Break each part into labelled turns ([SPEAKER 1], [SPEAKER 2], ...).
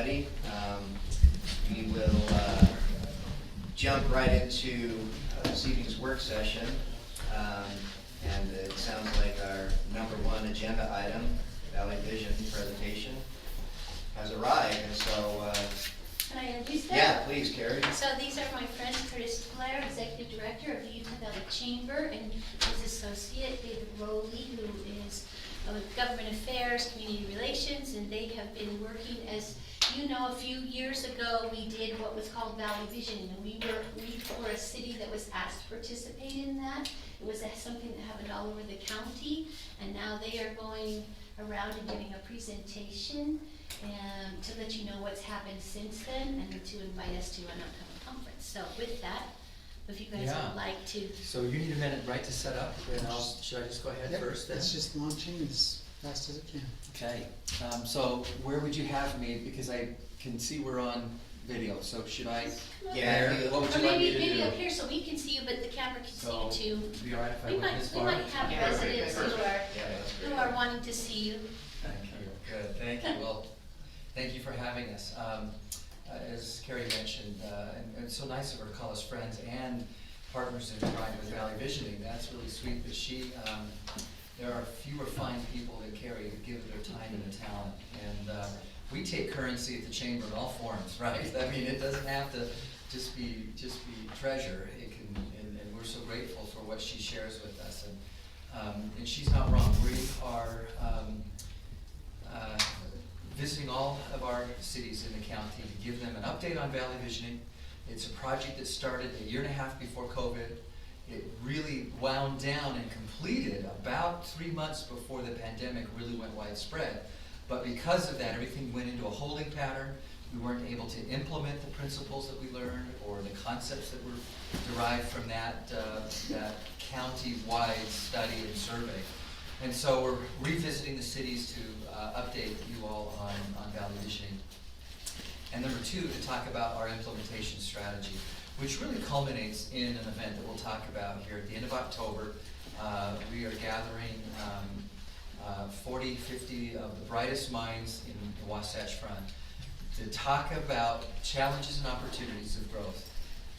[SPEAKER 1] everybody. We will jump right into this evening's work session. And it sounds like our number one agenda item, Valley Vision presentation, has arrived. And so,
[SPEAKER 2] can I introduce them?
[SPEAKER 1] yeah, please, Carrie.
[SPEAKER 2] So these are my friends, Curtis Blair, Executive Director of the Utah Valley Chamber, and his associate, David Rowley, who is Government Affairs, Community Relations, and they have been working, as you know, a few years ago we did what was called Valley Vision, and we were a city that was asked to participate in that. It was something that happened all over the county, and now they are going around and giving a presentation and to let you know what's happened since then, and to invite us to an upcoming conference. So with that, if you guys would like to.
[SPEAKER 3] So you need a minute, right, to set up, and should I just go ahead first then?
[SPEAKER 4] It's just launching as fast as it can.
[SPEAKER 3] Okay, so where would you have me, because I can see we're on video, so should I?
[SPEAKER 1] Yeah,
[SPEAKER 3] There? What would
[SPEAKER 2] Or
[SPEAKER 3] you like me
[SPEAKER 2] maybe
[SPEAKER 3] to do?
[SPEAKER 2] up here so we can see you, but the camera can see
[SPEAKER 3] So,
[SPEAKER 2] you too.
[SPEAKER 3] be alright if I
[SPEAKER 2] We
[SPEAKER 3] went this
[SPEAKER 2] might
[SPEAKER 3] far?
[SPEAKER 2] have
[SPEAKER 1] Yeah,
[SPEAKER 2] residents
[SPEAKER 1] perfect.
[SPEAKER 2] who are
[SPEAKER 1] Yeah, that's
[SPEAKER 2] who
[SPEAKER 1] great.
[SPEAKER 2] are wanting to see you.
[SPEAKER 3] Thank you, good, thank you, well, thank you for having us. As Carrie mentioned, and it's so nice of her to call us friends and partners in crime with Valley Visioning. That's really sweet that she, there are fewer fine people than Carrie who give their time and their talent. And we take currency at the Chamber in all forms, right? I mean, it doesn't have to just be treasure. It can, and we're so grateful for what she shares with us. And she's not wrong. We are visiting all of our cities in the county to give them an update on Valley Visioning. It's a project that started a year and a half before COVID. It really wound down and completed about 3 months before the pandemic really went widespread. But because of that, everything went into a holding pattern. We weren't able to implement the principles that we learned or the concepts that were derived from that county-wide study and survey. And so we're revisiting the cities to update you all on Valley Visioning. And number two, to talk about our implementation strategy, which really culminates in an event that we'll talk about here at the end of October. We are gathering 40, 50 of the brightest minds in the Wasatch Front to talk about challenges and opportunities of growth.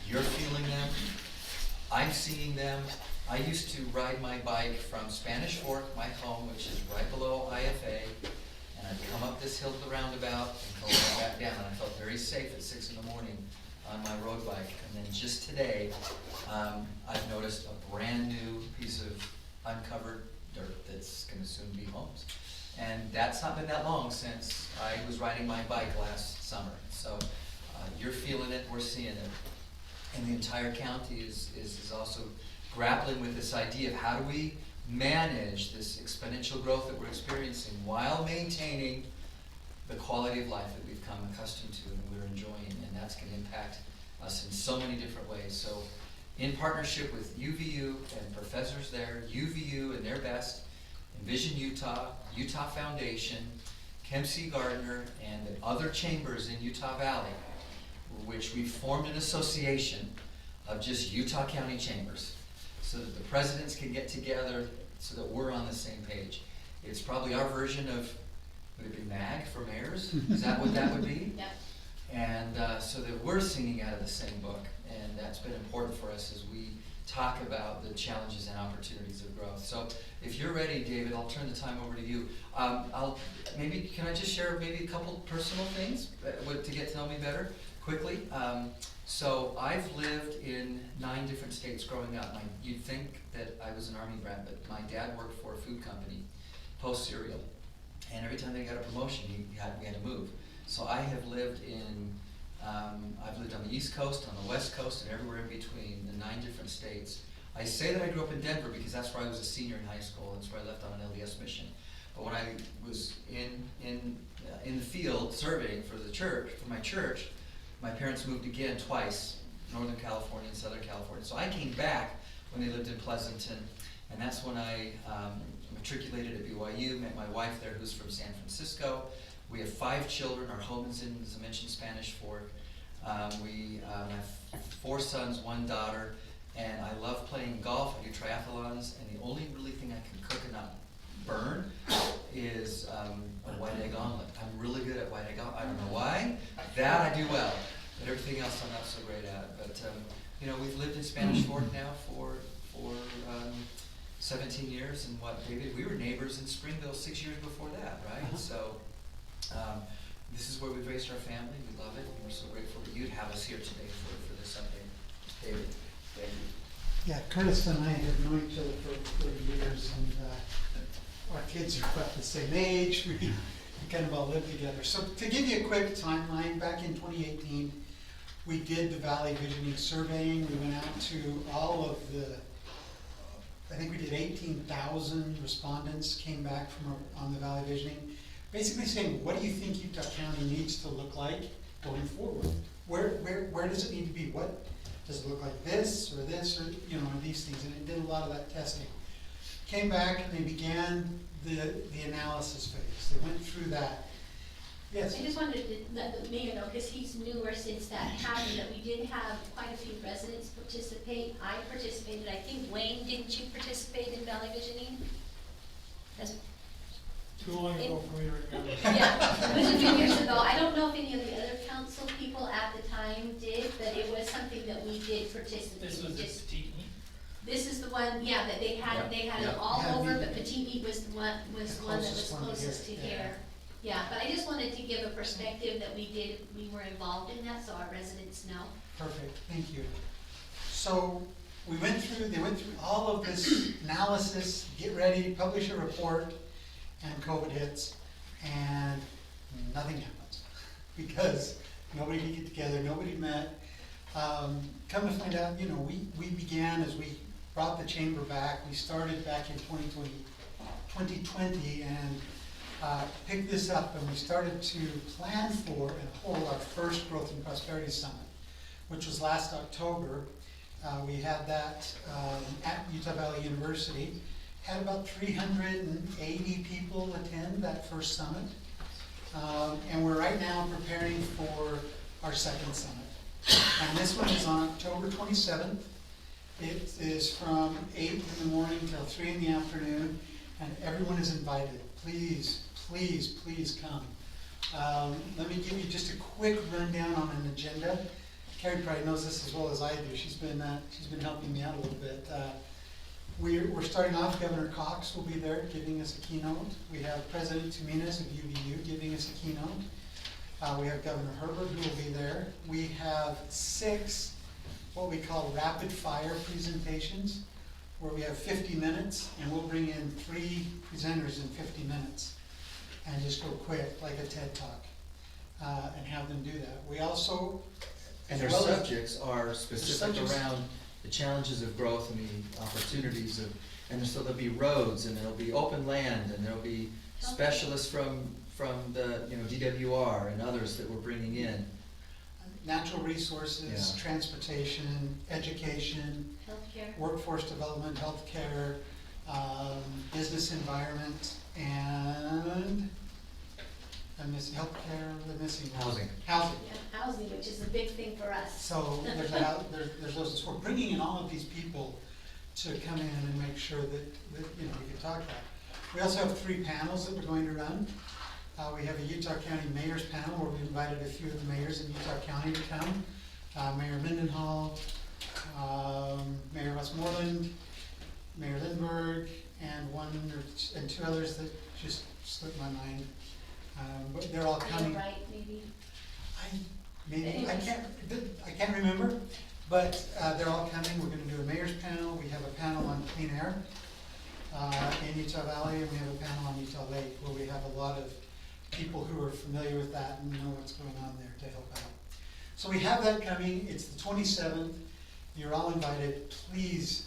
[SPEAKER 3] You're feeling them, I'm seeing them. I used to ride my bike from Spanish Fork, my home, which is right below IFA, and I'd come up this hill to the roundabout and go right back down, and I felt very safe at 6 in the morning on my road bike. And then just today, I've noticed a brand new piece of uncovered dirt that's going to soon be homes. And that's not been that long since I was riding my bike last summer. So you're feeling it, we're seeing it. And the entire county is also grappling with this idea of how do we manage this exponential growth that we're experiencing while maintaining the quality of life that we've come accustomed to and we're enjoying, and that's going to impact us in so many different ways. So in partnership with UVU and professors there, UVU and their best, Envision Utah, Utah Foundation, Kempsey Gardner, and the other chambers in Utah Valley, which we formed an association of just Utah County chambers so that the presidents can get together so that we're on the same page. It's probably our version of, would it be MAG for mayors? Is that what that would be?
[SPEAKER 2] Yep.
[SPEAKER 3] And so that we're singing out of the same book, and that's been important for us as we talk about the challenges and opportunities of growth. So if you're ready, David, I'll turn the time over to you. Can I just share maybe a couple personal things to get to know me better quickly? So I've lived in 9 different states growing up. You'd think that I was an Army brat, but my dad worked for a food company, Post Cereal, and every time they got a promotion, we had to move. So I have lived I've lived on the East Coast, on the West Coast, and everywhere in between, the 9 different states. I say that I grew up in Denver because that's where I was a senior in high school. That's where I left on an LDS mission. But when I was in the field surveying for the church, for my church, my parents moved again twice, Northern California and Southern California. So I came back when they lived in Pleasanton, and that's when I matriculated at BYU, met my wife there who's from San Francisco. We have 5 children. Our home is in, as I mentioned, Spanish Fork. We have 4 sons, 1 daughter, and I love playing golf. I do triathlons, and the only really thing I can cook and not burn is a white egg omelet. I'm really good at white egg omelet. I don't know why. You know, we've lived in Spanish Fork now for 17 years, and what, David, we were neighbors in Springville 6 years before that, right? So, this is where we've raised our family, we love it, and we're so grateful that you'd have us here today for this update. David, thank you.
[SPEAKER 4] Yeah, Curtis and I have known each other for 30 years, and our kids are about the same age. We kind of all live together. So to give you a quick timeline, back in 2018, we did the Valley Visioning surveying. We went out to all of the, I think we did 18,000 respondents came back on the Valley Visioning, basically saying, what do you think Utah County needs to look like going forward? Where does it need to be? What does it look like, this or these things? And it did a lot of that testing. Came back and they began the analysis phase. They went through that. Yes.
[SPEAKER 2] I just wanted to let the mayor know, because he's newer since that happened, that we did have quite a few residents participate. I participated. I think, Wayne, didn't you participate in Valley Visioning?
[SPEAKER 5] Too long ago for me to remember.
[SPEAKER 2] Yeah, it was a few years ago. I don't know if any of the other council people at the time did, but it was something that we did participate in.
[SPEAKER 5] This was
[SPEAKER 2] Just-
[SPEAKER 5] the petite meat.
[SPEAKER 2] This is the one, yeah, that they had
[SPEAKER 3] Yeah.
[SPEAKER 2] it all
[SPEAKER 4] Yeah.
[SPEAKER 2] over, but Petit Meat was the one that was
[SPEAKER 4] closest one to
[SPEAKER 2] closest to
[SPEAKER 4] here.
[SPEAKER 2] here. Yeah, but I just wanted to give a perspective that we were involved in that, so our residents know.
[SPEAKER 4] Perfect, thank you. So they went through all of this analysis, get ready, publish a report, and COVID hits, and nothing happens. Because nobody could get together, nobody met. Come to find out, we began as we brought the chamber back. We started back in 2020 and picked this up, and we started to plan for and hold our first Growth and Prosperity Summit, which was last October. We had that at Utah Valley University. Had about 380 people attend that first summit. And we're right now preparing for our second summit. And this one is on October 27th. It is from 8 in the morning till 3 in the afternoon, and everyone is invited. Please, please, please come. Let me give you just a quick rundown on an agenda. Carrie probably knows this as well as I do. She's been helping me out a little bit. We're starting off, Governor Cox will be there giving us a keynote. We have President Tuminas of UVU giving us a keynote. We have Governor Herbert who will be there. We have 6 what we call rapid fire presentations, where we have 50 minutes, and we'll bring in 3 presenters in 50 minutes and just go quick, like a TED Talk, and have them do that. We also,
[SPEAKER 6] And their subjects are specific around the challenges of growth and the opportunities of, and so there'll be roads, and there'll be open land, and there'll be specialists from the, DWR and others that we're bringing in.
[SPEAKER 4] natural resources,
[SPEAKER 6] Yeah.
[SPEAKER 4] transportation, education,
[SPEAKER 2] Healthcare.
[SPEAKER 4] workforce development, healthcare, business environment, and I'm missing healthcare, I'm missing one.
[SPEAKER 6] Housing.
[SPEAKER 4] Housing.
[SPEAKER 2] Yeah, housing, which is a big thing for us.
[SPEAKER 4] So there's those, so we're bringing in all of these people to come in and make sure that we can talk about. We also have 3 panels that we're going to run. We have a Utah County Mayor's Panel where we invited a few of the mayors in Utah County to come. Mayor Mendenhall, Mayor Westmoreland, Mayor Lindbergh, and 2 others that just slipped my mind. But they're all coming.
[SPEAKER 2] Right, maybe.
[SPEAKER 4] I can't remember, but they're all coming. We're going to do a mayor's panel. We have a panel on clean air in Utah Valley, and we have a panel on Utah Lake, where we have a lot of people who are familiar with that and know what's going on there to help out. So we have that coming. It's the 27th. You're all invited. Please,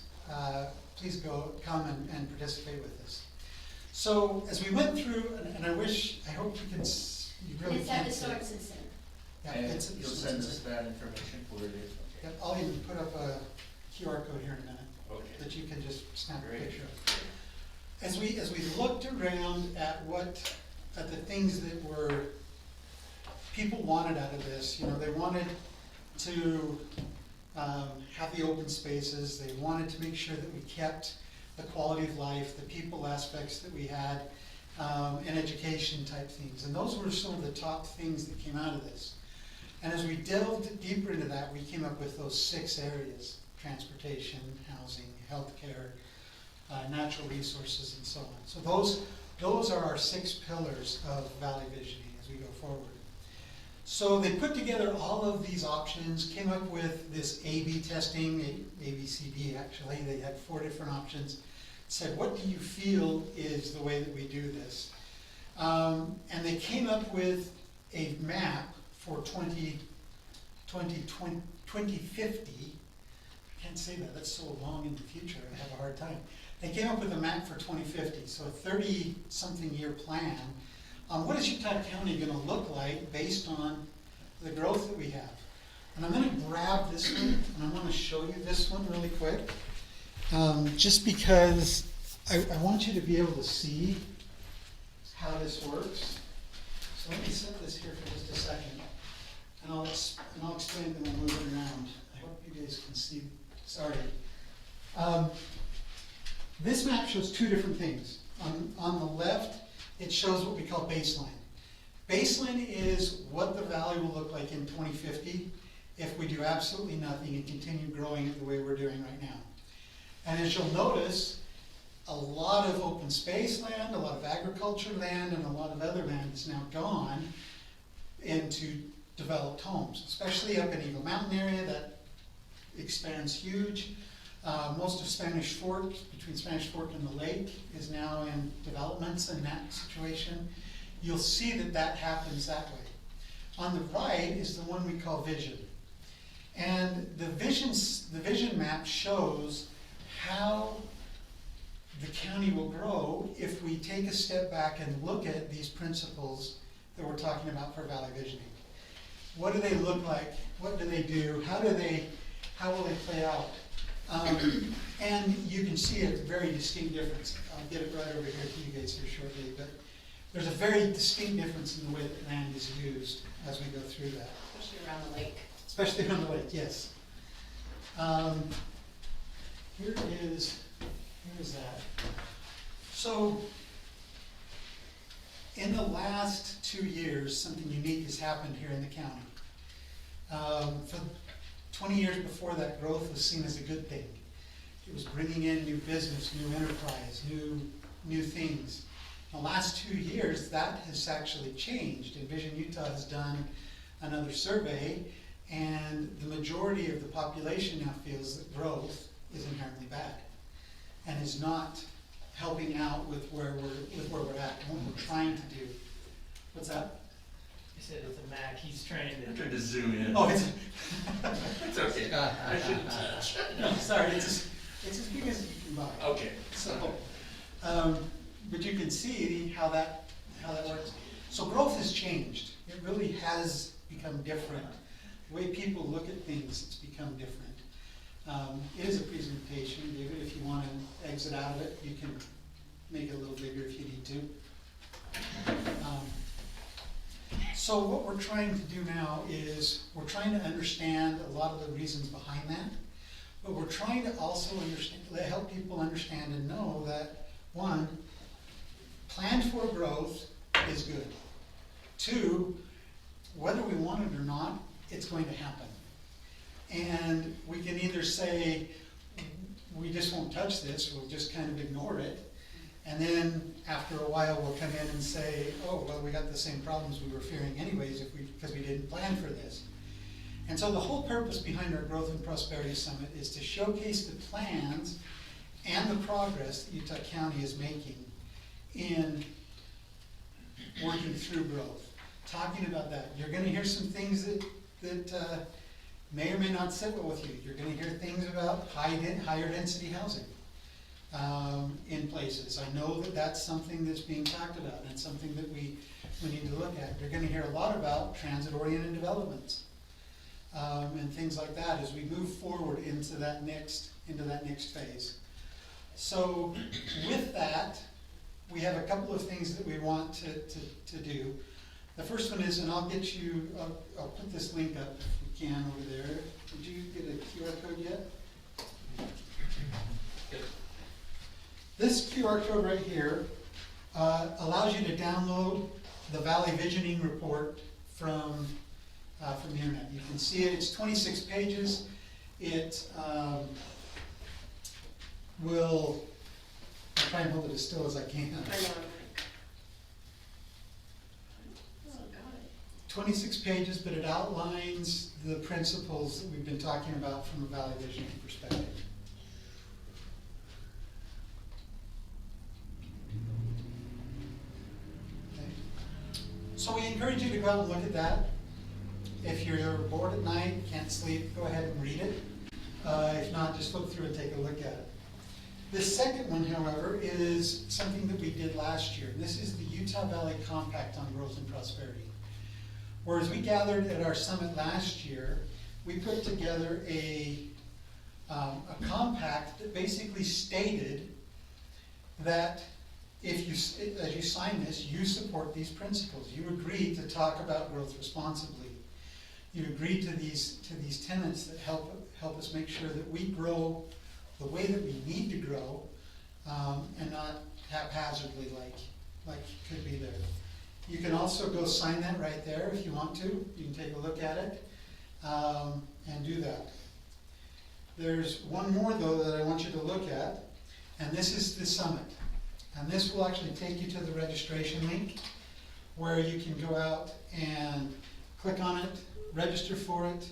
[SPEAKER 4] please come and participate with us. So as we went through, and I hope you can, you really
[SPEAKER 2] It's at
[SPEAKER 4] can't
[SPEAKER 2] the
[SPEAKER 4] see.
[SPEAKER 2] Sorensen Center.
[SPEAKER 4] Yeah,
[SPEAKER 6] And
[SPEAKER 4] it's-
[SPEAKER 6] you'll send us that information for it.
[SPEAKER 4] Yep, I'll even put up a QR code here in a minute
[SPEAKER 6] Okay.
[SPEAKER 4] that you can just snap a
[SPEAKER 6] Great.
[SPEAKER 4] picture of. As we looked around at the things that were, people wanted out of this, they wanted to have the open spaces, they wanted to make sure that we kept the quality of life, the people aspects that we had, and education type things. And those were some of the top things that came out of this. And as we delved deeper into that, we came up with those 6 areas: transportation, housing, healthcare, natural resources, and so on. So those are our 6 pillars of Valley Visioning as we go forward. So they put together all of these options, came up with this A/B testing, ABCD actually. They had 4 different options. Said, what do you feel is the way that we do this? And they came up with a map for 2050. I can't say that, that's so long in the future, I have a hard time. They came up with a map for 2050, so a 30-something year plan on what is Utah County gonna look like based on the growth that we have. And I'm gonna grab this one, and I'm gonna show you this one really quick. Just because I want you to be able to see how this works. So let me set this here for just a second, and I'll explain it, and we'll move it around. I hope you guys can see. Sorry. This map shows 2 different things. On the left, it shows what we call baseline. Baseline is what the valley will look like in 2050 if we do absolutely nothing and continue growing it the way we're doing right now. And as you'll notice, a lot of open space land, a lot of agriculture land, and a lot of other land is now gone into developed homes, especially up in Eagle Mountain area. That expands huge. Most of Spanish Fork, between Spanish Fork and the lake, is now in developments in that situation. You'll see that that happens that way. On the right is the one we call vision. And the vision map shows how the county will grow if we take a step back and look at these principles that we're talking about for Valley Visioning. What do they look like? What do they do? How will they play out? And you can see a very distinct difference. I'll get it right over here to you guys here shortly, but there's a very distinct difference in the way that land is used as we go through that.
[SPEAKER 7] Especially around the lake.
[SPEAKER 4] Especially around the lake, yes. Here is that. So, in the last 2 years, something unique has happened here in the county. For 20 years before that, growth was seen as a good thing. It was bringing in new business, new enterprise, new things. In the last 2 years, that has actually changed. Envision Utah has done another survey, and the majority of the population now feels that growth is inherently bad and is not helping out with where we're at and what we're trying to do. What's that?
[SPEAKER 5] He said it's a Mac, he's trying
[SPEAKER 8] I'm
[SPEAKER 5] to.
[SPEAKER 8] trying to zoom in.
[SPEAKER 4] Oh, it's
[SPEAKER 8] It's okay. I shouldn't touch.
[SPEAKER 4] no, sorry. It's as big as you can buy.
[SPEAKER 8] Okay.
[SPEAKER 4] So, but you can see how that works. So growth has changed. It really has become different. The way people look at things, it's become different. It is a presentation, David. If you want to exit out of it, you can make it a little bigger if you need to. So what we're trying to do now is we're trying to understand a lot of the reasons behind that, but we're trying to also help people understand and know that, one, planned for growth is good. Two, whether we want it or not, it's going to happen. And we can either say, we just won't touch this, we'll just kind of ignore it, and then after a while we'll come in and say, oh, well, we got the same problems we were fearing anyways because we didn't plan for this. And so the whole purpose behind our Growth and Prosperity Summit is to showcase the plans and the progress that Utah County is making in working through growth. Talking about that. You're gonna hear some things that may or may not sit well with you. You're gonna hear things about higher density housing in places. I know that that's something that's being talked about and something that we need to look at. You're gonna hear a lot about transit-oriented developments and things like that as we move forward into that next phase. So with that, we have a couple of things that we want to do. The first one is, and I'll put this link up if we can over there. Did you get a QR code yet? This QR code right here allows you to download the Valley Visioning report from from the internet. You can see it, it's 26 pages. It will, I'll try and hold it as still as I can.
[SPEAKER 2] I know, I'm like. Oh, got it.
[SPEAKER 4] 26 pages, but it outlines the principles that we've been talking about from a Valley Vision perspective. Okay. So we encourage you to go out and look at that. If you're bored at night, can't sleep, go ahead and read it. If not, just look through and take a look at it. The second one, however, is something that we did last year. This is the Utah Valley Compact on Growth and Prosperity. Whereas we gathered at our summit last year, we put together a compact that basically stated that if you, as you sign this, you support these principles. You agree to talk about growth responsibly. You agree to these tenets that help us make sure that we grow the way that we need to grow, and not haphazardly like could be there. You can also go sign that right there if you want to. You can take a look at it and do that. There's one more though that I want you to look at, and this is the summit. And this will actually take you to the registration link where you can go out and click on it, register for it.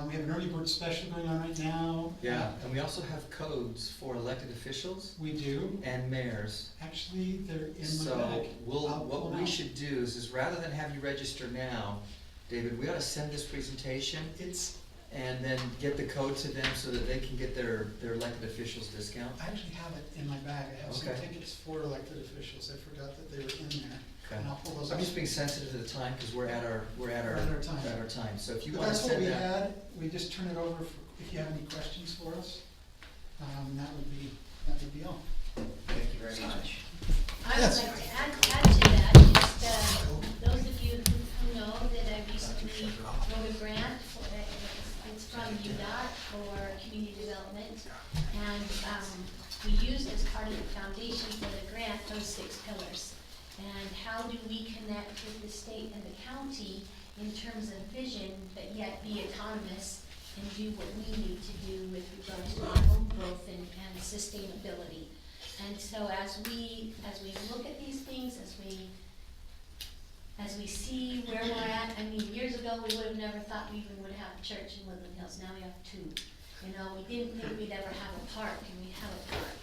[SPEAKER 4] We have an early bird special going on right now.
[SPEAKER 6] Yeah, and we also have codes for elected officials
[SPEAKER 4] We do.
[SPEAKER 6] and mayors.
[SPEAKER 4] Actually, they're in my
[SPEAKER 6] So
[SPEAKER 4] bag.
[SPEAKER 6] we'll,
[SPEAKER 4] I'll pull
[SPEAKER 6] what
[SPEAKER 4] them
[SPEAKER 6] we
[SPEAKER 4] out.
[SPEAKER 6] should do is rather than have you register now, David, we ought to send this presentation
[SPEAKER 4] It's,
[SPEAKER 6] and then get the code to them so that they can get their elected officials discount.
[SPEAKER 4] I actually have it in my bag. I have some
[SPEAKER 6] Okay.
[SPEAKER 4] tickets for elected officials. I forgot that they were in there.
[SPEAKER 6] Okay.
[SPEAKER 4] And I'll pull those
[SPEAKER 6] I'm
[SPEAKER 4] out.
[SPEAKER 6] just being sensitive to the time because we're at our
[SPEAKER 4] time.
[SPEAKER 6] time. So if you
[SPEAKER 4] But
[SPEAKER 6] want to
[SPEAKER 4] that's what
[SPEAKER 6] send
[SPEAKER 4] we
[SPEAKER 6] that.
[SPEAKER 4] had. We just turn it over for, if you have any questions for us. That would be all.
[SPEAKER 1] Thank you very much.
[SPEAKER 2] I would like to add to that, just, those of you who know that I recently wrote a grant for, it's from UDOT for community development. And, we used as part of the foundation for the grant, those 6 pillars. And how do we connect with the state and the county in terms of vision, but yet be autonomous and do what we need to do with regard to our own growth and sustainability. And so as we look at these things, as we see where we're at, I mean, years ago, we would have never thought we even would have a church in Woodland Hills. Now we have 2. You know, we didn't think we'd ever have a park, and we have a park.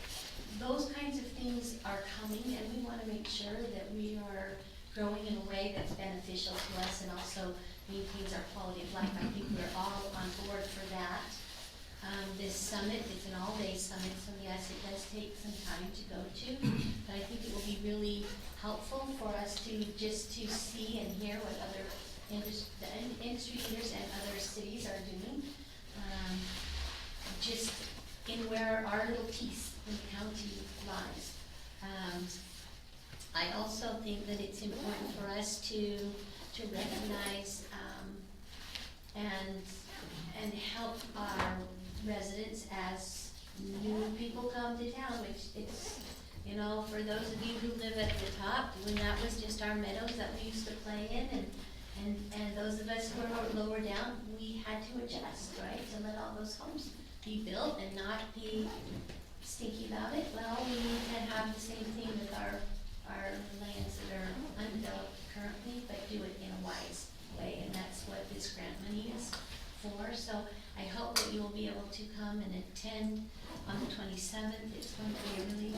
[SPEAKER 2] Those kinds of things are coming, and we want to make sure that we are growing in a way that's beneficial to us and also maintains our quality of life. I think we're all on board for that. This summit is an all-day summit, so yes, it does take some time to go to, but I think it will be really helpful for us to see and hear what other industry leaders and other cities are doing. Just in where our little piece in the county lies. I also think that it's important for us to recognize and help our residents as new people come to town, which it's, you know, for those of you who live at the top, when that was just our meadows that we used to play in, and those of us who are lower down, we had to adjust, right, to let all those homes be built and not be stinky about it. Well, we need to have the same thing with our lands that are undeveloped currently, but do it in a wise way, and that's what this grant money is for. So I hope that you will be able to come and attend on the 27th. It's going to be a really,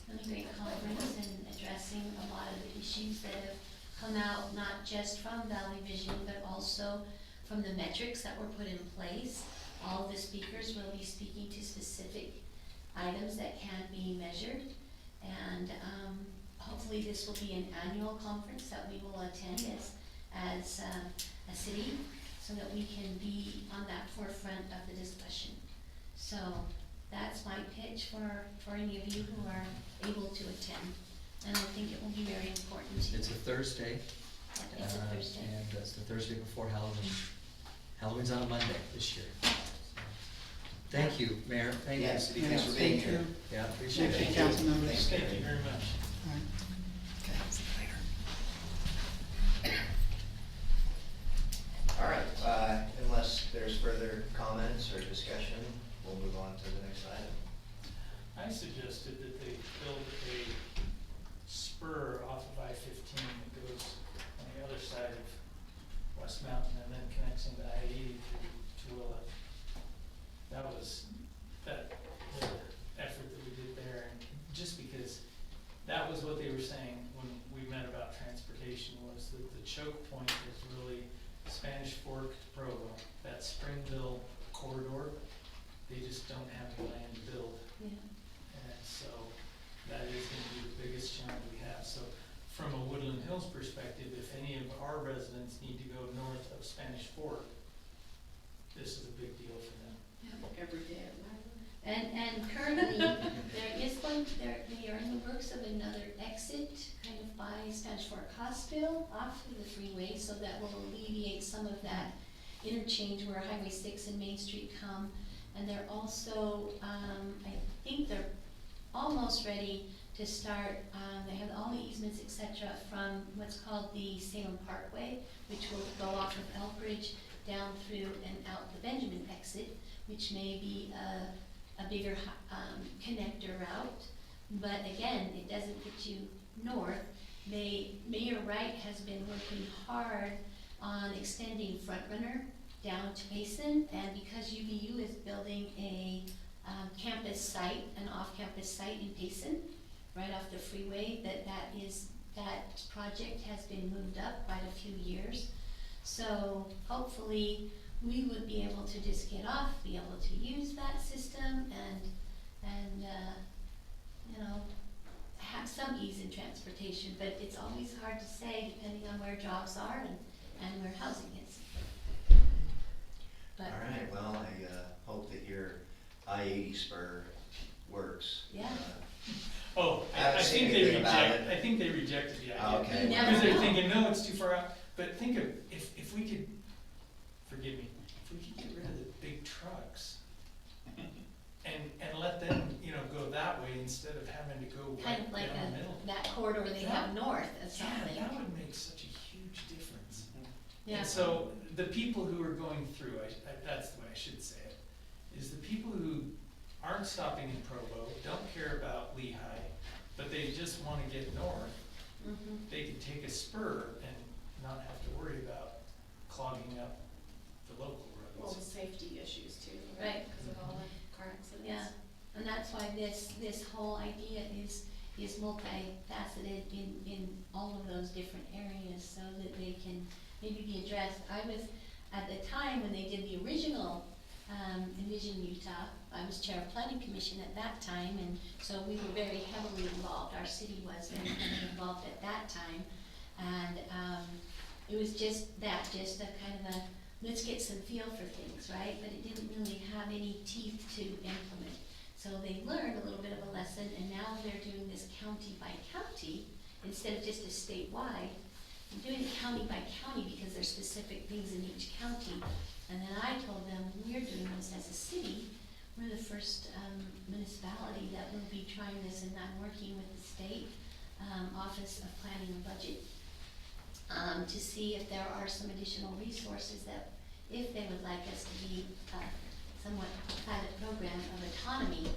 [SPEAKER 2] really great conference and addressing a lot of the issues that have come out, not just from Valley Vision, but also from the metrics that were put in place. All the speakers will be speaking to specific items that can be measured, and hopefully this will be an annual conference that we will attend as a city, so that we can be on that forefront of the discussion. So that's my pitch for any of you who are able to attend, and I think it will be very important.
[SPEAKER 6] It's a Thursday.
[SPEAKER 2] It's a Thursday.
[SPEAKER 6] And that's the Thursday before Halloween. Halloween's on a Monday this year. Thank you, Mayor. Thank you,
[SPEAKER 1] Yes,
[SPEAKER 6] City
[SPEAKER 1] thanks for
[SPEAKER 6] Council.
[SPEAKER 1] being
[SPEAKER 4] Thank
[SPEAKER 1] here.
[SPEAKER 4] you.
[SPEAKER 6] Yeah, appreciate
[SPEAKER 4] Thank you,
[SPEAKER 6] it.
[SPEAKER 4] council members.
[SPEAKER 5] Thank you very much.
[SPEAKER 4] All right.
[SPEAKER 1] All right,
[SPEAKER 2] There is one, they are in the works of another exit, kind of by Spanish Fork Hospital off of the freeway, so that will alleviate some of that interchange where Highway 6 and Main Street come. And they're also, I think they're almost ready to start, they have all the easements, et cetera, from what's called the Salem Parkway, which will go off of Elbridge down through and out the Benjamin exit, which may be a bigger connector route. But again, it doesn't get you north. Mayor Wright has been working hard on extending Front Runner down to Payson, and because UVU is building a campus site, an off-campus site in Payson, right off the freeway, that project has been moved up quite a few years. So hopefully we would be able to just get off, be able to use that system and you know, have some ease in transportation, but it's always hard to say depending on where jobs are and where housing is. But,
[SPEAKER 1] All right, well, I hope that your I-80 spur works.
[SPEAKER 2] Yeah.
[SPEAKER 5] Oh,
[SPEAKER 1] I haven't
[SPEAKER 5] I
[SPEAKER 1] seen
[SPEAKER 5] think they
[SPEAKER 1] anything about
[SPEAKER 5] reject,
[SPEAKER 1] it.
[SPEAKER 5] I think they rejected the idea.
[SPEAKER 1] Okay.
[SPEAKER 2] You never
[SPEAKER 5] Because they're
[SPEAKER 2] know.
[SPEAKER 5] thinking, no, it's too far out, but think of, if we could, forgive me, if we could get rid of the big trucks and let them, you know, go that way instead of having to go
[SPEAKER 2] kind
[SPEAKER 5] right
[SPEAKER 2] of like
[SPEAKER 5] down the middle.
[SPEAKER 2] that corridor they have north of
[SPEAKER 5] Yeah,
[SPEAKER 2] something.
[SPEAKER 5] that would make such a huge difference.
[SPEAKER 2] Yeah.
[SPEAKER 5] And so the people who are going through, that's the way I should say it, is the people who aren't stopping in Provo, don't care about Lehigh, but they just wanna get north,
[SPEAKER 2] Mhm.
[SPEAKER 5] they could take a spur and not have to worry about clogging up the local
[SPEAKER 7] Well, the
[SPEAKER 5] roads.
[SPEAKER 7] safety issues too,
[SPEAKER 2] Right.
[SPEAKER 7] right, because of all the car accidents.
[SPEAKER 2] Yeah, and that's why this whole idea is multifaceted in all of those different areas so that they can maybe be addressed. I was, at the time when they did the original Envision Utah, I was chair of planning commission at that time, and so we were very heavily involved. Our city was very heavily involved at that time. And it was just a kind of a, let's get some feel for things, right? But it didn't really have any teeth to implement. So they learned a little bit of a lesson, and now they're doing this county by county instead of just a statewide. They're doing it county by county because there's specific things in each county. And then I told them, we're doing this as a city. We're the first municipality that will be trying this, and I'm working with the state Office of Planning and Budget to see if there are some additional resources that, if they would like us to be somewhat pilot program of autonomy,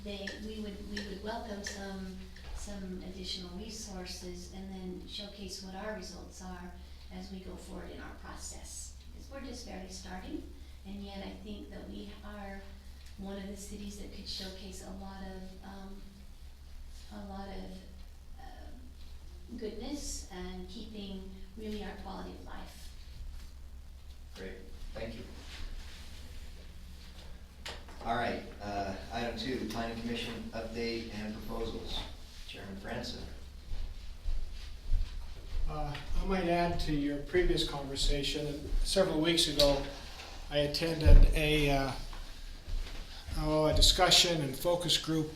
[SPEAKER 2] we would welcome some additional resources and then showcase what our results are as we go forward in our process. Because we're just barely starting, and yet I think that we are one of the cities that could showcase a lot of goodness and keeping really our quality of life.
[SPEAKER 1] Great, thank you. All right, item 2, planning commission update and proposals. Chairman Franson.
[SPEAKER 9] I might add to your previous conversation, several weeks ago, I attended a discussion and focus group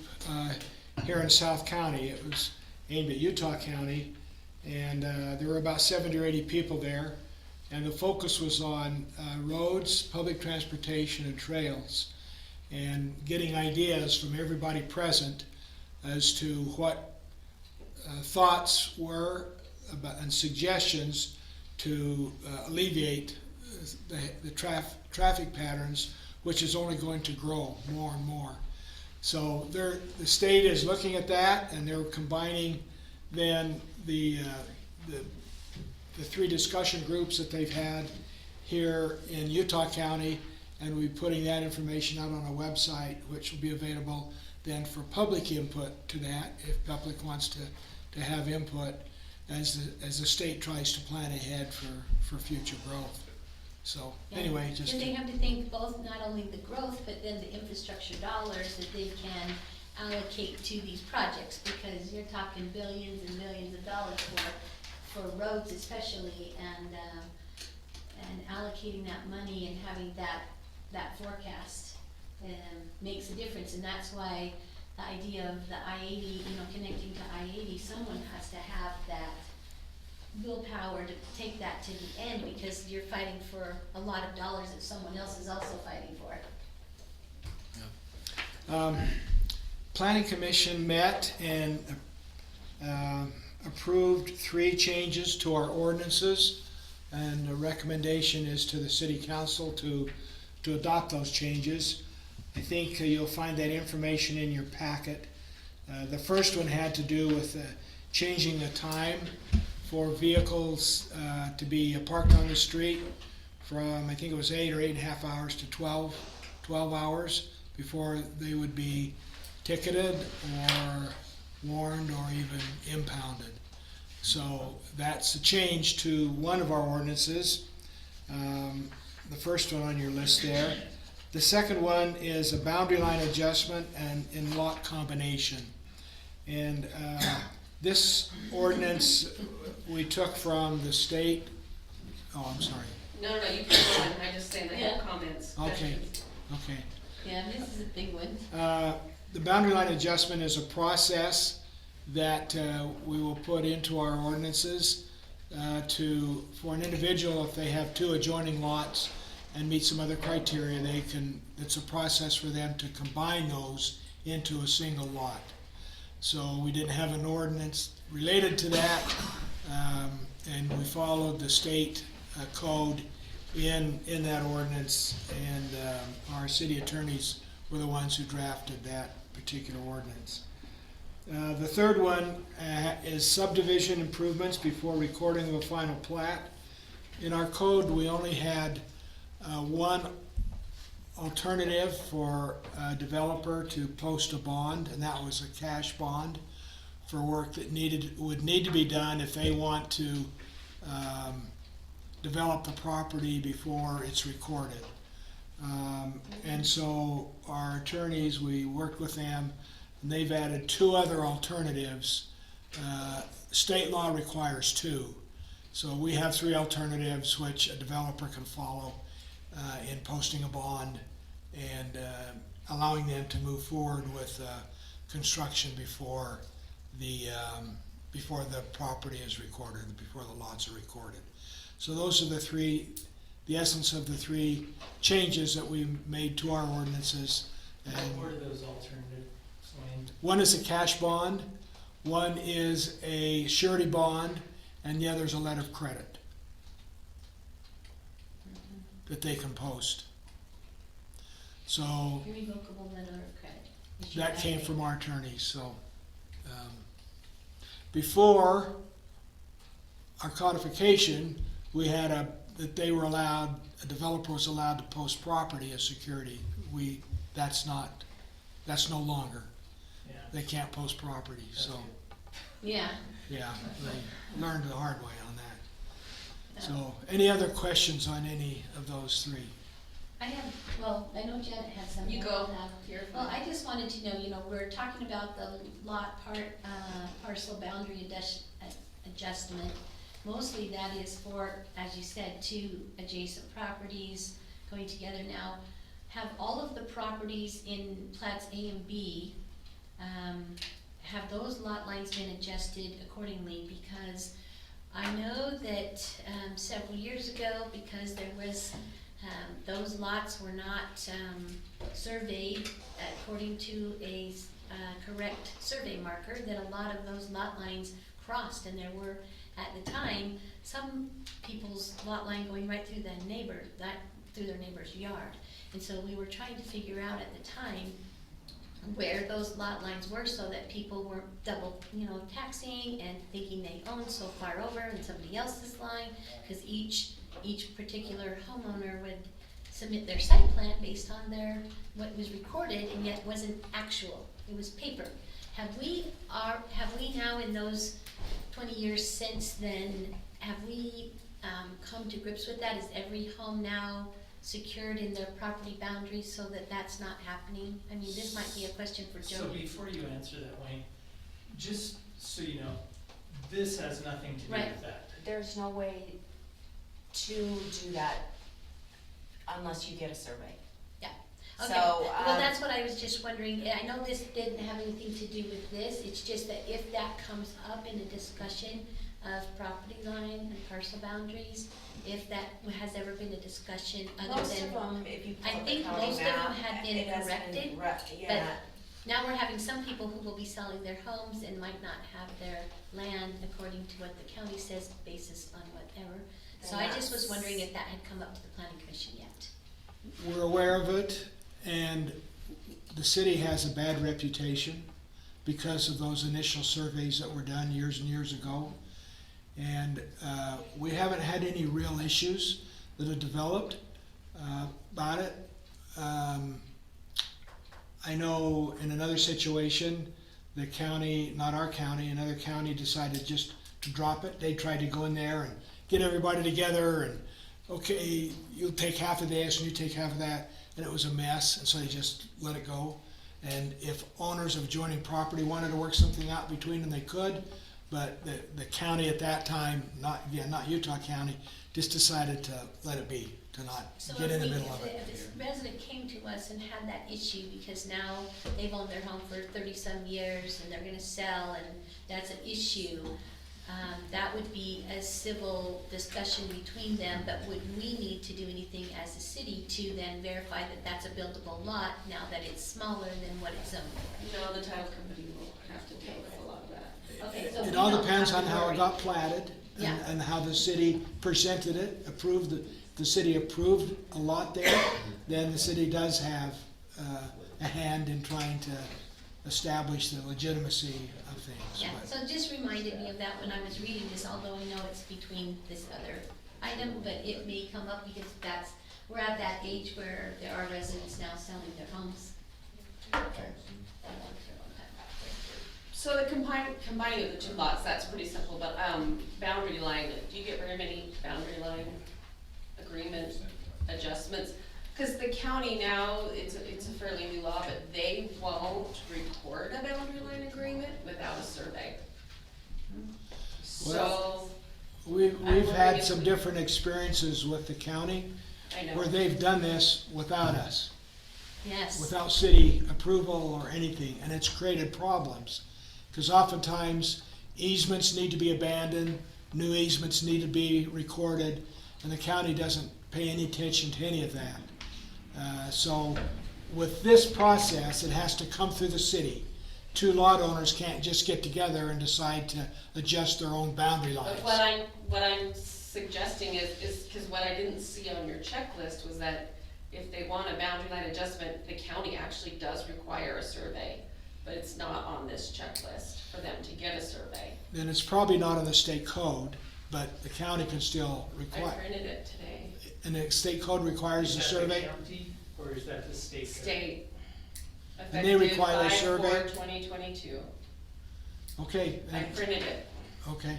[SPEAKER 9] here in South County. It was aimed at Utah County, and there were about 70 or 80 people there, and the focus was on roads, public transportation, and trails, and getting ideas from everybody present as to what thoughts were about, and suggestions to alleviate the traffic patterns, which is only going to grow more and more. So the state is looking at that, and they're combining then the 3 discussion groups that they've had here in Utah County, and we'll be putting that information out on our website, which will be available then for public input to that, if public wants to have input as the state tries to plan ahead for future growth. So anyway, just.
[SPEAKER 2] And they have to think both not only the growth, but then the infrastructure dollars that they can allocate to these projects, because you're talking billions and billions of dollars for roads especially, and allocating that money and having that forecast makes a difference, and that's why the idea of the I-80, connecting to I-80, someone has to have that willpower to take that to the end, because you're fighting for a lot of dollars that someone else is also fighting for.
[SPEAKER 9] Planning Commission met and approved 3 changes to our ordinances, and the recommendation is to the City Council to adopt those changes. I think you'll find that information in your packet. The first one had to do with changing the time for vehicles to be parked on the street from, I think it was 8 or 8.5 hours to 12 hours before they would be ticketed or warned or even impounded. So that's a change to one of our ordinances, the first one on your list there. The second one is a boundary line adjustment and in lot combination. And this ordinance we took from the state. Oh, I'm sorry.
[SPEAKER 7] No, you can go on, I just saying, I
[SPEAKER 2] Yeah.
[SPEAKER 7] have comments,
[SPEAKER 9] Okay,
[SPEAKER 7] questions.
[SPEAKER 9] okay.
[SPEAKER 2] Yeah, this is a big one.
[SPEAKER 9] The boundary line adjustment is a process that we will put into our ordinances for an individual, if they have 2 adjoining lots and meet some other criteria, it's a process for them to combine those into a single lot. So we didn't have an ordinance related to that, and we followed the state code in that ordinance, and our city attorneys were the ones who drafted that particular ordinance. The third one is subdivision improvements before recording of a final plat. In our code, we only had one alternative for a developer to post a bond, and that was a cash bond for work that would need to be done if they want to develop the property before it's recorded. And so our attorneys, we worked with them, and they've added 2 other alternatives. State law requires 2. So we have 3 alternatives which a developer can follow in posting a bond and allowing them to move forward with construction before the property is recorded, before the lots are recorded. So those are the essence of the 3 changes that we made to our ordinances. And
[SPEAKER 5] What were those alternatives, Wayne?
[SPEAKER 9] one is a cash bond, one is a surety bond, and the other is a letter of credit that they can post. So
[SPEAKER 2] Irrevocable letter of credit. is your
[SPEAKER 9] that came
[SPEAKER 2] guide.
[SPEAKER 9] from our attorneys, so. Before our codification, we had that they were allowed, a developer was allowed to post property as security. That's no longer.
[SPEAKER 5] Yeah.
[SPEAKER 9] They can't post property, so,
[SPEAKER 2] Yeah.
[SPEAKER 9] yeah, they learned the hard way on that. So, any other questions on any of those 3?
[SPEAKER 2] I know Janet had some.
[SPEAKER 7] You go, you're
[SPEAKER 2] Well,
[SPEAKER 7] fine.
[SPEAKER 2] I just wanted to know, we're talking about the lot parcel boundary adjustment. Mostly that is for, as you said, 2 adjacent properties going together now. Have all of the properties in plats A and B, have those lot lines been adjusted accordingly? Because I know that several years ago, because there was, those lots were not surveyed according to a correct survey marker, that a lot of those lot lines crossed, and there were, at the time, some people's lot line going right through through their neighbor's yard. And so we were trying to figure out at the time where those lot lines were, so that people weren't double, taxing and thinking they owned so far over in somebody else's line, because each particular homeowner would submit their site plan based on what was recorded, and yet wasn't actual, it was paper. Have we now, in those 20 years since then, have we come to grips with that? Is every home now secured in their property boundaries so that that's not happening? I mean, this might be a question for
[SPEAKER 5] So
[SPEAKER 2] Jody.
[SPEAKER 5] before you answer that, Wayne, just so you know, this has nothing to do
[SPEAKER 2] Right.
[SPEAKER 5] with that.
[SPEAKER 10] There's no way to do that unless you get a survey.
[SPEAKER 2] Okay,
[SPEAKER 10] So,
[SPEAKER 2] well, that's what I was just wondering, I know this didn't have anything to do with this, it's just that if that comes up in a discussion of property line and parcel boundaries, if that has ever been a discussion other
[SPEAKER 10] most
[SPEAKER 2] than.
[SPEAKER 10] of them, if you
[SPEAKER 2] I
[SPEAKER 10] pull up the
[SPEAKER 2] think
[SPEAKER 10] county
[SPEAKER 2] most of them
[SPEAKER 10] map,
[SPEAKER 2] had been
[SPEAKER 10] it has
[SPEAKER 2] corrected,
[SPEAKER 10] yeah.
[SPEAKER 2] Now we're having some people who will be selling their homes and might not have their land according to what the county says, basis on whatever. So
[SPEAKER 10] And
[SPEAKER 2] I just was
[SPEAKER 10] that's-
[SPEAKER 2] wondering if that had come up to the planning commission yet.
[SPEAKER 9] We're aware of it, and the city has a bad reputation because of those initial surveys that were done years and years ago. And we haven't had any real issues that have developed about it. I know in another situation, the county, not our county, another county decided just to drop it. They tried to go in there and get everybody together and, okay, you'll take half of this and you take half of that, and it was a mess, and so they just let it go. And if owners of adjoining property wanted to work something out between them, they could, but the county at that time, not Utah County, just decided to let it be, to not
[SPEAKER 2] So
[SPEAKER 9] get in the
[SPEAKER 2] if we-
[SPEAKER 9] middle of it.
[SPEAKER 2] If this resident came to us and had that issue, because now they've owned their home for 30-some years and they're gonna sell, and that's an issue, that would be a civil discussion between them, but would we need to do anything as a city to then verify that that's a buildable lot, now that it's smaller than what it's zoned for?
[SPEAKER 7] No, the title company will have to deal with a lot of that.
[SPEAKER 2] Okay, so
[SPEAKER 9] It
[SPEAKER 2] we
[SPEAKER 9] all
[SPEAKER 2] don't
[SPEAKER 9] depends
[SPEAKER 2] have
[SPEAKER 9] on
[SPEAKER 2] to
[SPEAKER 9] how it
[SPEAKER 2] worry.
[SPEAKER 9] got platted
[SPEAKER 2] Yeah.
[SPEAKER 9] and how the city presented it, approved, the city approved a lot there, then the city does have a hand in trying to establish the legitimacy of things.
[SPEAKER 2] Yeah,
[SPEAKER 9] But
[SPEAKER 2] so it just reminded me of that when I was reading this, although I know it's between this other item, but it may come up because we're at that age where there are residents now selling their homes.
[SPEAKER 7] So the combining of the two lots, that's pretty simple, but, boundary line, do you get very many boundary line agreement adjustments? Cause the county now, it's a fairly new law, but they won't record a boundary line agreement without a survey. So,
[SPEAKER 9] we've
[SPEAKER 7] I'm
[SPEAKER 9] had
[SPEAKER 7] wondering
[SPEAKER 9] some
[SPEAKER 7] if-
[SPEAKER 9] different experiences with the county
[SPEAKER 7] I know.
[SPEAKER 9] where they've done this without us,
[SPEAKER 2] Yes.
[SPEAKER 9] without city approval or anything, and it's created problems. Because oftentimes easements need to be abandoned, new easements need to be recorded, and the county doesn't pay any attention to any of that. So with this process, it has to come through the city. Two lot owners can't just get together and decide to adjust their own boundary lines.
[SPEAKER 7] But what I'm suggesting is, cause what I didn't see on your checklist was that if they want a boundary line adjustment, the county actually does require a survey, but it's not on this checklist for them to get a survey.
[SPEAKER 9] Then it's probably not in the state code, but the county can still
[SPEAKER 7] I
[SPEAKER 9] require.
[SPEAKER 7] printed it today.
[SPEAKER 9] And the state code requires a
[SPEAKER 5] Is that
[SPEAKER 9] survey?
[SPEAKER 5] the county, or is that the state? code?
[SPEAKER 7] State.
[SPEAKER 9] And they require a survey?
[SPEAKER 7] Effective 5/4/2022.
[SPEAKER 9] Okay,
[SPEAKER 7] I
[SPEAKER 9] then-
[SPEAKER 7] printed it.
[SPEAKER 9] okay.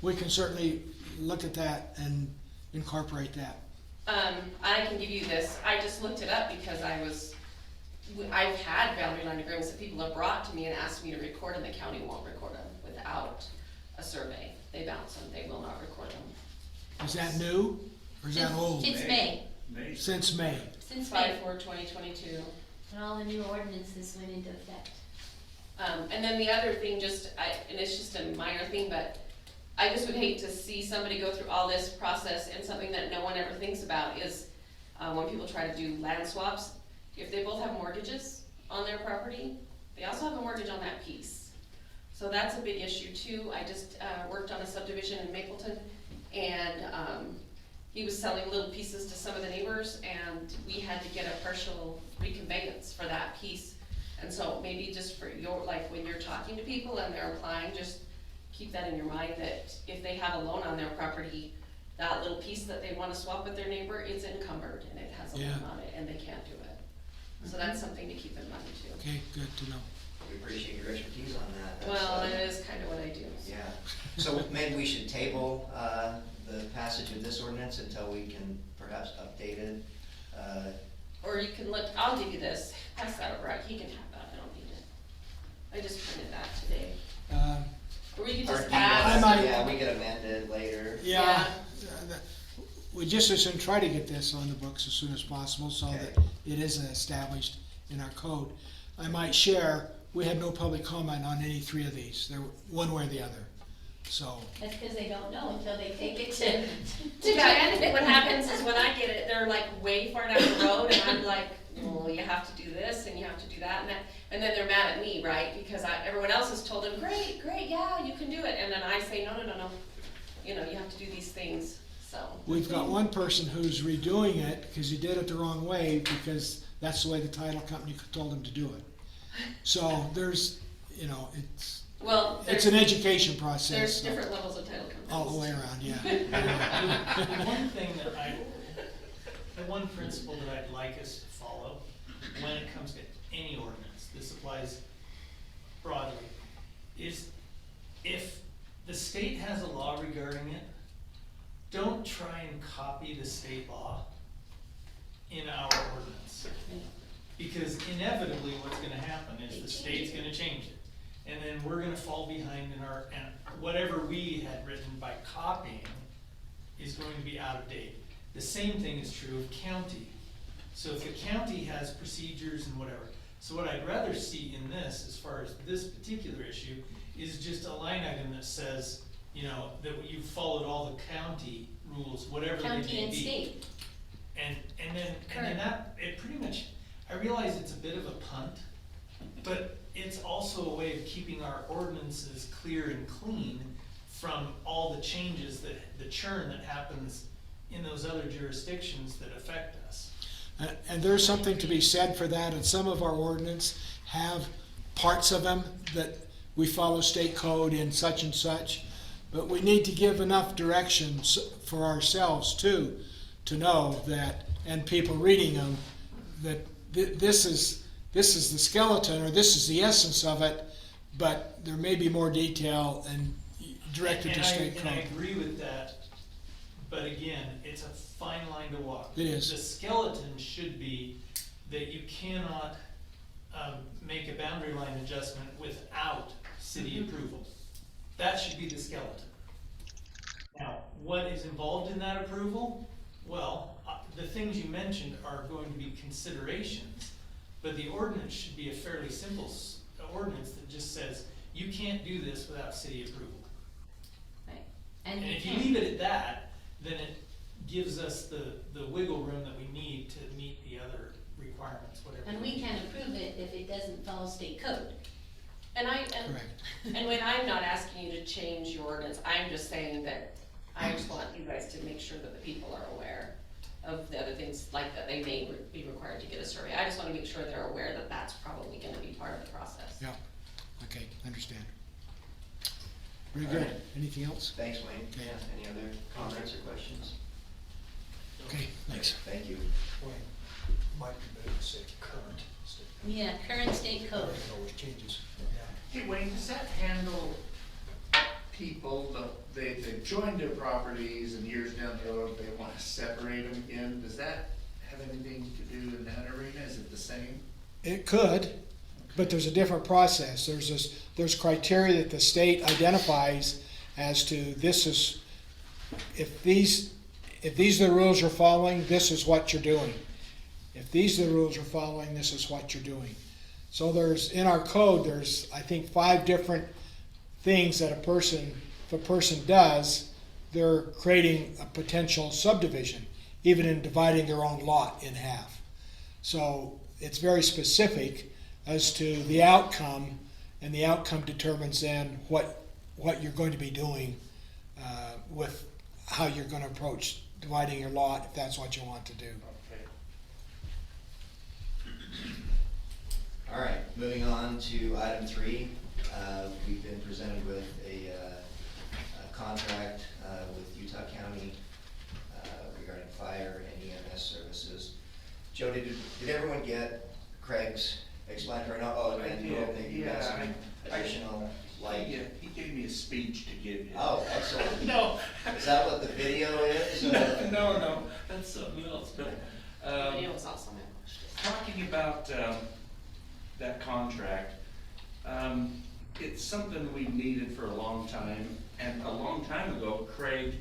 [SPEAKER 9] We can certainly look at that and incorporate that.
[SPEAKER 7] I can give you this, I just looked it up because I've had boundary line agreements that people have brought to me and asked me to record, and the county won't record them without a survey. They bounce them, they will not record them.
[SPEAKER 9] Is that new or is that old?
[SPEAKER 2] Since May,
[SPEAKER 9] Since May.
[SPEAKER 2] since May,
[SPEAKER 7] 5/4/2022.
[SPEAKER 2] and all the new ordinances went into effect.
[SPEAKER 7] And then the other thing, and it's just a minor thing, but I just would hate to see somebody go through all this process, and something that no one ever thinks about is, when people try to do land swaps, if they both have mortgages on their property, they also have a mortgage on that piece. So that's a big issue too. I just, worked on a subdivision in Mapleton, and, he was selling little pieces to some of the neighbors, and we had to get a partial reconveyance for that piece. And so maybe just for like, when you're talking to people and they're applying, just keep that in your mind, that if they have a loan on their property, that little piece that they wanna swap with their neighbor, it's encumbered and it has a loan
[SPEAKER 9] Yeah.
[SPEAKER 7] on it, and they can't do it. So that's something to keep in mind too.
[SPEAKER 9] Okay, good to know.
[SPEAKER 1] We appreciate your expertise on that. That's,
[SPEAKER 7] Well, it is kinda what I do.
[SPEAKER 1] Yeah, so maybe we should table, the passage of this ordinance until we can perhaps update it.
[SPEAKER 7] Or you can look, I'll give you this, pass that over, he can have that, I don't need it. I just printed that today. Or we could
[SPEAKER 1] Or
[SPEAKER 7] just
[SPEAKER 1] do you
[SPEAKER 7] add.
[SPEAKER 9] I might-
[SPEAKER 1] Yeah, we could amend it later.
[SPEAKER 9] Yeah, we we just as soon try to get this on the books as soon as possible so
[SPEAKER 1] Okay.
[SPEAKER 9] that it is established in our code. I might share, we had no public comment on any three of these, there, one way or the other, so.
[SPEAKER 2] That's because they don't know until they take it to
[SPEAKER 7] Too bad.
[SPEAKER 2] Janet.
[SPEAKER 7] What happens is when I get it, they're like way far down the road, and I'm like, well, you have to do this, and you have to do that, and then they're mad at me, right? Because everyone else has told them, great, yeah, you can do it, and then I say, no, you know, you have to do these things, so.
[SPEAKER 9] We've got one person who's redoing it because he did it the wrong way because that's the way the title company told him to do it. So there's, you know,
[SPEAKER 7] Well,
[SPEAKER 9] it's an
[SPEAKER 7] there's,
[SPEAKER 9] education process.
[SPEAKER 7] there's
[SPEAKER 9] so-
[SPEAKER 7] different levels of title companies.
[SPEAKER 9] All the way around, yeah.
[SPEAKER 5] The one thing that the one principle that I'd like us to follow when it comes to any ordinance, this applies broadly, is if the state has a law regarding it, don't try and copy the state law in our ordinance. Because inevitably what's gonna happen is the state's gonna change it. And then we're gonna fall behind and whatever we had written by copying is going to be out of date. The same thing is true of county. So if the county has procedures and whatever, so what I'd rather see in this, as far as this particular issue, is just a line item that says, you know, that you've followed all the county rules, whatever they may be.
[SPEAKER 2] County and state.
[SPEAKER 5] And then that, it pretty much, I realize it's a bit of a punt, but it's also a way of keeping our ordinances clear and clean from all the changes the churn that happens in those other jurisdictions that affect us.
[SPEAKER 9] And there's something to be said for that, and some of our ordinance have parts of them that we follow state code in such and such, but we need to give enough directions for ourselves too, to know that, and people reading them, that this is the skeleton, or this is the essence of it, but there may be more detail and directed to state
[SPEAKER 5] And I
[SPEAKER 9] code.
[SPEAKER 5] agree with that, but again, it's a fine line to walk.
[SPEAKER 9] It is.
[SPEAKER 5] The skeleton should be that you cannot make a boundary line adjustment without city approval. That should be the skeleton. Now, what is involved in that approval? Well, the things you mentioned are going to be considerations, but the ordinance should be a fairly simple ordinance that just says, you can't do this without city approval.
[SPEAKER 2] Right.
[SPEAKER 5] And
[SPEAKER 2] you
[SPEAKER 5] if you
[SPEAKER 2] can't-
[SPEAKER 5] leave it at that, then it gives us the wiggle room that we need to meet the other requirements, whatever.
[SPEAKER 2] And we can't approve it if it doesn't follow state code.
[SPEAKER 9] Correct.
[SPEAKER 7] And when I'm not asking you to change your ordinance, I'm just saying that I just want you guys to make sure that the people are aware of the other things, like that they may be required to get a survey. I just wanna make sure they're aware that that's probably gonna be part of the process.
[SPEAKER 9] Yeah, okay, understand. Very good.
[SPEAKER 1] Alright.
[SPEAKER 9] Anything else?
[SPEAKER 1] Thanks, Wayne.
[SPEAKER 9] Okay.
[SPEAKER 1] Any other comments or questions?
[SPEAKER 9] Okay, thanks.
[SPEAKER 1] Thank you.
[SPEAKER 10] Might be better to say current state.
[SPEAKER 2] Yeah, current state code.
[SPEAKER 10] It always changes.
[SPEAKER 8] Hey Wayne, does that handle people, they've joined their properties and years down the road, they wanna separate them again? Does that have anything to do in that arena? Is it the same?
[SPEAKER 9] It could, but there's a different process. There's criteria that the state identifies as to this is, if these are the rules you're following, this is what you're doing. If these are the rules you're following, this is what you're doing. So in our code, there's, I think, 5 different things that if a person does, they're creating a potential subdivision, even in dividing their own lot in half. So it's very specific as to the outcome, and the outcome determines then what you're going to be doing with how you're going to approach dividing your lot, if that's what you want to do.
[SPEAKER 8] Okay.
[SPEAKER 1] All right, moving on to item 3. We've been presented with a contract with Utah County regarding fire and EMS services. Joe, did everyone get Craig's explanatory note? Oh,
[SPEAKER 8] I
[SPEAKER 1] and
[SPEAKER 8] did,
[SPEAKER 1] you maybe got
[SPEAKER 8] yeah,
[SPEAKER 1] some additional, like,
[SPEAKER 8] He gave me a speech to give you.
[SPEAKER 1] oh, excellent.
[SPEAKER 8] No.
[SPEAKER 1] Is that what the video is?
[SPEAKER 8] No, that's something else, but,
[SPEAKER 7] The video was awesome.
[SPEAKER 8] talking about, that contract, it's something we've needed for a long time, and a long time ago, Craig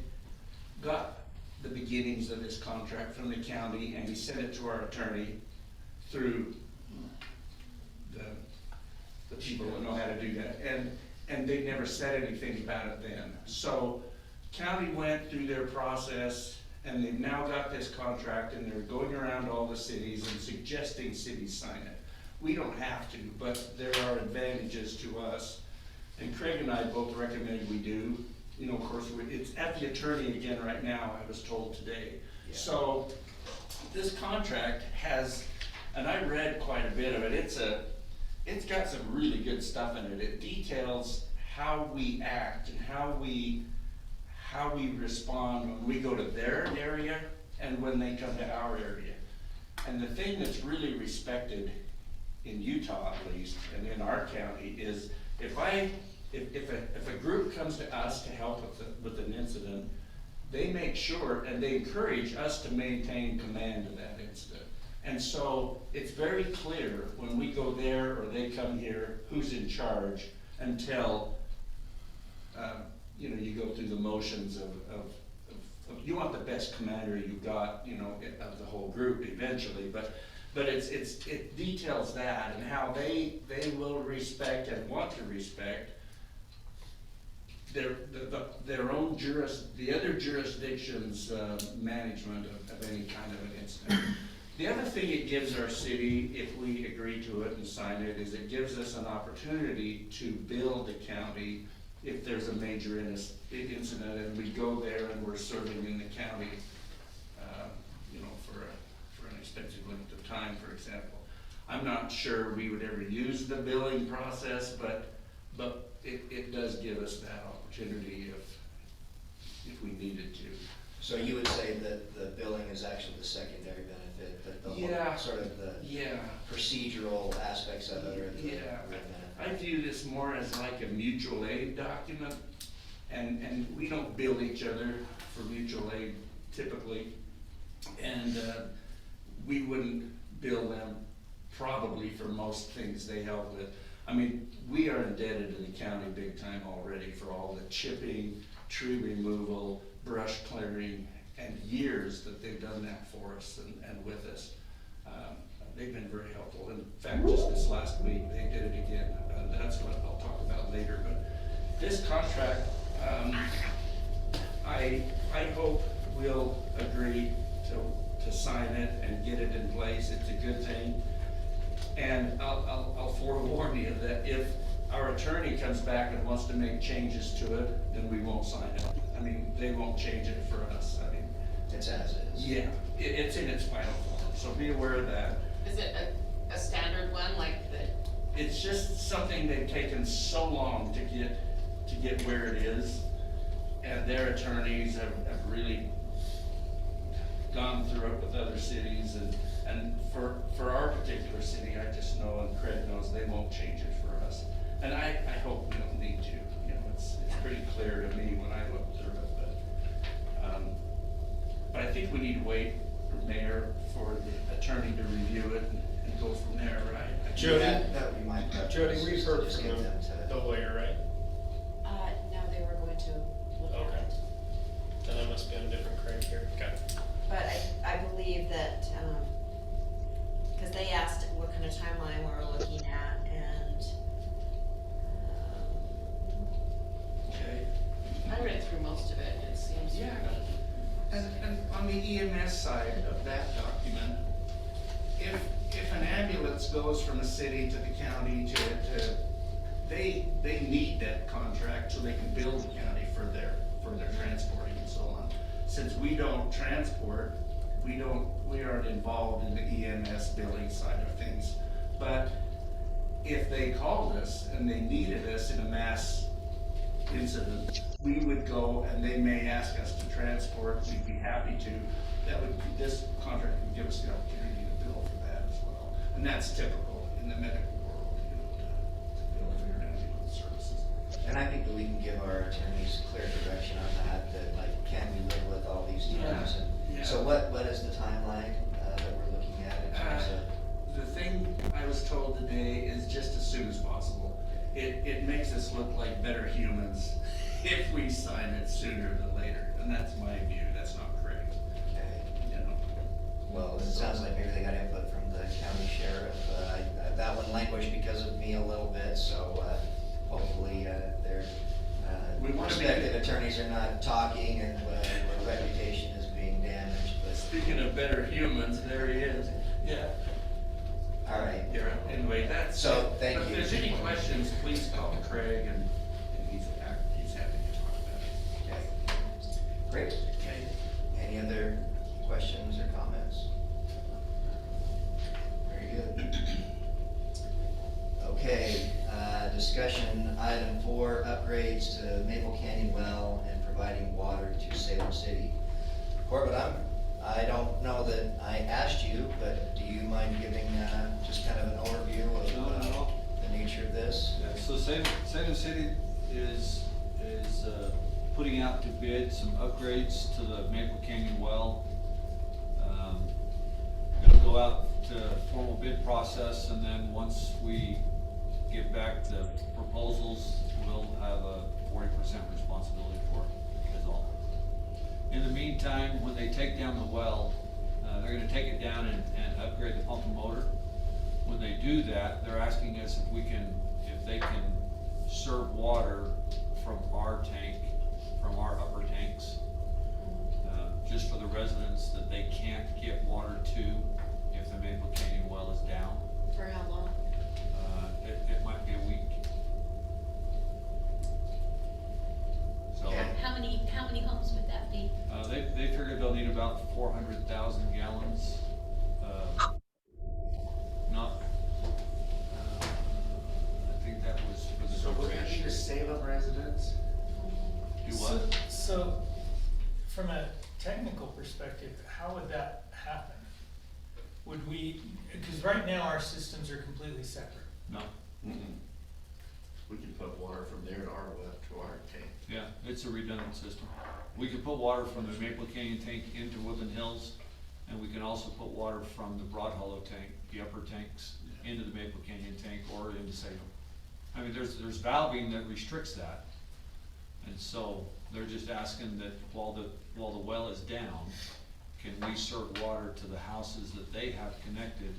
[SPEAKER 8] got the beginnings of this contract from the county, and he sent it to our attorney through the people that know how to do that, and they never said anything about it then. So county went through their process, and they've now got this contract, and they're going around all the cities and suggesting cities sign it. We don't have to, but there are advantages to us, and Craig and I both recommend we do. You know, of course, it's at the attorney again right now, I was told today.
[SPEAKER 1] Yeah.
[SPEAKER 8] So this contract has, and I read quite a bit of it, it's got some really good stuff in it. It details how we act and how we respond when we go to their area and when they come to our area. And the thing that's really respected in Utah, at least, and in our county, is if a group comes to us to help with an incident, they make sure and they encourage us to maintain command of that incident. And so it's very clear when we go there or they come here, who's in charge, until you go through the motions of you want the best commander you got, of the whole group eventually, but it details that and how they will respect and want to respect their own the other jurisdictions' management of any kind of an incident. The other thing it gives our city, if we agree to it and sign it, is it gives us an opportunity to build the county if there's a major incident and we go there and we're serving in the county, for an extensive length of time, for example. I'm not sure we would ever use the billing process, but it does give us that opportunity if we needed to.
[SPEAKER 1] So you would say that the billing is actually the secondary benefit, that the
[SPEAKER 8] Yeah.
[SPEAKER 1] whole sort of the procedural aspects of it are the real benefit?
[SPEAKER 8] I view this more as like a mutual aid document, and we don't bill each other for mutual aid typically, and we wouldn't bill them probably for most things they help with. I mean, we are indebted to the county big time already for all the chipping, tree removal, brush clearing, and years that they've done that for us and with us. They've been very helpful. In fact, just this last week, they did it again. That's what I'll talk about later. But this contract, I hope we'll agree to sign it and get it in place. It's a good thing. And I'll forewarn you that if our attorney comes back and wants to make changes to it, then we won't sign it. I mean, they won't change it for us. I mean,
[SPEAKER 1] It's as is.
[SPEAKER 8] yeah, it's in its final form, so be aware of that.
[SPEAKER 7] Is it a standard one, like the,
[SPEAKER 8] It's just something they've taken so long to get where it is, and their attorneys have really gone through it with other cities, and for our particular city, I just know, and Craig knows, they won't change it for us. And I hope we don't need to, it's pretty clear to me when I look through it, but I think we need to wait, Mayor, for the attorney to review it and go from there, right?
[SPEAKER 10] Jody?
[SPEAKER 1] That would be my preference.
[SPEAKER 10] Jody, we've heard
[SPEAKER 1] just
[SPEAKER 10] from
[SPEAKER 1] get them to.
[SPEAKER 10] the lawyer, right?
[SPEAKER 11] No, they were going to look at
[SPEAKER 10] Okay.
[SPEAKER 11] it.
[SPEAKER 10] Then I must be on a different Craig here. Okay.
[SPEAKER 11] But I believe that, cause they asked what kind of timeline we were looking at and,
[SPEAKER 8] Okay.
[SPEAKER 7] I read through most of it, and it seems.
[SPEAKER 8] Yeah. And on the EMS side of that document, if an ambulance goes from a city to the county they need that contract so they can bill the county for their transporting and so on. Since we don't transport, we aren't involved in the EMS billing side of things. But if they called us and they needed us in a mass incident, we would go and they may ask us to transport, we'd be happy to. This contract would give us the opportunity to bill for that as well. And that's typical in the medical world, to bill for your ambulance services.
[SPEAKER 1] And I think that we can give our attorneys clear direction on that, can we live with all these terms?
[SPEAKER 8] Yeah.
[SPEAKER 1] And so what is the timeline that we're looking at in terms of?
[SPEAKER 8] The thing I was told today is just as soon as possible. It makes us look like better humans if we sign it sooner than later, and that's my view, that's not correct.
[SPEAKER 1] well, it sounds like maybe they got input from the county sheriff. That one languished because of me a little bit, so hopefully their
[SPEAKER 8] We wanna be-
[SPEAKER 1] respective attorneys are not talking and our reputation is being damaged, but,
[SPEAKER 8] Speaking of better humans, there he is. Yeah.
[SPEAKER 1] all right.
[SPEAKER 8] Anyway, that's.
[SPEAKER 1] So, thank
[SPEAKER 8] If
[SPEAKER 1] you.
[SPEAKER 8] there's any questions, please call Craig and he's happy to talk about it.
[SPEAKER 1] Okay. Great.
[SPEAKER 8] Okay.
[SPEAKER 1] Any other questions or comments? Very good. Okay, discussion item 4, upgrades to Maple Canyon Well and providing water to Salem City. Corbett, I don't know that I asked you, but do you mind giving just kind of an overview of
[SPEAKER 12] No.
[SPEAKER 1] the nature of this?
[SPEAKER 12] Yeah, so Salem City is putting out to bid some upgrades to the Maple Canyon well. It'll go out to formal bid process, and then once we get back the proposals, we'll have a 40% responsibility for it, is all. In the meantime, when they take down the well, they're gonna take it down and upgrade the pump and motor. When they do that, they're asking us if they can serve water from our tank, from our upper tanks, just for the residents that they can't get water to if the Maple Canyon well is down.
[SPEAKER 7] For how long?
[SPEAKER 12] It might be a week. So,
[SPEAKER 1] Okay.
[SPEAKER 2] How many homes would that be?
[SPEAKER 12] they figured they'll need about 400,000 gallons. I think that was for the.
[SPEAKER 8] So we're gonna need to Salem residents?
[SPEAKER 12] Do what?
[SPEAKER 5] So, from a technical perspective, how would that happen? Would we, because right now our systems are completely separate.
[SPEAKER 12] No,
[SPEAKER 8] We can put water from there to our well, to our tank.
[SPEAKER 12] yeah, it's a redundant system. We can put water from the Maple Canyon tank into Woodland Hills, and we can also put water from the Broad Hollow tank, the upper tanks, into the Maple Canyon tank or into Salem. I mean, there's valving that restricts that. And so they're just asking that while the well is down, can we serve water to the houses that they have connected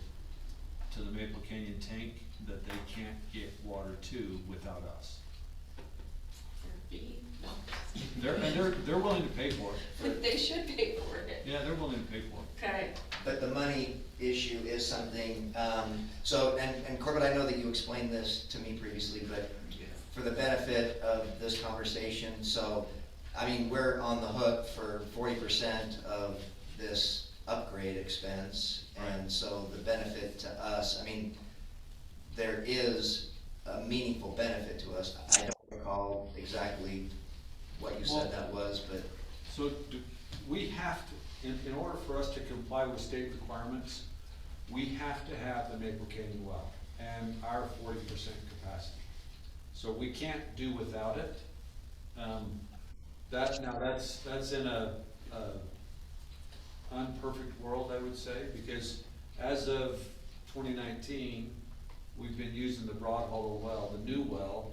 [SPEAKER 12] to the Maple Canyon tank that they can't get water to without us?
[SPEAKER 7] For fee? No.
[SPEAKER 12] They're willing to pay for it.
[SPEAKER 7] They should pay for it.
[SPEAKER 12] Yeah, they're willing to pay for it.
[SPEAKER 7] Okay.
[SPEAKER 1] But the money issue is something, so, and Corbett, I know that you explained this to me previously, but for the benefit of this conversation, so, I mean, we're on the hook for 40% of this upgrade expense, and so the benefit to us, I mean, there is a meaningful benefit to us. I don't recall exactly what you said that was, but.
[SPEAKER 12] So we have to, in order for us to comply with state requirements, we have to have the Maple Canyon well and our 40% capacity. So we can't do without it. That's in a unperfect world, I would say, because as of 2019, we've been using the Broad Hollow well, the new well,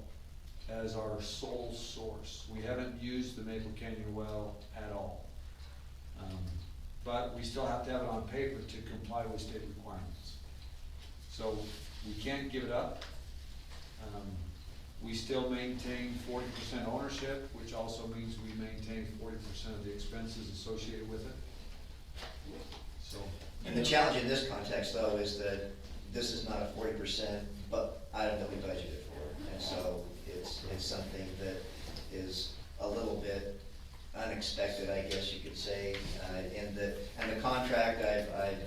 [SPEAKER 12] as our sole source. We haven't used the Maple Canyon well at all. But we still have to have it on paper to comply with state requirements. So we can't give it up. We still maintain 40% ownership, which also means we maintain 40% of the expenses associated with it. So.
[SPEAKER 1] And the challenge in this context, though, is that this is not a 40% item that we budgeted for. And so it's something that is a little bit unexpected, I guess you could say, and the contract, I've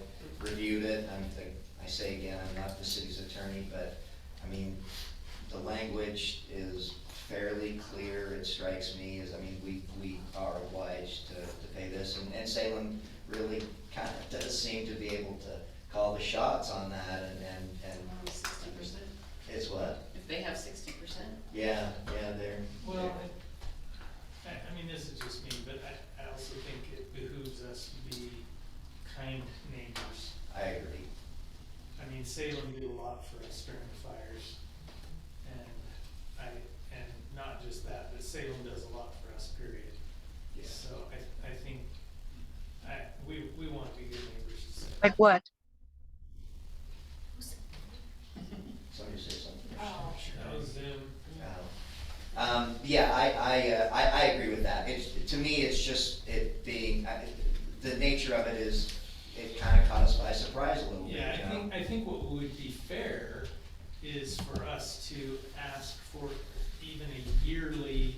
[SPEAKER 1] reviewed it. I say again, I'm not the city's attorney, but I mean, the language is fairly clear. It strikes me as, I mean, we are obliged to pay this, and Salem really kind of does seem to be able to call the shots on that, and
[SPEAKER 7] 60%.
[SPEAKER 1] it's what?
[SPEAKER 7] If they have 60%.
[SPEAKER 1] Yeah, they're.
[SPEAKER 5] Well, I mean, this is just me, but I also think it behooves us to be kind neighbors.
[SPEAKER 1] I agree.
[SPEAKER 5] I mean, Salem did a lot for us during the fires, and not just that, but Salem does a lot for us, period.
[SPEAKER 1] Yeah.
[SPEAKER 5] So I think, we want to be good neighbors to Salem.
[SPEAKER 13] Like what?
[SPEAKER 1] Somebody say something.
[SPEAKER 11] Oh.
[SPEAKER 5] That was Zoom.
[SPEAKER 1] Yeah, I agree with that. To me, it's just it being, the nature of it is, it kind of caught us by surprise a little bit.
[SPEAKER 5] Yeah,
[SPEAKER 1] you know?
[SPEAKER 5] I think what would be fair is for us to ask for even a yearly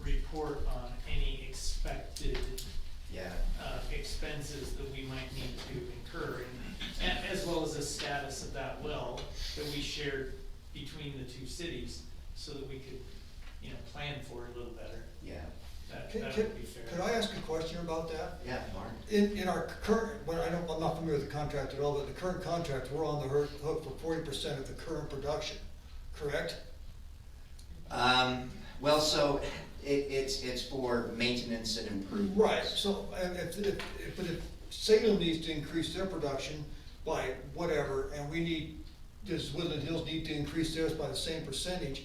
[SPEAKER 5] report on any expected
[SPEAKER 1] Yeah,
[SPEAKER 5] expenses that we might need to incur, and as well as the status of that well that we shared between the two cities, so that we could, you know, plan for it a little better.
[SPEAKER 1] yeah,
[SPEAKER 5] That
[SPEAKER 10] Could
[SPEAKER 5] would be fair.
[SPEAKER 10] I ask a question about that?
[SPEAKER 1] yeah, Mark.
[SPEAKER 10] In our current, I'm not familiar with the contract at all, but the current contract, we're on the hook for 40% of the current production, correct?
[SPEAKER 1] Well, so it's for maintenance and improvements.
[SPEAKER 10] Right, so, and but if Salem needs to increase their production by whatever, and does Woodland Hills need to increase theirs by the same percentage?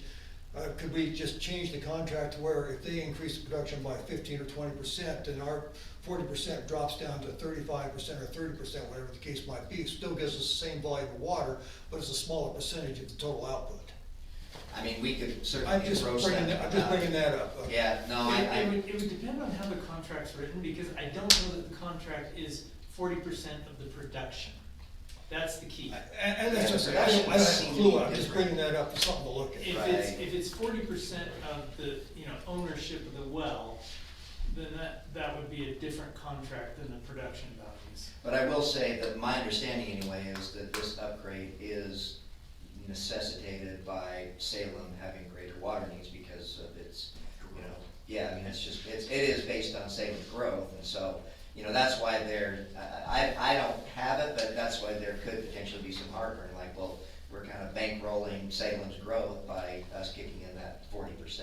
[SPEAKER 10] Could we just change the contract to where if they increase the production by 15 or 20%, then our 40% drops down to 35% or 30%, whatever the case might be? It still gives us the same volume of water, but it's a smaller percentage of the total output.
[SPEAKER 1] I mean, we could
[SPEAKER 10] I'm
[SPEAKER 1] certainly
[SPEAKER 10] just
[SPEAKER 1] approach
[SPEAKER 10] bringing
[SPEAKER 1] that.
[SPEAKER 10] that up.
[SPEAKER 1] Yeah, no,
[SPEAKER 5] It would depend on how the contract's written, because I don't know that the contract is 40% of the production. That's the key.
[SPEAKER 10] And that's just, I
[SPEAKER 1] Yeah,
[SPEAKER 10] don't have a clue, I'm
[SPEAKER 1] different.
[SPEAKER 10] just bringing that up for something to look at.
[SPEAKER 5] If it's 40% of the, you know, ownership of the well, then that would be a different contract than the production values.
[SPEAKER 1] But I will say that my understanding anyway is that this upgrade is necessitated by Salem having greater water needs because of its, you know, yeah, I mean, it is based on Salem's growth, and so, you know, that's why I don't have it, but that's why there could potentially be some heartburn, like, well, we're kind of bankrolling Salem's growth by us kicking in that 40%.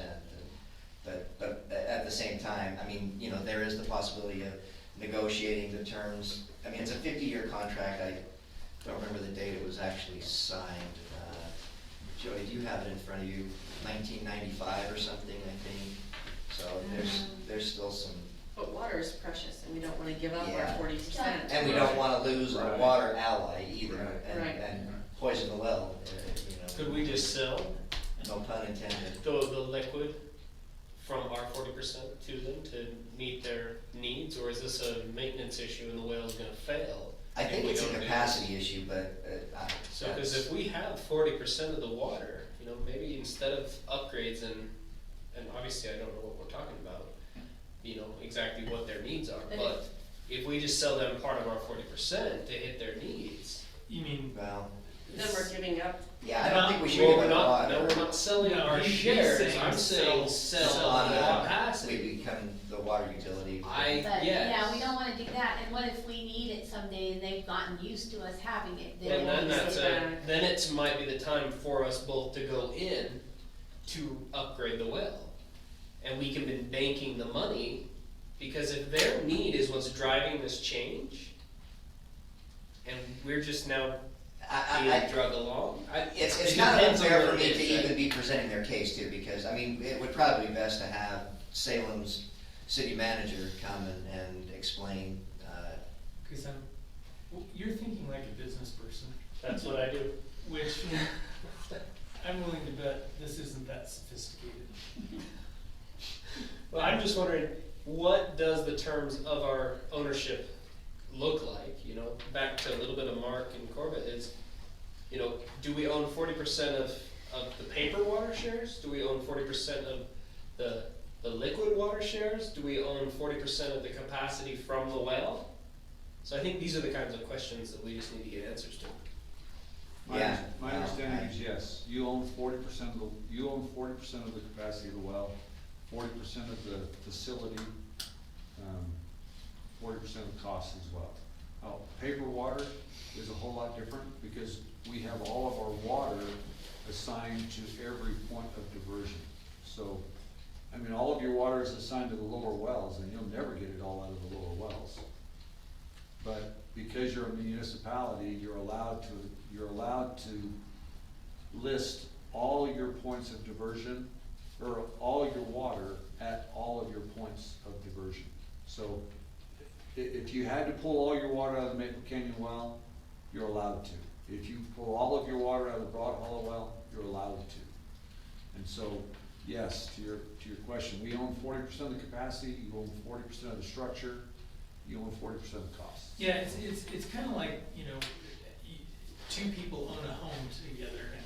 [SPEAKER 1] But at the same time, I mean, you know, there is the possibility of negotiating the terms. I mean, it's a 50-year contract. I don't remember the date it was actually signed. Joey, do you have it in front of you? 1995 or something, I think. So there's still some.
[SPEAKER 7] But water is precious, and we don't wanna give up our
[SPEAKER 1] Yeah.
[SPEAKER 7] 40%.
[SPEAKER 1] And we don't want to lose a
[SPEAKER 8] Right.
[SPEAKER 1] water ally either,
[SPEAKER 7] Right.
[SPEAKER 1] and poison the well, you know.
[SPEAKER 14] Could we just sell
[SPEAKER 1] No pun intended.
[SPEAKER 14] the liquid from our 40% to them to meet their needs, or is this a maintenance issue and the well is gonna fail?
[SPEAKER 1] I think
[SPEAKER 14] and we
[SPEAKER 1] it's a
[SPEAKER 14] don't do
[SPEAKER 1] capacity issue, but
[SPEAKER 14] So, because if we have 40% of the water, you know, maybe instead of upgrades and obviously I don't know what we're talking about, you know, exactly what their needs are, but if we just sell them part of our 40% to hit their needs.
[SPEAKER 5] You mean,
[SPEAKER 1] well,
[SPEAKER 7] Then we're giving up.
[SPEAKER 1] yeah, I don't think we should
[SPEAKER 14] Well,
[SPEAKER 1] give
[SPEAKER 14] we're
[SPEAKER 1] it
[SPEAKER 14] not,
[SPEAKER 1] water.
[SPEAKER 14] no, we're not selling
[SPEAKER 5] No,
[SPEAKER 14] our
[SPEAKER 5] he's
[SPEAKER 14] shares,
[SPEAKER 5] saying
[SPEAKER 14] I'm saying sell
[SPEAKER 1] On
[SPEAKER 14] the
[SPEAKER 1] a-
[SPEAKER 14] capacity.
[SPEAKER 1] We become the water utility.
[SPEAKER 2] But,
[SPEAKER 14] yes.
[SPEAKER 2] yeah, we don't wanna do that, and what if we need it someday and they've gotten used to us having it,
[SPEAKER 14] And
[SPEAKER 2] then
[SPEAKER 14] then
[SPEAKER 7] won't
[SPEAKER 14] that's
[SPEAKER 7] sit back.
[SPEAKER 14] then it might be the time for us both to go in to upgrade the well. And we can be banking the money, because if their need is what's driving this change, and we're just now being
[SPEAKER 1] I,
[SPEAKER 14] drug along,
[SPEAKER 1] it's
[SPEAKER 14] it
[SPEAKER 1] kind of
[SPEAKER 14] depends on
[SPEAKER 1] unfair
[SPEAKER 14] what
[SPEAKER 1] for
[SPEAKER 14] it
[SPEAKER 1] me
[SPEAKER 14] is,
[SPEAKER 1] to
[SPEAKER 14] right?
[SPEAKER 1] even be presenting their case too, because, I mean, it would probably be best to have Salem's city manager come and explain,
[SPEAKER 5] cause you're thinking like a business person,
[SPEAKER 14] That's what I do.
[SPEAKER 5] which I'm willing to bet this isn't that sophisticated.
[SPEAKER 14] Well, I'm just wondering, what does the terms of our ownership look like? You know, back to a little bit of Mark and Corbett is, you know, do we own 40% of the paper water shares? Do we own 40% of the liquid water shares? Do we own 40% of the capacity from the well? So I think these are the kinds of questions that we just need to get answers to.
[SPEAKER 1] yeah.
[SPEAKER 12] My
[SPEAKER 1] no,
[SPEAKER 12] understanding
[SPEAKER 1] I-
[SPEAKER 12] is yes, you own 40% of the capacity of the well, 40% of the facility, 40% of the cost as well. Now, paper water is a whole lot different because we have all of our water assigned to every point of diversion. So, I mean, all of your water is assigned to the lower wells, and you'll never get it all out of the lower wells. But because you're a municipality, you're allowed to list all your points of diversion, or all your water at all of your points of diversion. So if you had to pull all your water out of the Maple Canyon well, you're allowed to. If you pull all of your water out of the Broad Hollow well, you're allowed to. And so, yes, to your question, we own 40% of the capacity, you own 40% of the structure, you own 40% of the cost.
[SPEAKER 5] Yeah, it's kind of like, you know, two people own a home together, and,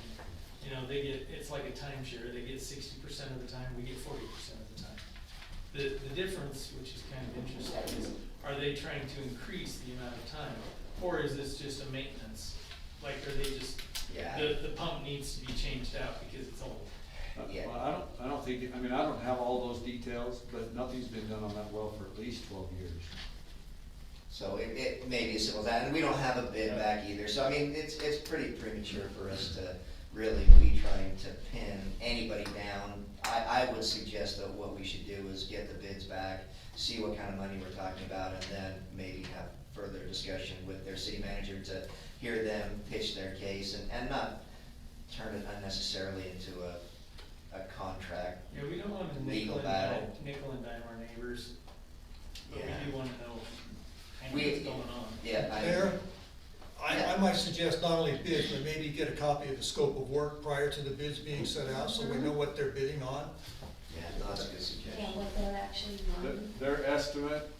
[SPEAKER 5] you know, it's like a timeshare, they get 60% of the time, we get 40% of the time. The difference, which is kind of interesting, is are they trying to increase the amount of time, or is this just a maintenance? Like, are they just,
[SPEAKER 1] Yeah.
[SPEAKER 5] the pump needs to be changed out because it's old?
[SPEAKER 1] Yeah.
[SPEAKER 12] Well, I don't think, I mean, I don't have all those details, but nothing's been done on that well for at least 12 years.
[SPEAKER 1] So it may be as simple as that, and we don't have a bid back either, so I mean, it's pretty premature for us to really be trying to pin anybody down. I would suggest that what we should do is get the bids back, see what kind of money we're talking about, and then maybe have further discussion with their city manager to hear them pitch their case and not turn it unnecessarily into a contract.
[SPEAKER 5] Yeah, we don't want to
[SPEAKER 1] Legal battle.
[SPEAKER 5] nickel and dime our neighbors, but
[SPEAKER 1] Yeah.
[SPEAKER 5] we do want to know kind of
[SPEAKER 1] We-
[SPEAKER 5] what's going on.
[SPEAKER 1] Yeah,
[SPEAKER 10] Mayor, I might suggest not only bids, but maybe get a copy of the scope of work prior to the bids being set out, so we know what they're bidding on.
[SPEAKER 1] Yeah, no, that's a good suggestion.
[SPEAKER 2] Yeah, what they're actually running.
[SPEAKER 12] Their estimate,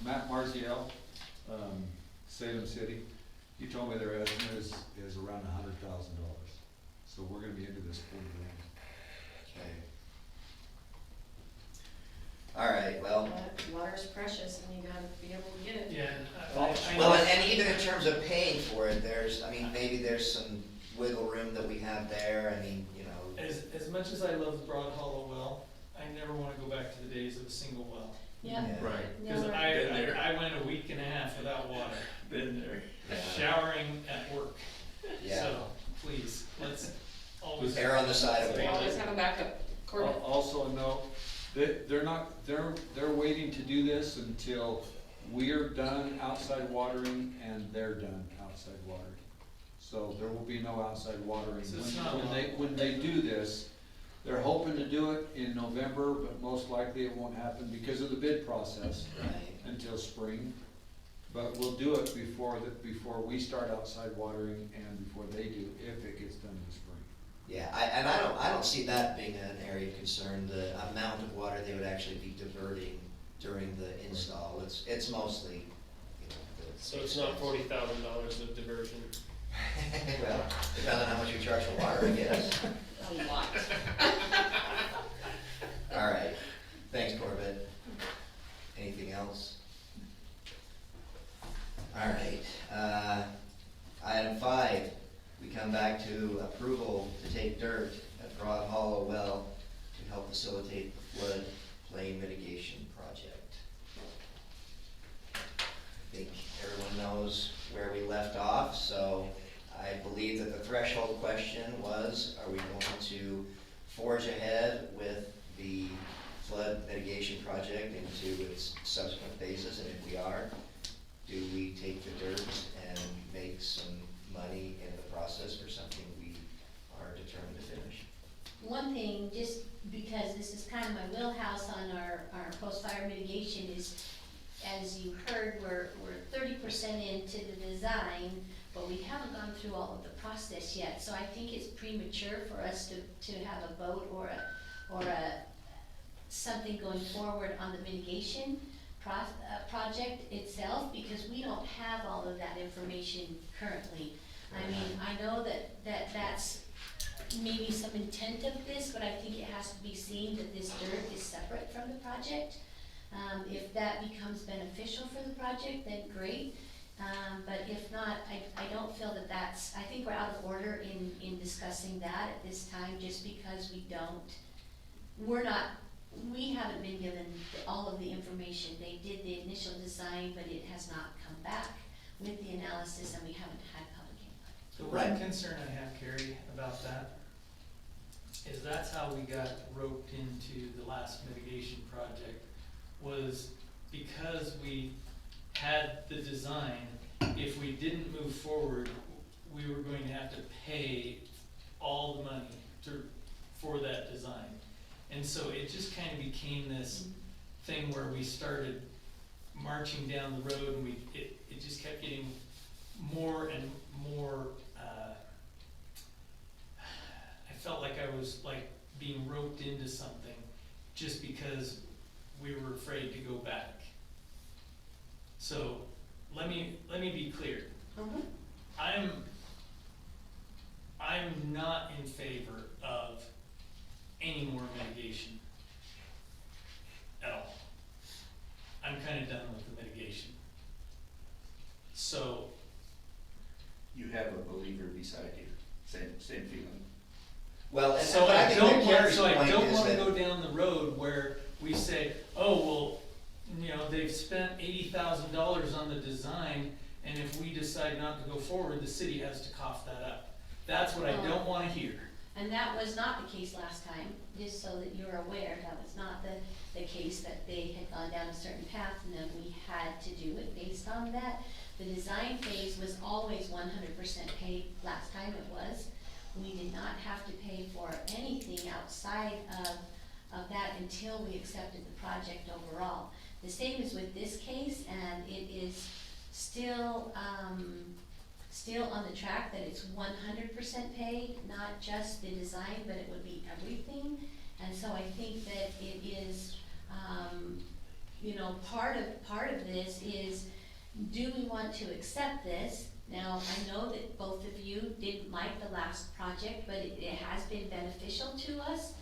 [SPEAKER 12] Matt Marziel, Salem City, he told me their estimate is around $100,000. So we're gonna be into this $40,000.
[SPEAKER 1] Okay. All right, well,
[SPEAKER 7] Water's precious and you gotta be able to get it.
[SPEAKER 5] Yeah, I
[SPEAKER 1] well,
[SPEAKER 5] know.
[SPEAKER 1] and even in terms of paying for it, maybe there's some wiggle room that we have there, I mean, you know.
[SPEAKER 5] As much as I love the Broad Hollow well, I never want to go back to the days of a single well.
[SPEAKER 2] Yeah.
[SPEAKER 1] Yeah.
[SPEAKER 8] Right.
[SPEAKER 5] Because
[SPEAKER 2] Never.
[SPEAKER 5] I went a week and a half without water,
[SPEAKER 8] Been there.
[SPEAKER 5] showering at work.
[SPEAKER 1] Yeah.
[SPEAKER 5] So, please, let's always.
[SPEAKER 1] Err on the side of
[SPEAKER 7] We
[SPEAKER 1] water.
[SPEAKER 7] always have a backup. Corbett?
[SPEAKER 12] Also a note, they're waiting to do this until we're done outside watering and they're done outside watering. So there will be no outside watering.
[SPEAKER 5] So it's not long.
[SPEAKER 12] When they do this, they're hoping to do it in November, but most likely it won't happen because of the bid process
[SPEAKER 1] Right.
[SPEAKER 12] until spring. But we'll do it before we start outside watering and before they do, if it gets done in the spring.
[SPEAKER 1] Yeah, I don't see that being an area of concern, the amount of water they would actually be diverting during the install. It's mostly, you know,
[SPEAKER 14] So it's not $40,000 of diversion.
[SPEAKER 1] well, depending on how much you charge for water, I guess.
[SPEAKER 7] A lot.
[SPEAKER 1] All right, thanks, Corbett. Anything else? All right, item 5, we come back to approval to take dirt at Broad Hollow Well to help facilitate the flood plain mitigation project. I think everyone knows where we left off, so I believe that the threshold question was, are we going to forge ahead with the flood mitigation project into its subsequent phases? And if we are, do we take the dirt and make some money in the process for something we are determined to finish?
[SPEAKER 2] One thing, just because this is kind of my wheelhouse on our post-fire mitigation is, as you heard, we're 30% into the design, but we haven't gone through all of the process yet. So I think it's premature for us to have a vote or something going forward on the mitigation project itself, because we don't have all of that information currently. I mean, I know that's maybe some intent of this, but I think it has to be seen that this dirt is separate from the project. If that becomes beneficial for the project, then great. But if not, I don't feel that I think we're out of order in discussing that at this time, just because we haven't been given all of the information. They did the initial design, but it has not come back with the analysis, and we haven't had public input.
[SPEAKER 5] The one concern I have, Carrie, about that is that's how we got roped into the last mitigation project, was because we had the design. If we didn't move forward, we were going to have to pay all the money for that design. And so it just kind of became this thing where we started marching down the road, and it just kept getting more and more, I felt like I was like being roped into something just because we were afraid to go back. So, let me be clear. I'm not in favor of any more mitigation at all. I'm kinda done with the mitigation. So,
[SPEAKER 8] You have a believer beside you, same feeling.
[SPEAKER 1] Well, and
[SPEAKER 5] so
[SPEAKER 1] but
[SPEAKER 5] I
[SPEAKER 1] think
[SPEAKER 5] don't
[SPEAKER 1] that
[SPEAKER 5] want,
[SPEAKER 1] Gary's
[SPEAKER 5] so I
[SPEAKER 1] point
[SPEAKER 5] don't
[SPEAKER 1] is
[SPEAKER 5] wanna
[SPEAKER 1] that-
[SPEAKER 5] go down the road where we say, oh, well, you know, they've spent $80,000 on the design, and if we decide not to go forward, the city has to cough that up. That's what I don't wanna hear.
[SPEAKER 2] And that was not the case last time, just so that you're aware, that was not the case, that they had gone down a certain path and then we had to do it based on that. The design phase was always 100% paid, last time it was. We did not have to pay for anything outside of that until we accepted the project overall. The same is with this case, and it is still on the track that it's 100% paid, not just the design, but it would be everything. And so I think that it is, you know, part of this is, do we want to accept this? Now, I know that both of you didn't like the last project, but it has been beneficial to us.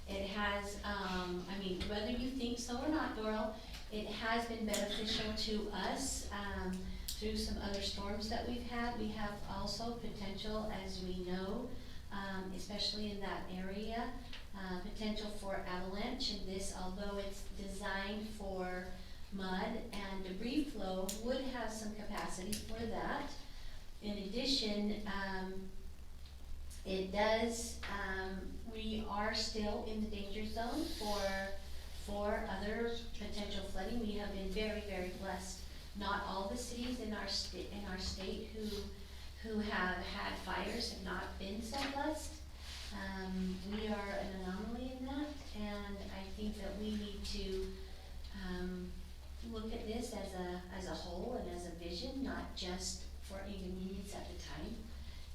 [SPEAKER 2] It has, I mean, whether you think so or not, Doral, it has been beneficial to us, through some other storms that we've had. We have also potential, as we know, especially in that area, potential for avalanche. And this, although it's designed for mud and debris flow, would have some capacity for that. In addition, it does, we are still in the danger zone for other potential flooding. We have been very, very blessed. Not all the cities in our state who have had fires have not been so blessed. We are an anomaly in that, and I think that we need to look at this as a whole and as a vision, not just for inconvenience at the time.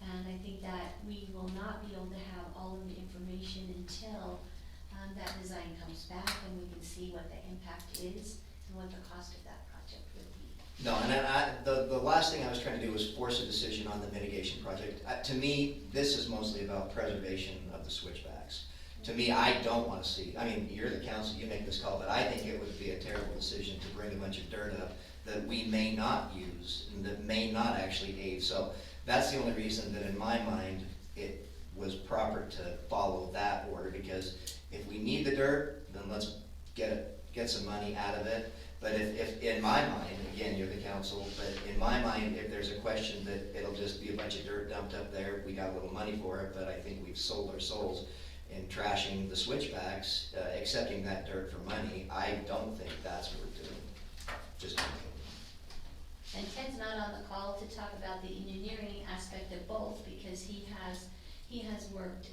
[SPEAKER 2] And I think that we will not be able to have all of the information until that design comes back and we can see what the impact is and what the cost of that project would be.
[SPEAKER 1] No, and the last thing I was trying to do was force a decision on the mitigation project. To me, this is mostly about preservation of the switchbacks. To me, I don't wanna see, I mean, you're the council, you make this call, but I think it would be a terrible decision to bring a bunch of dirt up that we may not use and that may not actually aid. So that's the only reason that in my mind, it was proper to follow that order, because if we need the dirt, then let's get some money out of it. But if in my mind, again, you're the council, but in my mind, if there's a question that it'll just be a bunch of dirt dumped up there, we got a little money for it, but I think we've sold our souls in trashing the switchbacks, accepting that dirt for money. I don't think that's what we're doing. Just my opinion.
[SPEAKER 2] And Ted's not on the call to talk about the engineering aspect of both, because he has worked,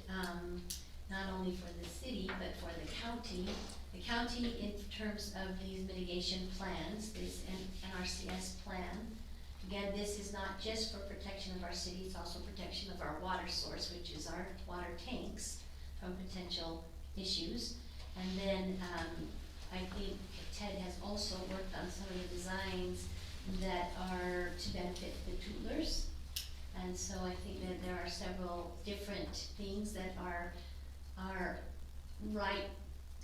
[SPEAKER 2] not only for the city, but for the county. The county, in terms of these mitigation plans, this NRCS plan, again, this is not just for protection of our city, it's also protection of our water source, which is our water tanks from potential issues. And then, I think Ted has also worked on some of the designs that are to benefit the toolers. And so I think that there are several different things that are right,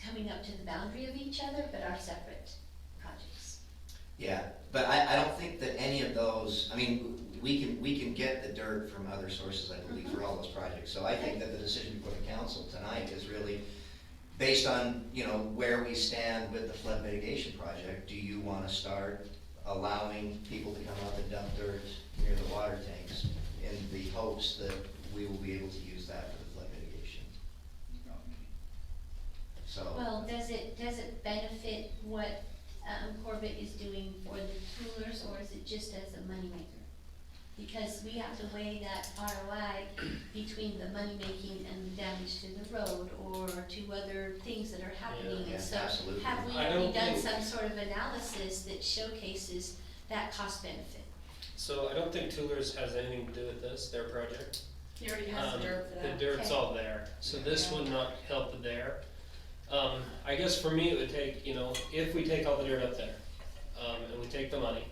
[SPEAKER 2] coming up to the boundary of each other, but are separate projects.
[SPEAKER 1] Yeah, but I don't think that any of those, I mean, we can get the dirt from other sources, I believe, for all those projects. So I think that the decision before the council tonight is really based on, you know, where we stand with the flood mitigation project. Do you wanna start allowing people to come up and dump dirt near the water tanks in the hopes that we will be able to use that for the flood mitigation? So.
[SPEAKER 2] Well, does it benefit what Corbett is doing for the toolers, or is it just as a moneymaker? Because we have to weigh that ROI between the money making and the damage to the road or to other things that are happening.
[SPEAKER 1] Yeah,
[SPEAKER 2] And so
[SPEAKER 1] absolutely.
[SPEAKER 2] have we
[SPEAKER 14] I
[SPEAKER 2] already
[SPEAKER 14] don't
[SPEAKER 2] done
[SPEAKER 14] think-
[SPEAKER 2] some sort of analysis that showcases that cost benefit?
[SPEAKER 14] So I don't think Toolers has anything to do with this, their project.
[SPEAKER 11] He already has the dirt for that.
[SPEAKER 14] The dirt's
[SPEAKER 2] Okay.
[SPEAKER 14] all there, so this would not help there. I guess for me, it would take, if we take all the dirt up there, and we take the money,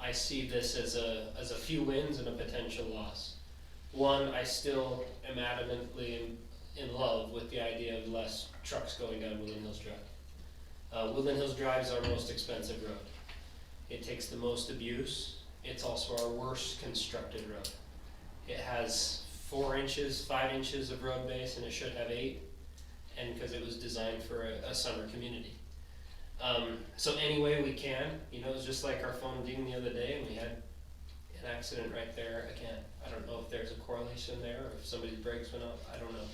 [SPEAKER 14] I see this as a few wins and a potential loss. One, I still am adamantly in love with the idea of less trucks going down Woodland Hills Drive. Woodland Hills Drive is our most expensive road. It takes the most abuse. It's also our worst constructed road. It has 4 inches, 5 inches of road base, and it should have 8, and because it was designed for a summer community. So any way we can, it was just like our phone ding the other day, and we had an accident right there again. I don't know if there's a correlation there, or if somebody's brakes went up, I don't know.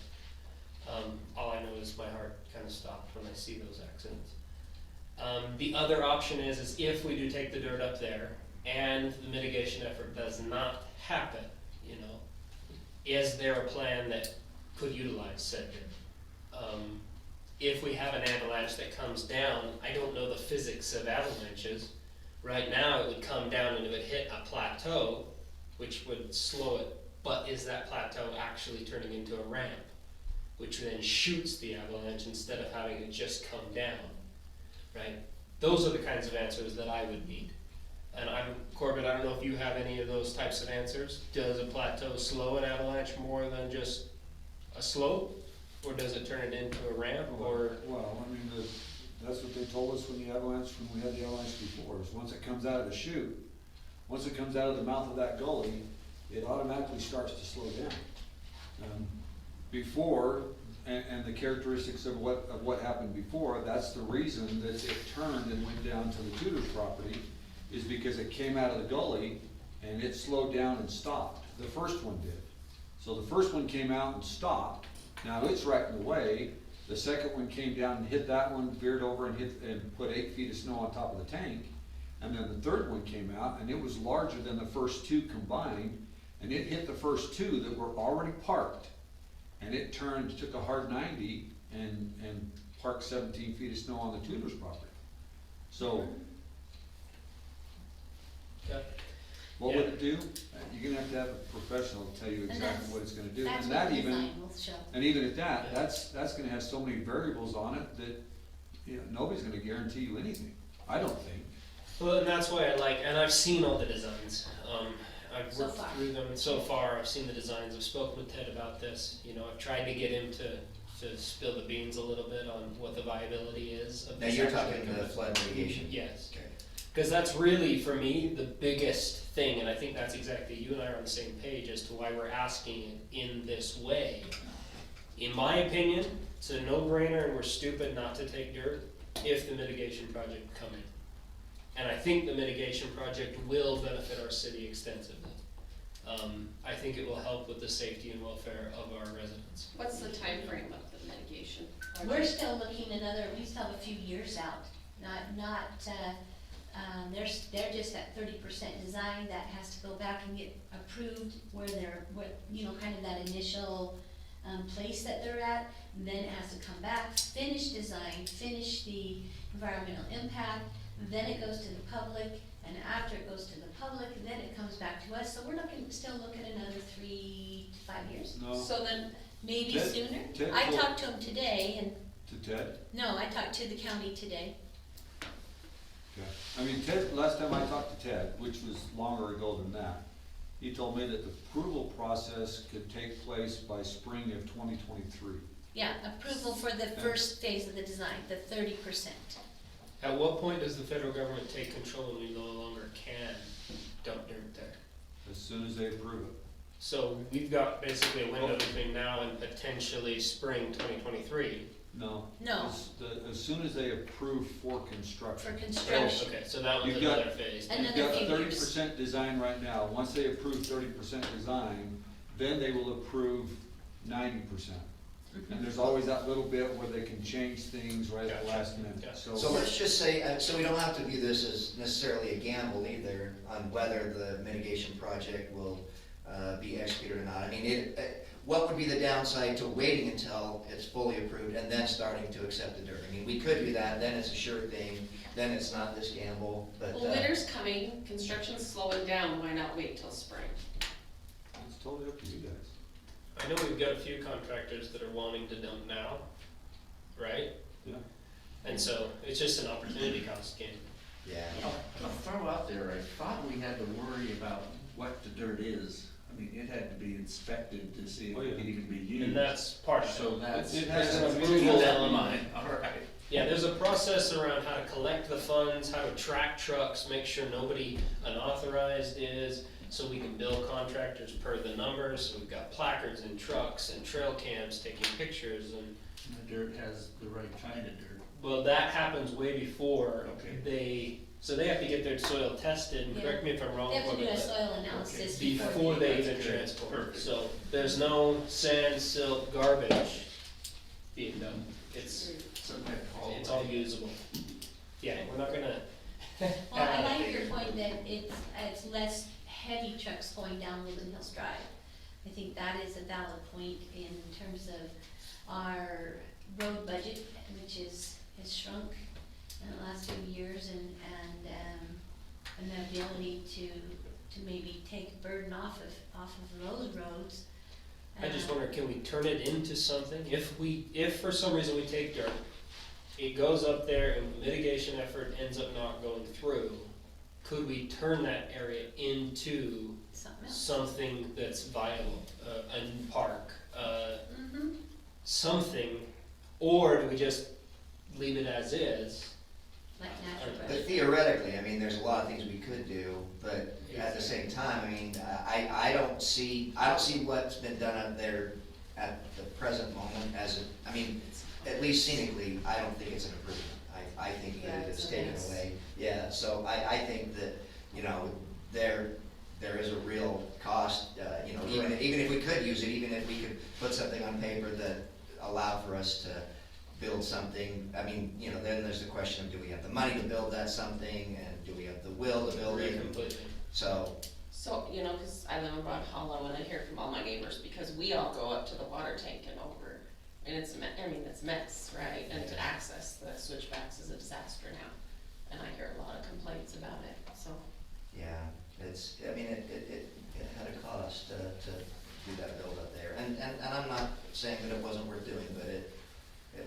[SPEAKER 14] All I know is my heart kind of stopped when I see those accidents. The other option is if we do take the dirt up there, and the mitigation effort does not happen, is there a plan that could utilize said dirt? If we have an avalanche that comes down, I don't know the physics of avalanches. Right now, it would come down and it would hit a plateau, which would slow it, but is that plateau actually turning into a ramp, which then shoots the avalanche instead of having it just come down, right? Those are the kinds of answers that I would need. And Corbett, I don't know if you have any of those types of answers. Does a plateau slow an avalanche more than just a slope? Or does it turn it into a ramp, or?
[SPEAKER 12] Well, I mean, that's what they told us when we had the avalanche before, is once it comes out of the chute, once it comes out of the mouth of that gully, it automatically starts to slow down. Before, and the characteristics of what happened before, that's the reason that it turned and went down to the Tudor property, is because it came out of the gully and it slowed down and stopped. The first one did. So the first one came out and stopped. Now it's right in the way. The second one came down and hit that one, veered over and put 8 feet of snow on top of the tank. And then the third one came out and it was larger than the first 2 combined, and it hit the first 2 that were already parked. And it turned, took a hard 90 and parked 17 feet of snow on the Tudor's property. So
[SPEAKER 14] Yeah.
[SPEAKER 12] what would it do? You're gonna have to have a professional tell you exactly
[SPEAKER 2] that's-
[SPEAKER 12] what it's gonna do.
[SPEAKER 2] That's
[SPEAKER 12] And
[SPEAKER 2] what
[SPEAKER 12] that
[SPEAKER 2] the
[SPEAKER 12] even,
[SPEAKER 2] design will show.
[SPEAKER 12] and even at that, that's gonna have so many variables on it that, nobody's gonna guarantee you anything, I don't think.
[SPEAKER 14] Well, and that's why and I've seen all the designs. I've
[SPEAKER 2] So
[SPEAKER 14] worked
[SPEAKER 2] far.
[SPEAKER 14] through them so far. I've seen the designs. I've spoken with Ted about this. I've tried to get him to spill the beans a little bit on what the viability is of
[SPEAKER 1] Now,
[SPEAKER 14] this
[SPEAKER 1] you're
[SPEAKER 14] action.
[SPEAKER 1] talking the flood mitigation?
[SPEAKER 14] Yes.
[SPEAKER 1] Okay.
[SPEAKER 14] Because that's really, for me, the biggest thing, and I think that's exactly, you and I are on the same page as to why we're asking it in this way. In my opinion, it's a no-brainer, and we're stupid not to take dirt if the mitigation project come in. And I think the mitigation project will benefit our city extensively. I think it will help with the safety and welfare of our residents.
[SPEAKER 7] What's the time frame of the mitigation project?
[SPEAKER 2] We're still looking we still have a few years out, they're just at 30% design, that has to go back and get approved where kind of that initial, place that they're at, and then it has to come back, finish design, finish the environmental impact, then it goes to the public, and after it goes to the public, then it comes back to us, so we're still looking at another 3 to 5 years.
[SPEAKER 12] No.
[SPEAKER 2] So then, maybe
[SPEAKER 12] Ted-
[SPEAKER 2] sooner?
[SPEAKER 12] Ted
[SPEAKER 2] I
[SPEAKER 12] told-
[SPEAKER 2] talked to him today, and,
[SPEAKER 12] To Ted?
[SPEAKER 2] no, I talked to the county today.
[SPEAKER 12] Okay. I mean, Ted, last time I talked to Ted, which was longer ago than that, he told me that the approval process could take place by spring of 2023.
[SPEAKER 2] Yeah, approval for the first phase of the design, the 30%.
[SPEAKER 14] At what point does the federal government take control and we no longer can dump dirt there?
[SPEAKER 12] As soon as they approve it.
[SPEAKER 14] So we've got basically a window between now and potentially spring 2023.
[SPEAKER 12] No.
[SPEAKER 2] No.
[SPEAKER 12] As soon as they approve for construction.
[SPEAKER 2] For construction.
[SPEAKER 14] Okay, so that one's
[SPEAKER 12] You've got-
[SPEAKER 14] another phase.
[SPEAKER 2] Another
[SPEAKER 12] You've got
[SPEAKER 2] few
[SPEAKER 12] 30% design right now. Once they approve 30% design, then they will approve 90%. And there's always that little bit where they can change things right at the last minute,
[SPEAKER 5] Gotcha.
[SPEAKER 1] So let's just say, so we don't have to view this as necessarily a gamble either on whether the mitigation project will be executed or not. I mean, what would be the downside to waiting until it's fully approved and then starting to accept the dirt? I mean, we could do that, then it's a sure thing, then it's not this gamble, but.
[SPEAKER 7] Well, winter's coming, construction's slowing down, why not wait till spring?
[SPEAKER 12] It's totally up to you guys.
[SPEAKER 14] I know we've got a few contractors that are wanting to dump now, right?
[SPEAKER 12] Yeah.
[SPEAKER 14] And so it's just an opportunity cost game.
[SPEAKER 1] Yeah.
[SPEAKER 8] I'll throw out there, I thought we had to worry about what the dirt is. I mean, it had to be inspected to see if
[SPEAKER 12] Oh,
[SPEAKER 8] it
[SPEAKER 12] yeah.
[SPEAKER 8] could even be used.
[SPEAKER 14] And that's part of it.
[SPEAKER 8] So that's,
[SPEAKER 12] It
[SPEAKER 14] has
[SPEAKER 8] that's,
[SPEAKER 14] an
[SPEAKER 8] keep
[SPEAKER 14] approval
[SPEAKER 8] that in
[SPEAKER 14] on-
[SPEAKER 8] mind, all right.
[SPEAKER 14] Yeah, there's a process around how to collect the funds, how to track trucks, make sure nobody unauthorized is, so we can bill contractors per the numbers. So we've got placards and trucks and trail cams taking pictures and,
[SPEAKER 8] The dirt has the right kind of dirt.
[SPEAKER 14] well, that happens way before
[SPEAKER 8] Okay.
[SPEAKER 14] so they have to get their soil tested, and correct me if I'm wrong.
[SPEAKER 2] They have to do a
[SPEAKER 14] Corbett,
[SPEAKER 2] soil analysis
[SPEAKER 14] before they even
[SPEAKER 8] That's good.
[SPEAKER 14] transport.
[SPEAKER 8] Perfect.
[SPEAKER 14] So there's no sand, silt, garbage being done. It's
[SPEAKER 8] Some kind of hall.
[SPEAKER 14] all usable. Yeah, we're not gonna.
[SPEAKER 2] Well, I like your point that it's less heavy trucks going down Woodland Hills Drive. I think that is a valid point in terms of our road budget, which has shrunk in the last few years, and the ability to maybe take a burden off of those roads.
[SPEAKER 14] I just wonder, can we turn it into something? If for some reason we take dirt, it goes up there and the mitigation effort ends up not going through, could we turn that area into
[SPEAKER 2] Something else.
[SPEAKER 14] something that's viable? A new park,
[SPEAKER 2] Mm-hmm.
[SPEAKER 14] something, or do we just leave it as is?
[SPEAKER 2] Like natural
[SPEAKER 14] But
[SPEAKER 1] But
[SPEAKER 2] rubber.
[SPEAKER 1] theoretically, I mean, there's a lot of things we could do, but at the same time, I mean, I don't see what's been done up there at the present moment as I mean, at least scenically, I don't think it's an improvement. I think
[SPEAKER 11] Yeah,
[SPEAKER 1] that
[SPEAKER 11] it's
[SPEAKER 1] it's
[SPEAKER 11] a
[SPEAKER 1] taken
[SPEAKER 11] mess.
[SPEAKER 1] away. Yeah, so I think that, you know, there is a real cost, you know, even if we could use it, even if we could put something on paper that allowed for us to build something, I mean, you know, then there's the question of, do we have the money to build that something, and do we have the will to build it?
[SPEAKER 14] Completely.
[SPEAKER 1] So,
[SPEAKER 7] So, you know, cause I live in Broad Hollow and I hear from all my neighbors, because we all go up to the water tank and over, and it's it's a mess, right? And to access the switchbacks is a disaster now, and I hear a lot of complaints about it, so.
[SPEAKER 1] yeah, it's, I mean, it had a cost to do that build up there, and I'm not saying that it wasn't worth doing, but it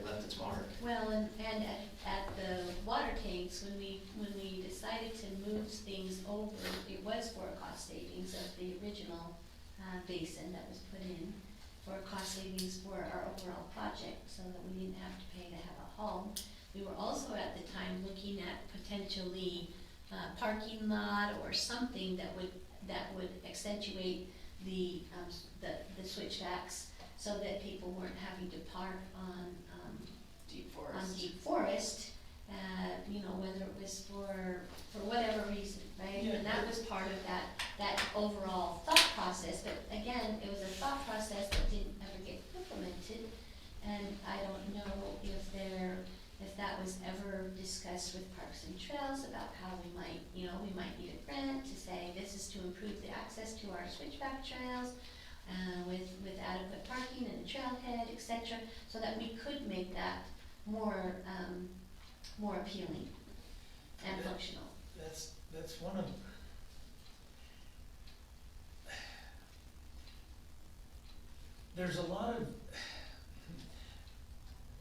[SPEAKER 1] left its mark.
[SPEAKER 2] Well, and at the water tanks, when we decided to move things over, it was for a cost savings of the original basin that was put in, for a cost savings for our overall project, so that we didn't have to pay to have a home. We were also at the time looking at potentially parking lot or something that would accentuate the switchbacks, so that people weren't having to park on
[SPEAKER 7] Deep
[SPEAKER 2] on
[SPEAKER 7] forest.
[SPEAKER 2] Deep Forest, you know, whether it was for whatever reason, right?
[SPEAKER 5] Yeah.
[SPEAKER 2] And that was part of that overall thought process, but again, it was a thought process that didn't ever get implemented. And I don't know if that was ever discussed with Parks and Trails about how we might need a grant to say, this is to improve the access to our switchback trails, with adequate parking and a trailhead, et cetera, so that we could make that more appealing and functional.
[SPEAKER 5] That's one of,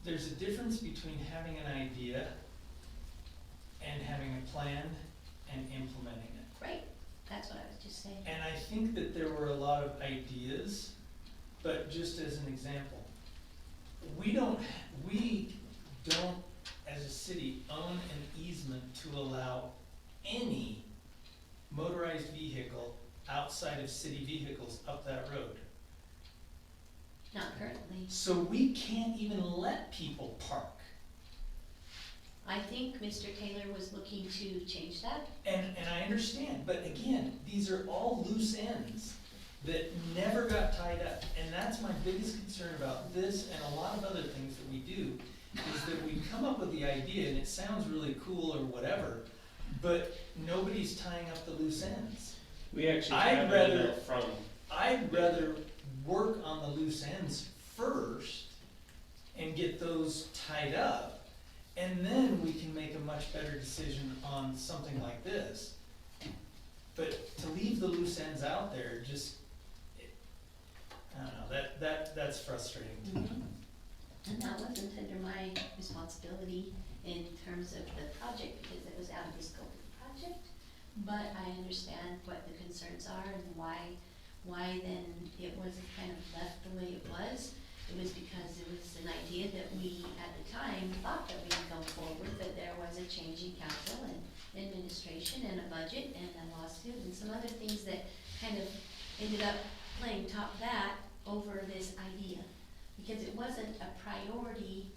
[SPEAKER 5] there's a difference between having an idea and having a plan and implementing it.
[SPEAKER 2] Right, that's what I was just saying.
[SPEAKER 5] And I think that there were a lot of ideas, but just as an example, we don't, as a city, own an easement to allow any motorized vehicle outside of city vehicles up that road.
[SPEAKER 2] Not currently.
[SPEAKER 5] So we can't even let people park.
[SPEAKER 2] I think Mr. Taylor was looking to change that.
[SPEAKER 5] And I understand, but again, these are all loose ends that never got tied up. And that's my biggest concern about this and a lot of other things that we do, is that we come up with the idea and it sounds really cool or whatever, but nobody's tying up the loose ends.
[SPEAKER 14] We actually
[SPEAKER 5] I'd
[SPEAKER 14] have
[SPEAKER 5] rather-
[SPEAKER 14] an email from,
[SPEAKER 5] I'd rather work on the loose ends first and get those tied up, and then we can make a much better decision on something like this. But to leave the loose ends out there, just, I don't know, that's frustrating to me.
[SPEAKER 2] And that wasn't under my responsibility in terms of the project, because it was out of the scope of the project. But I understand what the concerns are and why then it wasn't kind of left the way it was. It was because it was an idea that we, at the time, thought that we would go forward, but there was a change in council and administration and a budget and a lawsuit and some other things that kind of ended up playing top that over this idea. Because it wasn't a priority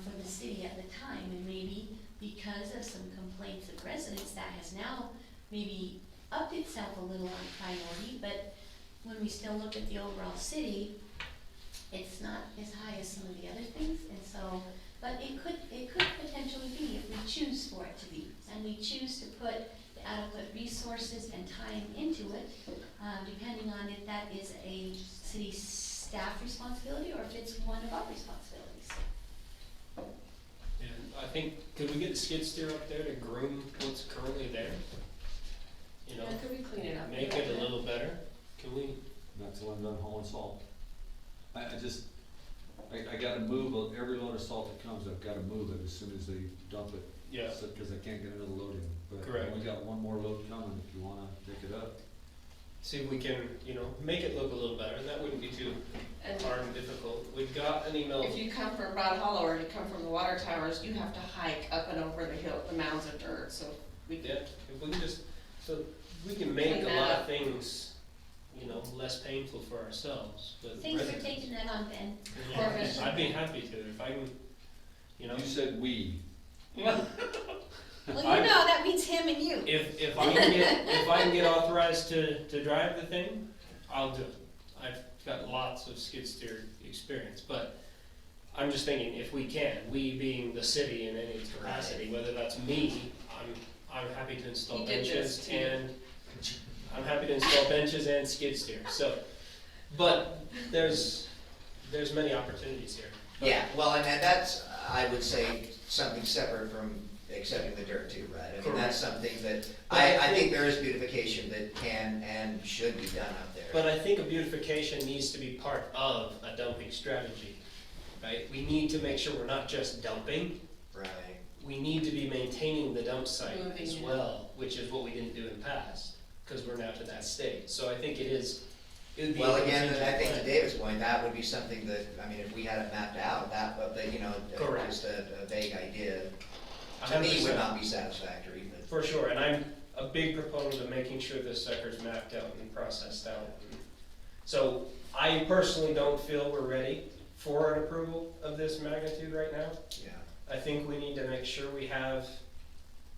[SPEAKER 2] for the city at the time, and maybe because of some complaints of residents, that has now maybe upped itself a little on priority, but when we still look at the overall city, it's not as high as some of the other things, and so, but it could potentially be if we choose for it to be, and we choose to put the adequate resources and time into it, depending on if that is a city staff responsibility or if it's one of our responsibilities.
[SPEAKER 14] and I think, could we get the skid steer up there to groom what's currently there? You know,
[SPEAKER 7] How could we clean it up?
[SPEAKER 14] make it a little better? Can we?
[SPEAKER 12] That's the one done hauling salt. I gotta move, every load of salt that comes, I've gotta move it as soon as they dump it.
[SPEAKER 14] Yeah.
[SPEAKER 12] Cause I can't get another load in, but
[SPEAKER 14] Correct.
[SPEAKER 12] I only got one more load coming if you wanna pick it up.
[SPEAKER 14] See if we can, you know, make it look a little better, and that wouldn't be too
[SPEAKER 7] And
[SPEAKER 14] hard and difficult. We've got an email.
[SPEAKER 7] if you come from Broad Hollow or you come from the water towers, you have to hike up and over the hill, the mounds of dirt, so we
[SPEAKER 14] Yeah, if we can just, so we can make
[SPEAKER 7] Clean
[SPEAKER 14] a
[SPEAKER 7] that
[SPEAKER 14] lot
[SPEAKER 7] up.
[SPEAKER 14] of things, you know, less painful for ourselves, but
[SPEAKER 2] Thanks for
[SPEAKER 14] residents.
[SPEAKER 2] taking that on, Ben.
[SPEAKER 14] Yeah, I'd be happy to, if I can, you know.
[SPEAKER 12] You said we.
[SPEAKER 2] Well, you know, that means him and you.
[SPEAKER 14] If I can get authorized to drive the thing, I'll do it. I've got lots of skid steer experience, but I'm just thinking, if we can, we being the city in any capacity, whether that's me, I'm happy to install
[SPEAKER 7] You did this
[SPEAKER 14] benches
[SPEAKER 7] too.
[SPEAKER 14] and, I'm happy to install benches and skid steer, so, but there's many opportunities here. But-
[SPEAKER 1] Yeah, well, and that's, I would say, something separate from accepting the dirt too, right? I mean, that's something that,
[SPEAKER 14] But I
[SPEAKER 1] I think
[SPEAKER 14] think-
[SPEAKER 1] there is beautification that can and should be done out there.
[SPEAKER 14] But I think a beautification needs to be part of a dumping strategy, right? We need to make sure we're not just dumping,
[SPEAKER 1] Right.
[SPEAKER 14] we need to be maintaining the dump site
[SPEAKER 7] Moving
[SPEAKER 14] as
[SPEAKER 7] it.
[SPEAKER 14] well, which is what we didn't do in the past, because we're now to that state. So I think it would be.
[SPEAKER 1] Well,
[SPEAKER 14] a
[SPEAKER 1] again,
[SPEAKER 14] contingent
[SPEAKER 1] I think to
[SPEAKER 14] plan.
[SPEAKER 1] David's point, that would be something that, I mean, if we had it mapped out, that, but, you know,
[SPEAKER 14] Correct.
[SPEAKER 1] just a vague idea, to me
[SPEAKER 14] 100%.
[SPEAKER 1] would not be satisfactory, but.
[SPEAKER 14] For sure, and I'm a big proponent of making sure this sucker's mapped out and processed out. So I personally don't feel we're ready for an approval of this magnitude right now.
[SPEAKER 1] Yeah.
[SPEAKER 14] I think we need to make sure we have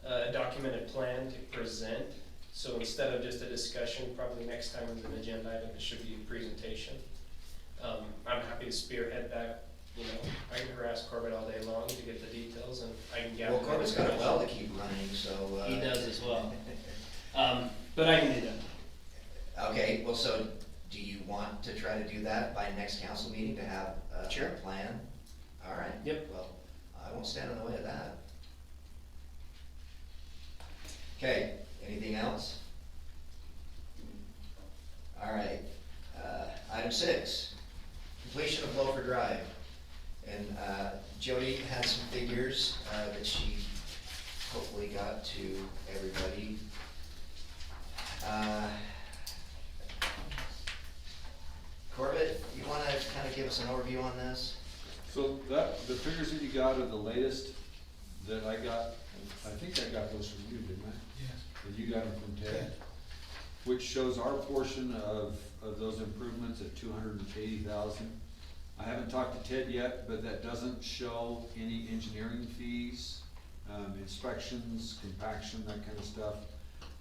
[SPEAKER 14] a documented plan to present. So instead of just a discussion, probably next time as an agenda item, it should be a presentation. I'm happy to spearhead that, you know, I can harass Corbett all day long to get the details and I can gather.
[SPEAKER 1] Well, Corbett's got a
[SPEAKER 14] information.
[SPEAKER 1] well to keep running, so.
[SPEAKER 14] He does as well. But I can do that.
[SPEAKER 1] Okay, well, so do you want to try to do that by next council meeting to have a plan? All right.
[SPEAKER 14] Yep.
[SPEAKER 1] Well, I won't stand in the way of that. Okay, anything else? All right, item 6, completion of Loafer Drive. And Jody had some figures that she hopefully got to everybody. Corbett, you wanna kind of give us an overview on this?
[SPEAKER 12] So the figures that you got are the latest that I got, I think I got those from you, didn't I?
[SPEAKER 4] Yes.
[SPEAKER 12] And you got them from Ted, which shows our portion of those improvements at 280,000. I haven't talked to Ted yet, but that doesn't show any engineering fees, inspections, compaction, that kind of stuff.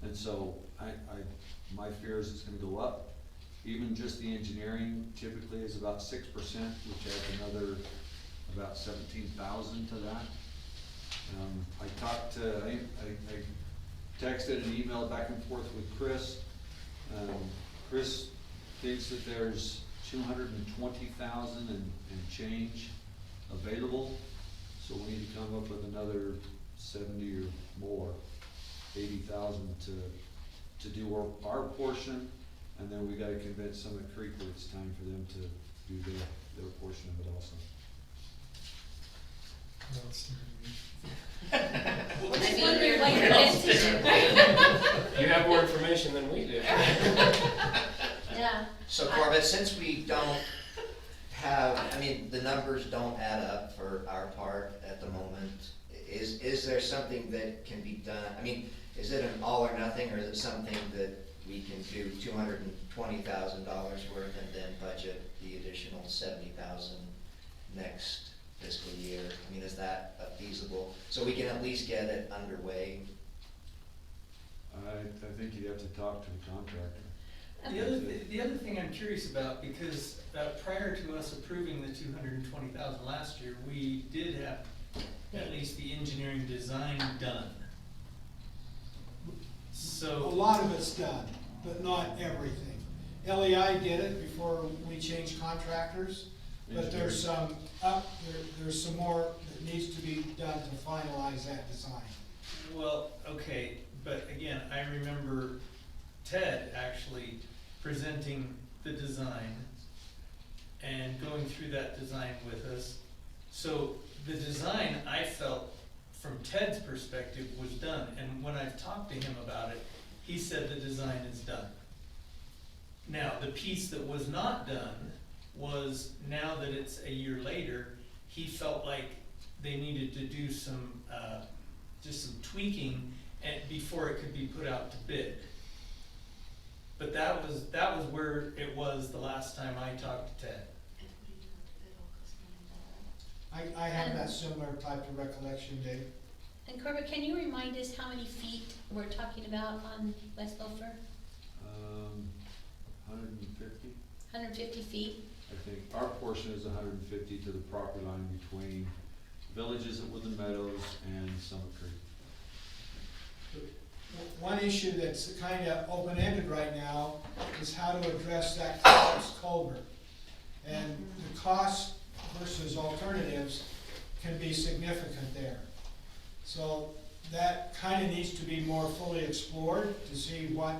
[SPEAKER 12] And so my fear is it's gonna go up. Even just the engineering typically is about 6%, which adds another about 17,000 to that. I talked to, I texted and emailed back and forth with Chris. Chris thinks that there's 220,000 and change available, so we need to come up with another 70 or more, 80,000 to do our portion, and then we gotta convince Summit Creek that it's time for them to do their portion of it also.
[SPEAKER 2] I'm just wondering what you're into.
[SPEAKER 14] You have more information than we do.
[SPEAKER 2] Yeah.
[SPEAKER 1] So Corbett, since we don't have, I mean, the numbers don't add up for our part at the moment, is there something that can be done? I mean, is it an all or nothing, or is it something that we can do $220,000 worth and then budget the additional 70,000 next fiscal year? I mean, is that feasible? So we can at least get it underway?
[SPEAKER 12] I think you'd have to talk to the contractor.
[SPEAKER 5] The other thing I'm curious about, because prior to us approving the 220,000 last year, we did have at least the engineering design done.
[SPEAKER 9] A
[SPEAKER 5] So,
[SPEAKER 9] lot of it's done, but not everything. LEI did it before we changed contractors, but there's some there's some more that needs to be done to finalize that design.
[SPEAKER 5] well, okay, but again, I remember Ted actually presenting the design and going through that design with us. So the design, I felt, from Ted's perspective, was done, and when I've talked to him about it, he said the design is done. Now, the piece that was not done was, now that it's a year later, he felt like they needed to do some, just some tweaking before it could be put out to bid. But that was where it was the last time I talked to Ted.
[SPEAKER 9] I have that similar type of recollection, Dave.
[SPEAKER 2] And Corbett, can you remind us how many feet we're talking about on West Gopher?
[SPEAKER 12] 150,
[SPEAKER 2] 150 feet?
[SPEAKER 12] I think. Our portion is 150 to the property line between Villages at Woodland Meadows and Summit Creek.
[SPEAKER 9] One issue that's kind of open-ended right now is how to address that collapsed culvert. And the cost versus alternatives can be significant there. So that kind of needs to be more fully explored to see what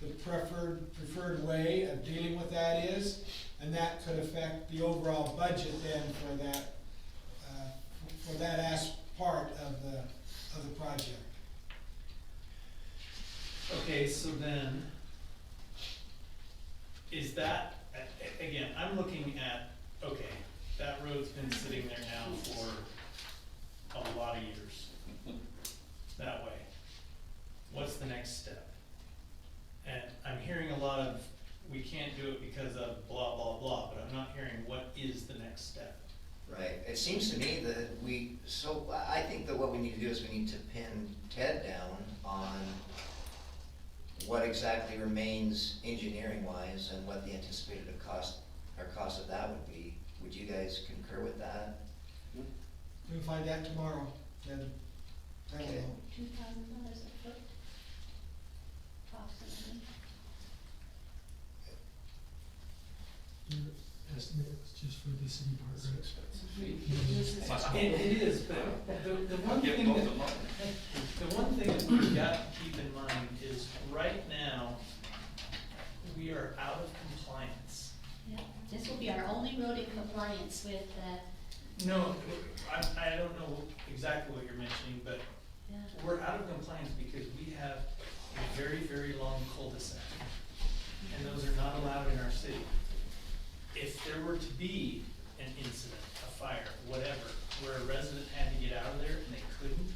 [SPEAKER 9] the preferred way of dealing with that is. And that could affect the overall budget then for that part of the project.
[SPEAKER 5] Okay, so then, is that, again, I'm looking at, okay, that road's been sitting there now for a lot of years, that way. What's the next step? And I'm hearing a lot of, we can't do it because of blah, blah, blah, but I'm not hearing what is the next step.
[SPEAKER 1] Right, it seems to me that I think that what we need to do is we need to pin Ted down on what exactly remains engineering-wise and what the anticipated cost of that would be. Would you guys concur with that?
[SPEAKER 9] We can find that tomorrow, then. I don't
[SPEAKER 1] Okay.
[SPEAKER 9] know.
[SPEAKER 2] $2,000 a foot, approximately.
[SPEAKER 13] Your estimate was just for the city part, right?
[SPEAKER 5] It is, but the one thing that we've got to keep in mind is right now, we are out of compliance.
[SPEAKER 2] Yeah, this will be our only road in compliance with,
[SPEAKER 5] No, I don't know exactly what you're mentioning, but
[SPEAKER 2] yeah.
[SPEAKER 5] we're out of compliance because we have a very, very long cul-de-sac. And those are not allowed in our city. If there were to be an incident, a fire, whatever, where a resident had to get out of there and they couldn't,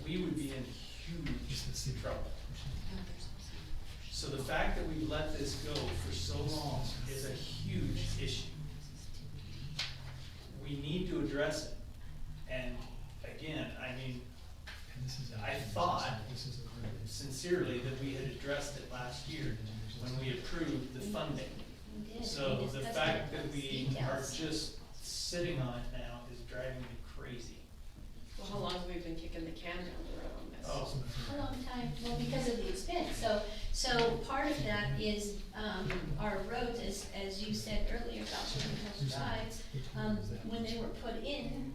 [SPEAKER 5] we would be in huge trouble. So the fact that we've let this go for so long is a huge issue. We need to address it. And again, I mean, I thought sincerely that we had addressed it last year. when we approved the funding.
[SPEAKER 2] We did.
[SPEAKER 5] So
[SPEAKER 2] We
[SPEAKER 5] the
[SPEAKER 2] discussed
[SPEAKER 5] fact
[SPEAKER 2] it,
[SPEAKER 5] that
[SPEAKER 2] those
[SPEAKER 5] we are
[SPEAKER 2] details.
[SPEAKER 5] just sitting on it now is driving me crazy.
[SPEAKER 7] Well, how long have we been kicking the can down the road on this?
[SPEAKER 5] Oh,
[SPEAKER 2] A long time, well, because of the expense, so part of that is, our roads, as you said earlier about Woodland Hills Drives, when they were put in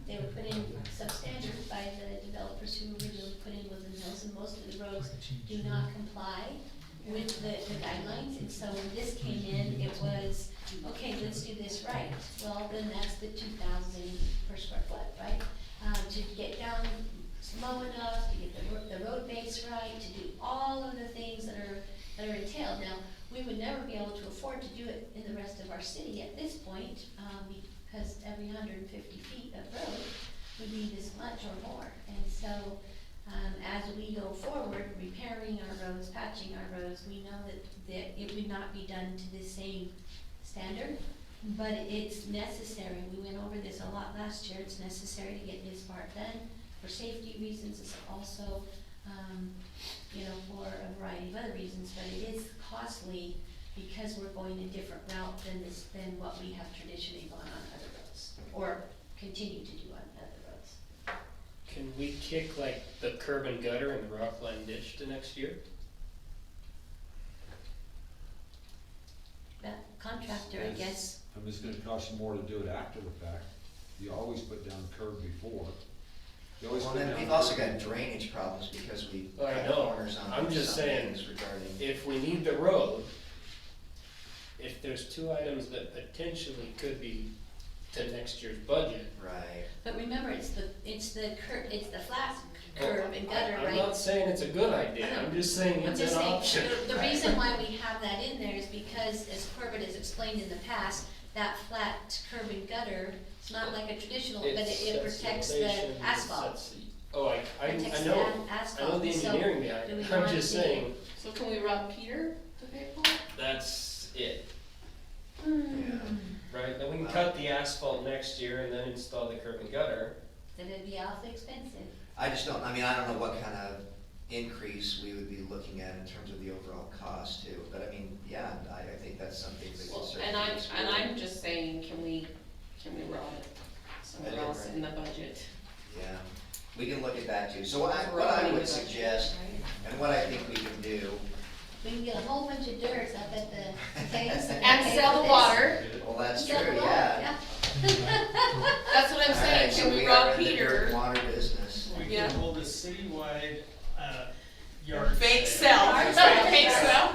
[SPEAKER 2] substandard by the developers who originally put in Woodland Hills, and most of the roads do not comply with the guidelines, and so when this came in, it was, okay, let's do this right. Well, then that's the 2,000 per square foot, right? To get down low enough, to get the road base right, to do all of the things that are entailed. Now, we would never be able to afford to do it in the rest of our city at this point, because every 150 feet of road would be this much or more. And so, as we go forward, repairing our roads, patching our roads, we know that it would not be done to the same standard, but it's necessary. We went over this a lot last year. It's necessary to get this part done for safety reasons. It's also, for a variety of other reasons, but it is costly because we're going a different route than what we have traditionally gone on other roads, or continue to do on other roads.
[SPEAKER 14] Can we kick like the curb and gutter and the rock line ditch to next year?
[SPEAKER 2] That contractor, I guess,
[SPEAKER 12] I mean, it's gonna cost you more to do it after the fact. You always put down the curb before. You always
[SPEAKER 1] Well,
[SPEAKER 12] put
[SPEAKER 1] then
[SPEAKER 12] down
[SPEAKER 1] we've
[SPEAKER 12] the
[SPEAKER 1] also
[SPEAKER 12] curb.
[SPEAKER 1] got drainage problems because we
[SPEAKER 14] I
[SPEAKER 1] cut
[SPEAKER 14] know.
[SPEAKER 1] corners on
[SPEAKER 14] I'm just
[SPEAKER 1] some
[SPEAKER 14] saying,
[SPEAKER 1] things regarding.
[SPEAKER 14] If we need the road, if there's two items that potentially could be to next year's budget.
[SPEAKER 1] Right.
[SPEAKER 2] but remember, it's the flat curb and gutter, right?
[SPEAKER 14] I'm not saying it's a good idea, I'm just saying
[SPEAKER 2] I'm
[SPEAKER 14] it's
[SPEAKER 2] just
[SPEAKER 14] an
[SPEAKER 2] saying,
[SPEAKER 14] option.
[SPEAKER 2] the reason why we have that in there is because, as Corbett has explained in the past, that flat curb and gutter, it's not like a traditional, but it
[SPEAKER 14] sets
[SPEAKER 2] protects
[SPEAKER 14] elevation,
[SPEAKER 2] the
[SPEAKER 14] it
[SPEAKER 2] asphalt.
[SPEAKER 14] sets the- Oh, I
[SPEAKER 2] Protects
[SPEAKER 14] know,
[SPEAKER 2] the
[SPEAKER 14] I know
[SPEAKER 2] asphalt,
[SPEAKER 14] the
[SPEAKER 2] so
[SPEAKER 14] engineering behind
[SPEAKER 2] do we
[SPEAKER 14] it, I'm
[SPEAKER 2] want
[SPEAKER 14] just
[SPEAKER 2] to-
[SPEAKER 14] saying,
[SPEAKER 7] So can we rob Peter to pay for it?
[SPEAKER 14] that's it,
[SPEAKER 1] Yeah.
[SPEAKER 14] right? Then we can
[SPEAKER 1] Wow.
[SPEAKER 14] cut the asphalt next year and then install the curb and gutter.
[SPEAKER 2] Then it'd be awfully expensive.
[SPEAKER 1] I don't know what kind of increase we would be looking at in terms of the overall cost too, but I mean, yeah, I think that's something that
[SPEAKER 7] Well,
[SPEAKER 1] could certainly.
[SPEAKER 7] and
[SPEAKER 1] be explored.
[SPEAKER 7] I'm just saying, can we rob it somewhere else in the budget?
[SPEAKER 1] Yeah, we can look at that too. So what I
[SPEAKER 7] Robbing the
[SPEAKER 1] would
[SPEAKER 7] budget,
[SPEAKER 1] suggest,
[SPEAKER 7] right?
[SPEAKER 1] and what I think we can do,
[SPEAKER 2] We can get a whole bunch of dirt up at the tanks.
[SPEAKER 7] And sell the water,
[SPEAKER 1] well, that's
[SPEAKER 2] Sell the
[SPEAKER 1] true,
[SPEAKER 2] water,
[SPEAKER 1] yeah.
[SPEAKER 7] that's what I'm
[SPEAKER 1] All
[SPEAKER 7] saying,
[SPEAKER 1] right, so
[SPEAKER 7] can we
[SPEAKER 1] we
[SPEAKER 7] rob
[SPEAKER 1] are in the dirt
[SPEAKER 7] Peter?
[SPEAKER 1] and water business.
[SPEAKER 5] We
[SPEAKER 7] Yeah.
[SPEAKER 5] could hold a citywide, yard
[SPEAKER 7] Fake
[SPEAKER 5] sale.
[SPEAKER 7] sell, fake sell.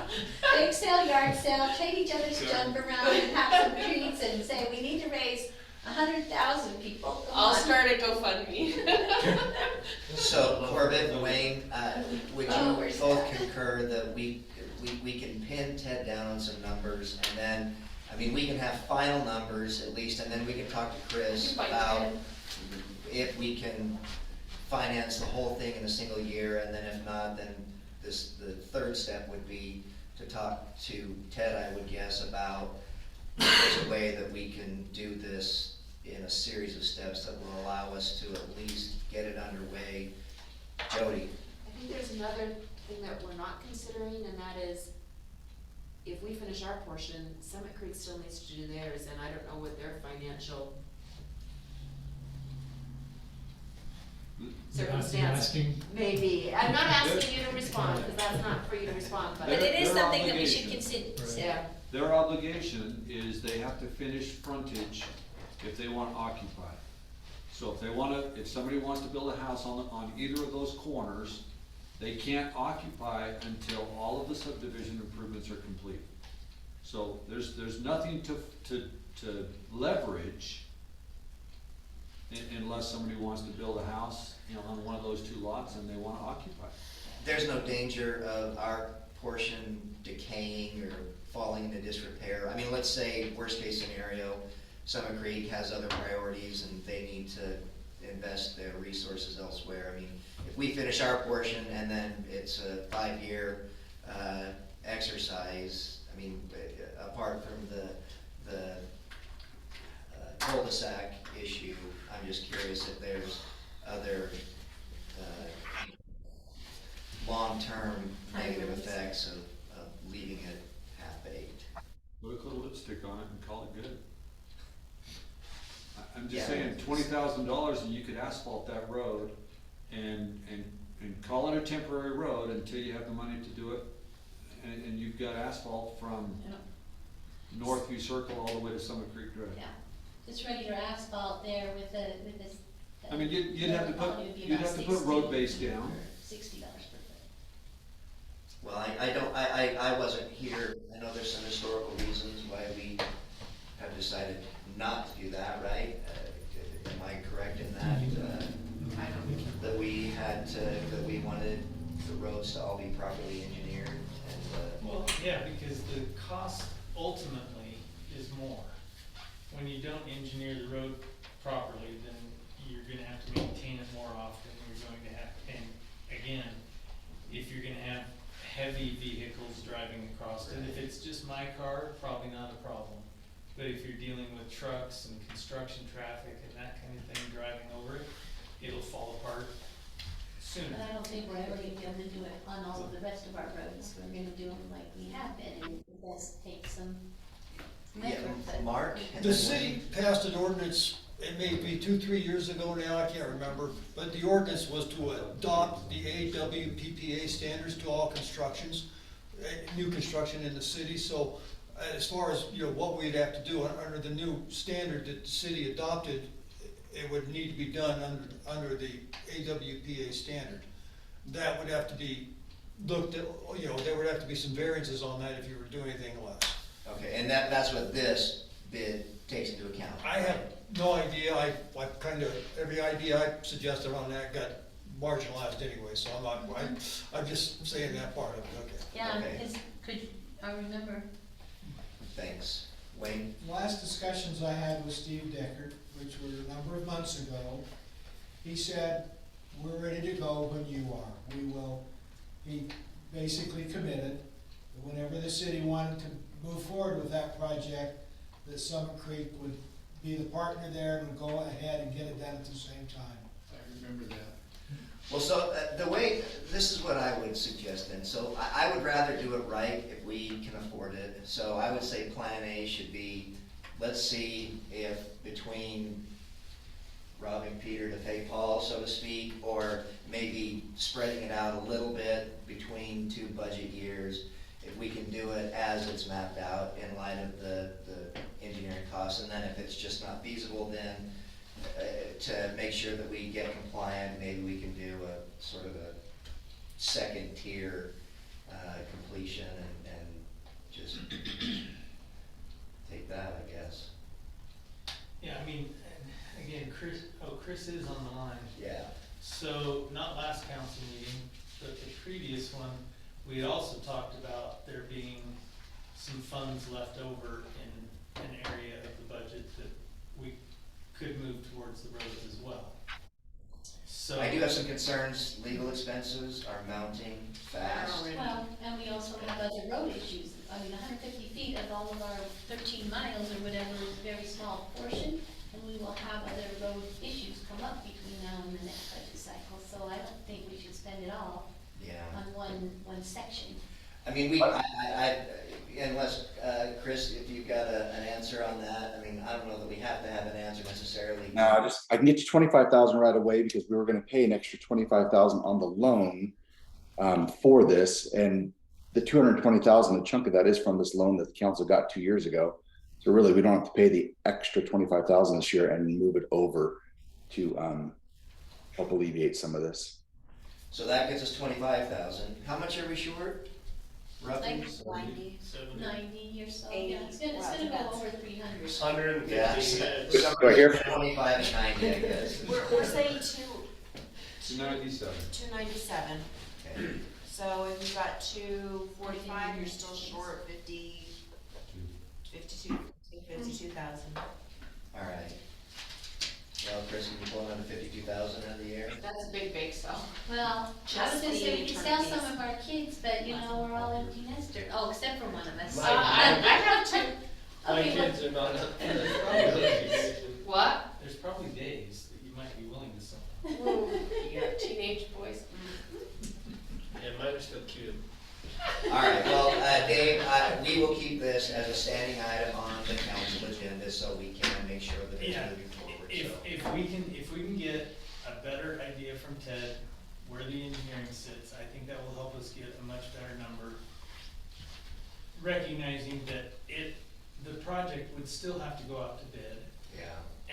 [SPEAKER 2] Big sale, yard sale, trade each other's junk around and have some treats and say, we need to raise 100,000 people. Come
[SPEAKER 7] I'll
[SPEAKER 2] on.
[SPEAKER 7] start a GoFundMe.
[SPEAKER 1] So Corbett and Wayne, would
[SPEAKER 2] Oh,
[SPEAKER 1] you
[SPEAKER 2] where's
[SPEAKER 1] both
[SPEAKER 2] that?
[SPEAKER 1] concur that we can pin Ted down on some numbers and then, we can have final numbers at least, and then we can talk to Chris
[SPEAKER 7] You fight
[SPEAKER 1] about
[SPEAKER 7] Ted.
[SPEAKER 1] if we can finance the whole thing in a single year, and then if not, then the third step would be to talk to Ted, I would guess, about if there's a way that we can do this in a series of steps that will allow us to at least get it underway. Jody?
[SPEAKER 11] I think there's another thing that we're not considering, and that is, if we finish our portion, Summit Creek still needs to do theirs, and I don't know what their financial circumstance may be. I'm not asking you to respond, because that's not for you to respond, but.
[SPEAKER 2] But it is
[SPEAKER 12] Their
[SPEAKER 2] something that we should
[SPEAKER 12] obligation.
[SPEAKER 2] consider.
[SPEAKER 11] Yeah.
[SPEAKER 12] Their obligation is they have to finish frontage if they want to occupy. So if somebody wants to build a house on either of those corners, they can't occupy until all of the subdivision improvements are complete. So there's nothing to leverage unless somebody wants to build a house, on one of those two lots and they want to occupy.
[SPEAKER 1] There's no danger of our portion decaying or falling into disrepair. Let's say, worst case scenario, Summit Creek has other priorities and they need to invest their resources elsewhere. If we finish our portion and then it's a 5-year exercise, apart from the cul-de-sac issue, I'm just curious if there's other long-term negative effects of leaving it
[SPEAKER 12] Put a coat of lipstick on it and call it good. I'm
[SPEAKER 1] Yeah.
[SPEAKER 12] just saying, $20,000 and you could asphalt that road and call it a temporary road until you have the money to do it. And you've got asphalt from Northview Circle all the way to Summit Creek Drive.
[SPEAKER 2] Yeah, just regular asphalt there with this.
[SPEAKER 12] I mean, you'd have to put road base down.
[SPEAKER 2] $60 per foot.
[SPEAKER 1] Well, I wasn't here, I know there's some historical reasons why we have decided not to do that, right? Am I correct in that? That we wanted the roads to all be properly engineered and,
[SPEAKER 5] Well, yeah, because the cost ultimately is more. When you don't engineer the road properly, then you're gonna have to maintain it more often, you're going to have, and again, if you're gonna have heavy vehicles driving across it, if it's just my car, probably not a problem. But if you're dealing with trucks and construction traffic and that kind of thing driving over it, it'll fall apart sooner.
[SPEAKER 2] But I don't think we're ever gonna be able to do it on all of the rest of our roads, we're gonna do them like we have been, and it does take some
[SPEAKER 1] yeah,
[SPEAKER 2] effort, but.
[SPEAKER 1] Mark? and
[SPEAKER 10] The
[SPEAKER 1] then
[SPEAKER 10] city passed an ordinance, it may be 2-3 years ago now, I can't remember, but the ordinance was to adopt the AWPPA standards to all constructions, new construction in the city, so as far as, what we'd have to do under the new standard that the city adopted, it would need to be done under the AWPA standard. That would have to be looked at, there would have to be some variances on that if you were doing anything less.
[SPEAKER 1] Okay, and that's what this bid takes into account.
[SPEAKER 10] I have no idea, I kind of, every idea I suggested on that got marginalized anyway, so I'm just saying that part of it, okay.
[SPEAKER 2] Yeah,
[SPEAKER 1] Okay.
[SPEAKER 2] I remember.
[SPEAKER 1] Thanks. Wayne?
[SPEAKER 9] Last discussions I had with Steve Deckard, which were a number of months ago, he said, we're ready to go when you are. We will, he basically committed that whenever the city wanted to move forward with that project, that Summit Creek would be the partner there and would go ahead and get it done at the same time.
[SPEAKER 8] I remember that.
[SPEAKER 1] Well, so this is what I would suggest then. So I would rather do it right if we can afford it. So I would say plan A should be, let's see if between robbing Peter to pay Paul, so to speak, or maybe spreading it out a little bit between 2 budget years, if we can do it as it's mapped out in light of the engineering costs. And then if it's just not feasible, then to make sure that we get compliant, maybe we can do a sort of a second tier completion and just take that, I guess.
[SPEAKER 5] Yeah, I mean, again, Chris is on the line.
[SPEAKER 1] Yeah.
[SPEAKER 5] So, not last council meeting, but the previous one, we had also talked about there being some funds left over in an area of the budget that we could move towards the roads as well. So.
[SPEAKER 1] I do have some concerns. Legal expenses are mounting fast.
[SPEAKER 2] Well, and we also have other road issues. I mean, 150 feet of all of our 13 miles or whatever is a very small portion, and we will have other road issues come up between now and the next budget cycle. So I don't think we should spend it all
[SPEAKER 1] Yeah.
[SPEAKER 2] on one section.
[SPEAKER 1] I mean, unless, Chris, if you've got an answer on that, I mean, I don't know that we have to have an answer necessarily.
[SPEAKER 15] No, I can get you 25,000 right away because we were going to pay an extra 25,000 on the loan for this, and the 220,000, a chunk of that is from this loan that the council got 2 years ago. So really, we don't have to pay the extra 25,000 this year and move it over to help alleviate some of this.
[SPEAKER 1] So that gets us 25,000. How much are we short? Roughly?
[SPEAKER 2] Like 90 or so.
[SPEAKER 11] 80.
[SPEAKER 2] Yeah, it's gonna go over 300.
[SPEAKER 14] 150,
[SPEAKER 1] Yeah.
[SPEAKER 14] yeah.
[SPEAKER 15] Do I hear?
[SPEAKER 1] 25 and 90, I guess.
[SPEAKER 11] We're saying
[SPEAKER 12] 297.
[SPEAKER 11] 297.
[SPEAKER 1] Okay.
[SPEAKER 11] So if you've got 245, you're still short 52,000.
[SPEAKER 1] All right. Well, Chris, can you pull another 52,000 out of the air?
[SPEAKER 7] That's a big bake sale.
[SPEAKER 2] Well, I
[SPEAKER 11] Just
[SPEAKER 2] was gonna
[SPEAKER 11] the
[SPEAKER 2] say we could sell
[SPEAKER 11] attorneys.
[SPEAKER 2] some of our kids, but you know, we're all empty nesters. Oh, except for one of us.
[SPEAKER 14] My-
[SPEAKER 7] I have two.
[SPEAKER 14] My
[SPEAKER 2] Okay, well,
[SPEAKER 14] kids are not up.
[SPEAKER 7] What?
[SPEAKER 5] There's probably days that you might be willing to sell.
[SPEAKER 7] Ooh, you got teenage boys.
[SPEAKER 14] Yeah, mine are still cute.
[SPEAKER 1] All right, well, Dave, we will keep this just as a standing item on the council agenda, so we can make sure that it's
[SPEAKER 5] Yeah.
[SPEAKER 1] moving forward,
[SPEAKER 5] If,
[SPEAKER 1] so.
[SPEAKER 5] if we can get a better idea from Ted where the engineering sits, I think that will help us get a much better number. Recognizing that the project would still have to go out to bid,
[SPEAKER 1] Yeah,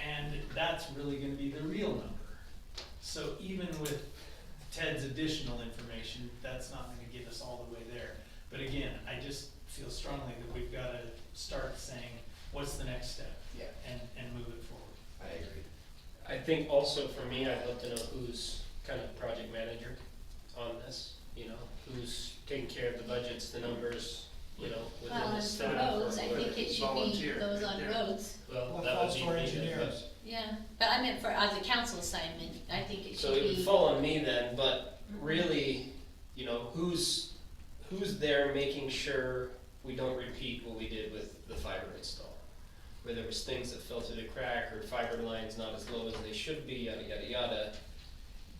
[SPEAKER 5] and that's really gonna be the real number. So even with Ted's additional information, that's not gonna get us all the way there. But again, I just feel strongly that we've gotta start saying, what's the next step?
[SPEAKER 1] yeah,
[SPEAKER 5] And move it forward.
[SPEAKER 1] I agree.
[SPEAKER 14] I think also for me, I'd love to know who's kind of project manager on this, you know, who's taking care of the budgets, the numbers, you know, within
[SPEAKER 2] Well,
[SPEAKER 14] the
[SPEAKER 2] as for
[SPEAKER 14] staff. or
[SPEAKER 2] roads, I
[SPEAKER 14] whatever.
[SPEAKER 2] think it should be
[SPEAKER 8] Volunteer,
[SPEAKER 2] those
[SPEAKER 8] right
[SPEAKER 2] on
[SPEAKER 8] there.
[SPEAKER 2] roads.
[SPEAKER 14] Well,
[SPEAKER 4] What
[SPEAKER 14] that would
[SPEAKER 4] falls
[SPEAKER 14] be
[SPEAKER 4] for
[SPEAKER 14] me,
[SPEAKER 4] engineers?
[SPEAKER 2] Yeah, but I meant for, as a council assignment, I think it
[SPEAKER 14] so
[SPEAKER 2] should
[SPEAKER 14] it would
[SPEAKER 2] be.
[SPEAKER 14] fall on me then, but really, you know, who's there making sure we don't repeat what we did with the fiber install? Where there was things that fell through the crack, or fiber lines not as low as they should be, yada, yada, yada.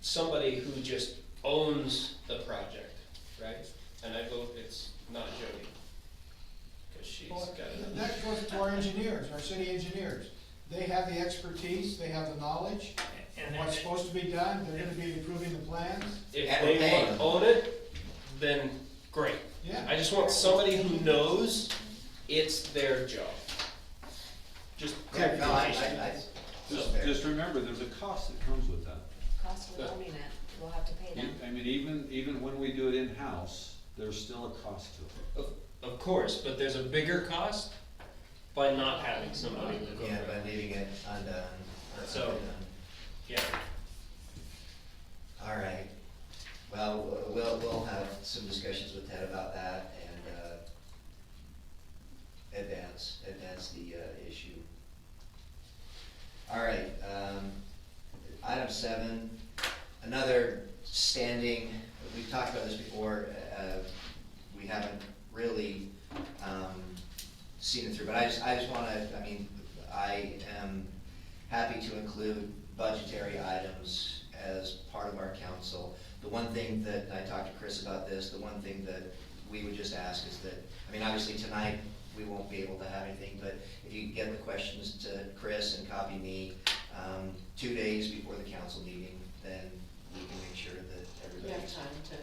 [SPEAKER 14] Somebody who just owns the project, right? And I vote it's not Jody. Cause she's
[SPEAKER 9] Well,
[SPEAKER 14] got it.
[SPEAKER 9] that goes to our engineers, our city engineers. They have the expertise, they have the knowledge, and what's supposed to be done, they're gonna be approving the plans.
[SPEAKER 14] If
[SPEAKER 1] And we're
[SPEAKER 14] they
[SPEAKER 1] paying
[SPEAKER 14] want to
[SPEAKER 1] them.
[SPEAKER 14] own it, then great.
[SPEAKER 9] Yeah.
[SPEAKER 14] I just want somebody who knows it's their job. Just
[SPEAKER 1] Yeah, no,
[SPEAKER 14] clarification.
[SPEAKER 12] Just remember, there's a cost that comes with that.
[SPEAKER 11] Cost of owning it, we'll have to pay them.
[SPEAKER 12] I mean, even when we do it in-house, there's still a cost to it.
[SPEAKER 14] Of course, but there's a bigger cost by not having somebody look over
[SPEAKER 1] Yeah,
[SPEAKER 14] it.
[SPEAKER 1] by leaving it undone, or
[SPEAKER 14] So-
[SPEAKER 1] underdone.
[SPEAKER 14] Yeah,
[SPEAKER 1] All right. Well, we'll have some discussions with Ted about that and advance the issue. All right, item 7, another standing, we've talked about this before, we haven't really seen it through, but I just wanna, I am happy to include budgetary items as part of our council. The one thing that, and I talked to Chris about this, the one thing that we would just ask is that, obviously tonight, we won't be able to have anything, but if you can get the questions to Chris and copy me, 2 days before the council meeting, then we can make sure that
[SPEAKER 11] We have
[SPEAKER 1] everybody's,
[SPEAKER 11] time
[SPEAKER 1] to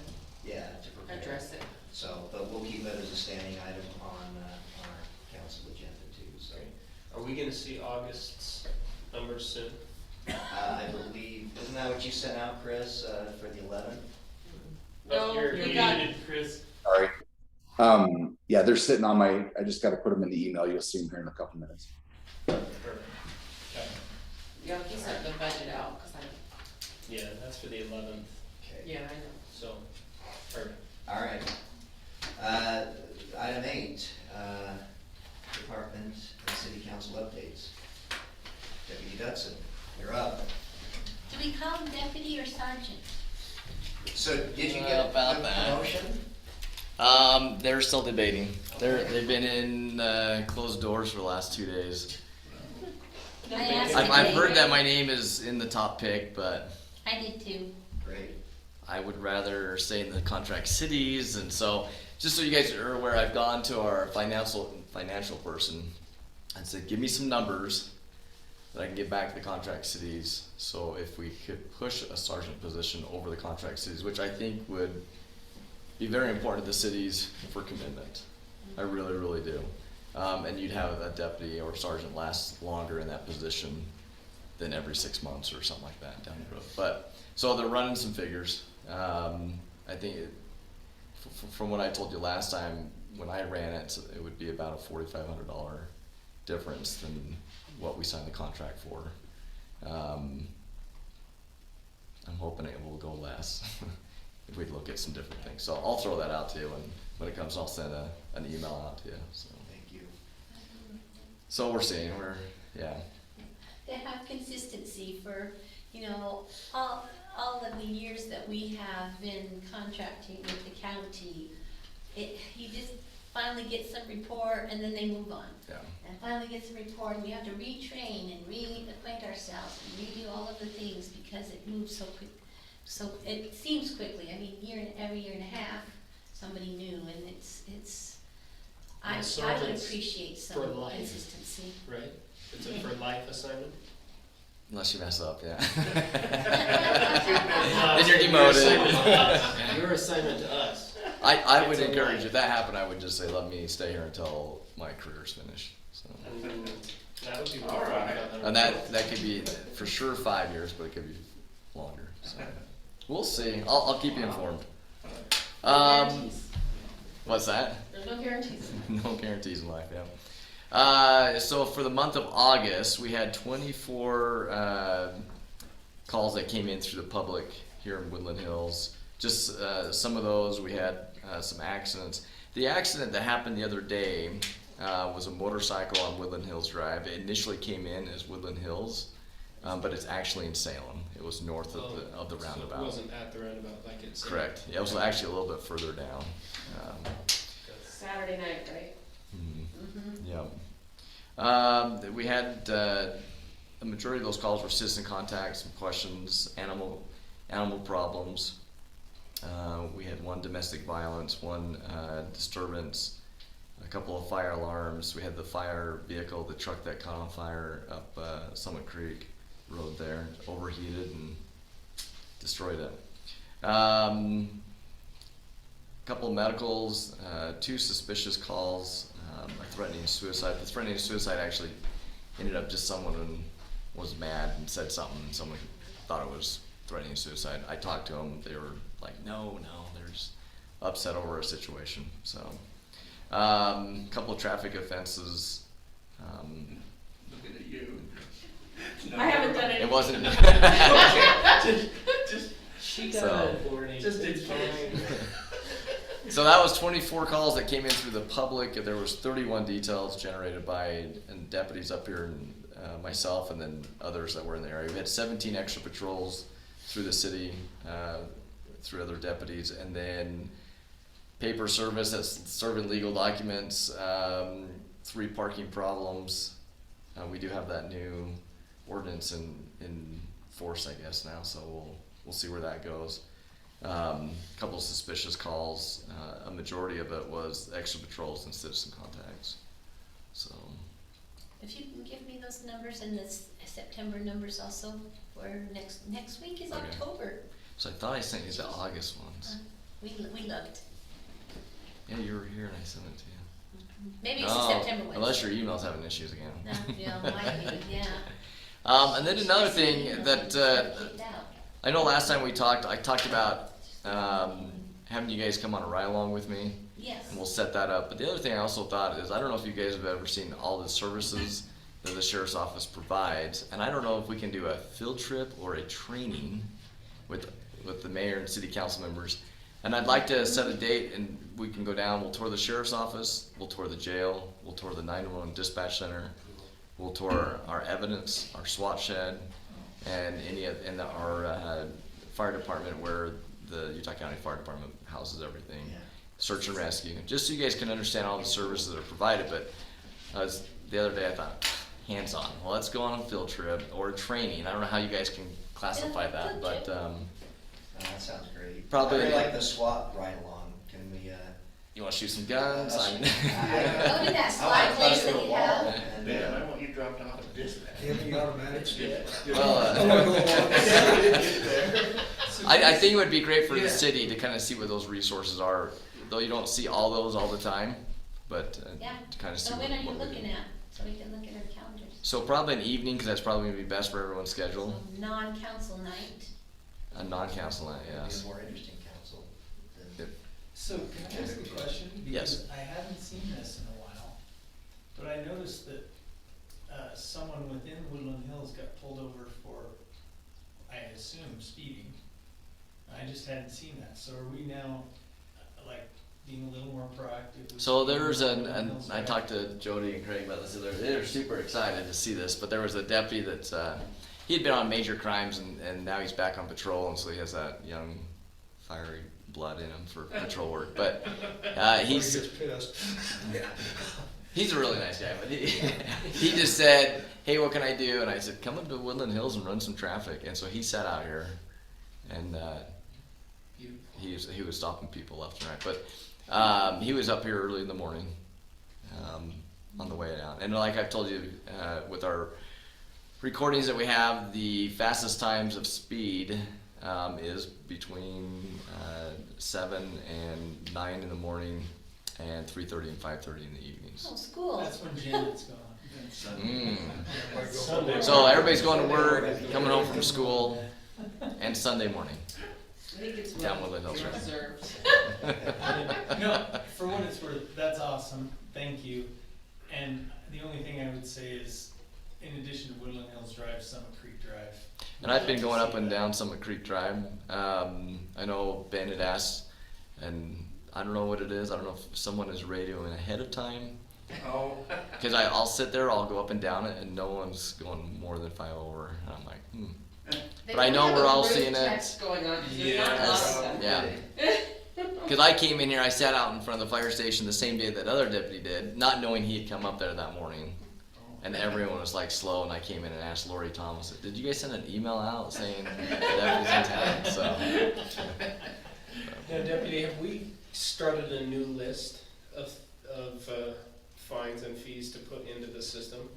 [SPEAKER 11] to
[SPEAKER 1] prepare.
[SPEAKER 11] address it.
[SPEAKER 1] So, but we'll keep it as a standing item on our council agenda too, so.
[SPEAKER 14] are we gonna see August's numbers soon?
[SPEAKER 1] I believe, isn't that what you sent out, Chris, for the 11th?
[SPEAKER 11] No,
[SPEAKER 14] You're
[SPEAKER 11] we got-
[SPEAKER 14] muted, Chris.
[SPEAKER 15] Sorry. Yeah, they're sitting on I just gotta put them in the email. You'll see them here in a couple minutes.
[SPEAKER 14] Perfect. Okay.
[SPEAKER 11] Yeah, he sent the budget out, cause
[SPEAKER 14] Yeah, that's for the 11th,
[SPEAKER 1] Okay.
[SPEAKER 11] yeah, I know.
[SPEAKER 14] so, perfect.
[SPEAKER 1] All right. Item 8, department and city council updates. Deputy Dudson, you're up.
[SPEAKER 2] Do we call him deputy or sergeant?
[SPEAKER 1] So did you get
[SPEAKER 16] About
[SPEAKER 1] the
[SPEAKER 16] that.
[SPEAKER 1] promotion?
[SPEAKER 16] They're still debating. They've been in closed doors for the last 2 days.
[SPEAKER 2] I asked
[SPEAKER 16] I've
[SPEAKER 2] him.
[SPEAKER 16] heard that my name is in the top pick, but
[SPEAKER 2] I did too.
[SPEAKER 1] Great.
[SPEAKER 16] I would rather stay in the contract cities, and so just so you guys are aware, I've gone to our financial person and said, give me some numbers that I can get back to the contract cities. So if we could push a sergeant position over the contract cities, which I think would be very important to the cities for commitment. I really, really do. And you'd have a deputy or sergeant last longer in that position than every 6 months or something like that down the road. But, so they're running some figures. I think from what I told you last time, when I ran it, it would be about a $4,500 difference than what we signed the contract for. I'm hoping it will go less if we look at some different things. So I'll throw that out to you, and when it comes, I'll send an email out to you. So,
[SPEAKER 1] Thank you.
[SPEAKER 16] so we're seeing, yeah.
[SPEAKER 2] To have consistency for, all of the years that we have been contracting with the county, you just finally get some report and then they move on.
[SPEAKER 16] Yeah.
[SPEAKER 2] And finally get some report, and we have to retrain and reacquaint ourselves and redo all of the things because it moves so quick. So it seems quickly, every year and a half, somebody new, and I would
[SPEAKER 14] Sergeants
[SPEAKER 2] appreciate
[SPEAKER 14] for
[SPEAKER 2] some
[SPEAKER 14] life.
[SPEAKER 2] consistency.
[SPEAKER 14] Right? It's a for life assignment?
[SPEAKER 16] Unless you mess up, yeah.
[SPEAKER 14] Well,
[SPEAKER 16] Then you're
[SPEAKER 14] your
[SPEAKER 16] demoted.
[SPEAKER 14] assignment- Your assignment to us.
[SPEAKER 16] I would
[SPEAKER 14] It's a
[SPEAKER 16] encourage,
[SPEAKER 14] life.
[SPEAKER 16] if that happened, I would just say, let me stay here until my career's finished, so.
[SPEAKER 14] And that would be.
[SPEAKER 8] All right.
[SPEAKER 16] And that could be for sure 5 years, but it could be longer, so. We'll see, I'll keep you informed.
[SPEAKER 7] Guarantees.
[SPEAKER 16] What's that?
[SPEAKER 7] There's no guarantees.
[SPEAKER 16] No guarantees in life, yeah. So for the month of August, we had 24 calls that came in through the public here in Woodland Hills. Just some of those, we had some accidents. The accident that happened the other day was a motorcycle on Woodland Hills Drive. It initially came in as Woodland Hills, but it's actually in Salem. It was north of the roundabout.
[SPEAKER 14] So it wasn't at the roundabout like it's.
[SPEAKER 16] Correct. Yeah, it was actually a little bit further down.
[SPEAKER 7] Saturday night, right?
[SPEAKER 16] Yeah. We had the majority of those calls were citizen contacts, some questions, animal problems. We had one domestic violence, one disturbance, a couple of fire alarms. We had the fire vehicle, the truck that caught on fire up Summit Creek Road there, overheated and destroyed it. Couple of medicals, 2 suspicious calls, a threatening suicide. The threatening suicide actually ended up just someone was mad and said something, and someone thought it was threatening suicide. I talked to them, they were like, no, they're just upset over a situation. So, couple of traffic offenses.
[SPEAKER 8] Looking at you.
[SPEAKER 7] I haven't done it.
[SPEAKER 16] It wasn't.
[SPEAKER 14] She got
[SPEAKER 16] So-
[SPEAKER 14] it, Courtney.
[SPEAKER 8] Just
[SPEAKER 14] It's
[SPEAKER 8] in
[SPEAKER 14] fine.
[SPEAKER 16] So that was 24 calls that came in through the public. There was 31 details generated by deputies up here, and myself, and then others that were in the area. We had 17 extra patrols through the city, through other deputies, and then paper service, that's serving legal documents, 3 parking problems. We do have that new ordinance in force, I guess, now, so we'll see where that goes. Couple of suspicious calls. A majority of it was extra patrols and citizen contacts. So,
[SPEAKER 2] If you can give me those numbers and the September numbers also, for next week is
[SPEAKER 16] Okay.
[SPEAKER 2] October.
[SPEAKER 16] so I thought I sent you the August ones.
[SPEAKER 2] We looked.
[SPEAKER 16] Yeah, you were here and I sent it to you.
[SPEAKER 2] Maybe it's the
[SPEAKER 16] Oh,
[SPEAKER 2] September one.
[SPEAKER 16] unless your email's having issues again.
[SPEAKER 2] No, yeah, might be, yeah.
[SPEAKER 16] And then another thing that
[SPEAKER 2] Kicked out.
[SPEAKER 16] I know last time we talked, I talked about having you guys come on a ride along with me.
[SPEAKER 2] Yes.
[SPEAKER 16] And we'll set that up. But the other thing I also thought is, I don't know if you guys have ever seen all the services that the sheriff's office provides, and I don't know if we can do a field trip or a training with the mayor and city council members. And I'd like to set a date and we can go down, we'll tour the sheriff's office, we'll tour the jail, we'll tour the 911 dispatch center, we'll tour our evidence, our SWAT shed, and our fire department where the Utah County Fire Department houses everything.
[SPEAKER 1] Yeah.
[SPEAKER 16] Search and rescue, just so you guys can understand all the services that are provided. But the other day I thought, hands-on, well, let's go on a field trip or a training. I don't know how you guys can classify that, but
[SPEAKER 1] That sounds great.
[SPEAKER 16] Probably-
[SPEAKER 1] I really like the SWAT ride along. Can we,
[SPEAKER 16] you wanna shoot some guns? I mean,
[SPEAKER 2] Go to that
[SPEAKER 1] I
[SPEAKER 2] slide
[SPEAKER 1] want to
[SPEAKER 2] place
[SPEAKER 1] through
[SPEAKER 2] that
[SPEAKER 1] a
[SPEAKER 2] you
[SPEAKER 1] wall
[SPEAKER 2] have.
[SPEAKER 1] and,
[SPEAKER 8] Man, I want you dropped off at dispatch.
[SPEAKER 10] Give me automatics.
[SPEAKER 16] well, I think it would be great for
[SPEAKER 8] Yeah.
[SPEAKER 16] the city to kind of see what those resources are, though you don't see all those all the time, but
[SPEAKER 2] Yeah.
[SPEAKER 16] to kind of see
[SPEAKER 2] So when are you
[SPEAKER 16] what we do.
[SPEAKER 2] looking at? So we can look at our calendars.
[SPEAKER 16] So probably an evening, because that's probably gonna be best for everyone's
[SPEAKER 2] So
[SPEAKER 16] schedule.
[SPEAKER 2] non-council night.
[SPEAKER 16] A non-council night,
[SPEAKER 1] it'll be
[SPEAKER 16] yes.
[SPEAKER 1] a more interesting council. than-
[SPEAKER 5] So can I ask a question?
[SPEAKER 16] Yes.
[SPEAKER 5] Because I haven't seen this in a while, but I noticed that someone within Woodland Hills got pulled over for, I assume, speeding. I just hadn't seen that, so are we now, like, being a little more proactive? with
[SPEAKER 16] So
[SPEAKER 5] speeding
[SPEAKER 16] there's
[SPEAKER 5] on Woodland Hills
[SPEAKER 16] I
[SPEAKER 5] Drive?
[SPEAKER 16] talked to Jody and Craig about this. They're super excited to see this, but there was a deputy that he had been on major crimes and now he's back on patrol, and so he has that young, fiery blood in him for patrol work. But he's
[SPEAKER 10] Gets pissed.
[SPEAKER 16] he's a really nice guy. But he just said, "Hey, what can I do?" And I said, "Come up to Woodland Hills and run some traffic." And so he sat out here, and he was stopping people left and right. But he was up here early in the morning, on the way down. And like I've told you, with our recordings that we have, the fastest times of speed is between 7 and 9 in the morning and 3:30 and 5:30 in the evenings.
[SPEAKER 2] Oh, school.
[SPEAKER 5] That's when Janet's gone.
[SPEAKER 16] Mm. So everybody's going to work, coming home from school, and Sunday morning.
[SPEAKER 7] I think it's
[SPEAKER 16] Down Woodland Hills Road.
[SPEAKER 7] reserved.
[SPEAKER 5] No, for what it's worth, that's awesome, thank you. And the only thing I would say is, in addition to Woodland Hills Drive, Summit Creek Drive.
[SPEAKER 16] And I've been going up and down Summit Creek Drive. I know Ben had asked, and I don't know what it is. I don't know if someone is radioing ahead of time.
[SPEAKER 8] Oh.
[SPEAKER 16] Because I'll sit there, I'll go up and down it, and no one's going more than 5 over. And I'm like, But I know we're all seeing it.
[SPEAKER 7] Text going on, 'cause there's not a lot of them.
[SPEAKER 16] Yeah. Because I came in here, I sat out in front of the fire station the same day that other deputy did, not knowing he had come up there that morning. And everyone was like slow, and I came in and asked Lori Thomas, did you guys send an email out saying that was in town? So.
[SPEAKER 14] Now, Deputy, have we started a new list of fines and fees to put into the system?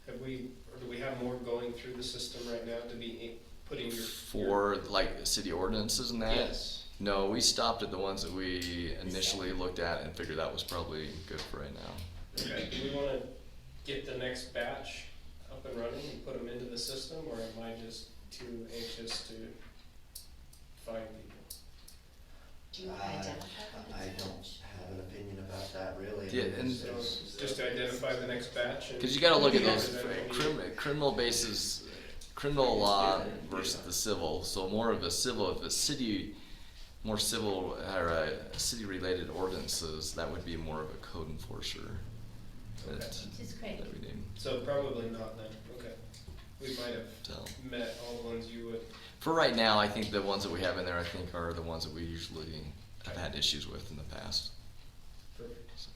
[SPEAKER 14] Have we, or do we have more going through the system right now to be putting your...
[SPEAKER 16] For like city ordinances and that?
[SPEAKER 14] Yes.
[SPEAKER 16] No, we stopped at the ones that we initially looked at and figured that was probably good for right now.
[SPEAKER 14] Okay, do we wanna get the next batch up and running and put them into the system, or am I just too anxious to find people?
[SPEAKER 11] Do you identify
[SPEAKER 1] I don't have an opinion about that really.
[SPEAKER 16] Yeah, and-
[SPEAKER 14] So, just to identify the next batch and...
[SPEAKER 16] Because you got to look at those
[SPEAKER 14] And then maybe-
[SPEAKER 16] criminal bases, criminal law versus the civil. So more of a civil, if a city, more civil or city-related ordinances, that would be more of a code enforcer. That,
[SPEAKER 2] Which is great.
[SPEAKER 16] that we need.
[SPEAKER 14] So probably not then, okay. We might have
[SPEAKER 16] So
[SPEAKER 14] met all the ones you would.
[SPEAKER 16] for right now, I think the ones that we have in there, I think, are the ones that we usually have had issues with in the past.
[SPEAKER 14] Perfect.
[SPEAKER 16] So.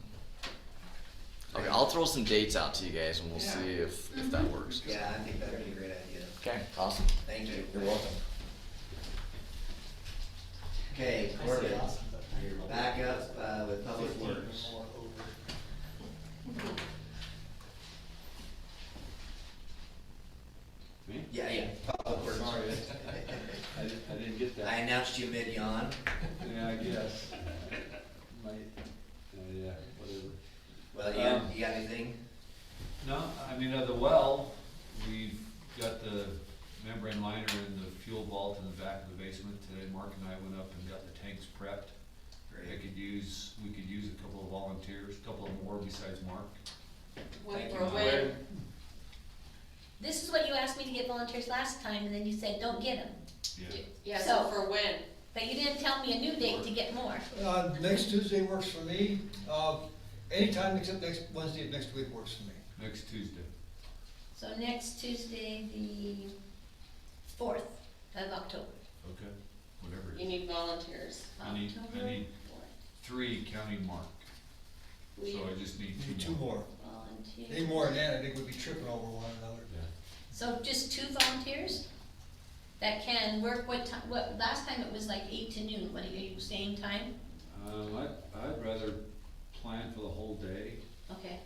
[SPEAKER 16] Okay, I'll throw some dates out to you guys, and we'll see if that works.
[SPEAKER 1] Yeah, I think that'd be a great idea.
[SPEAKER 16] Okay, awesome.
[SPEAKER 1] Thank you.
[SPEAKER 16] You're welcome.
[SPEAKER 1] Okay, Corbett, you're back up with Public Works.
[SPEAKER 12] Me?
[SPEAKER 1] Yeah, Public Works.
[SPEAKER 12] Sorry, I didn't get that.
[SPEAKER 1] I announced you mid-yawn.
[SPEAKER 12] Yeah, I guess. Yeah, whatever.
[SPEAKER 1] Well, you got anything?
[SPEAKER 12] No, I mean, the well, we've got the membrane liner in the fuel vault in the back of the basement today. Mark and I went up and got the tanks prepped. We could use a couple of volunteers, a couple of more besides Mark.
[SPEAKER 7] When?
[SPEAKER 2] This is what you asked me to get volunteers last time, and then you said, don't get them.
[SPEAKER 12] Yeah.
[SPEAKER 7] Yeah, so
[SPEAKER 2] So-
[SPEAKER 7] for when?
[SPEAKER 2] But you didn't tell me a new date to get more.
[SPEAKER 10] Next Tuesday works for me, anytime except next Wednesday of next week works for me.
[SPEAKER 12] Next Tuesday.
[SPEAKER 2] So next Tuesday, the 4th of October.
[SPEAKER 12] Okay, whatever it
[SPEAKER 7] You
[SPEAKER 12] is.
[SPEAKER 7] need volunteers.
[SPEAKER 12] I need
[SPEAKER 2] October 4th.
[SPEAKER 12] 3 counting Mark. So I just need
[SPEAKER 10] Need
[SPEAKER 12] 2
[SPEAKER 10] two
[SPEAKER 12] more.
[SPEAKER 10] more.
[SPEAKER 2] Volunteers.
[SPEAKER 10] Any more than that, I think we'd be tripping over one another.
[SPEAKER 12] Yeah.
[SPEAKER 2] So just 2 volunteers that can work what time, last time it was like 8 to noon, what are you saying time?
[SPEAKER 12] I'd rather plan for the whole day.
[SPEAKER 2] Okay.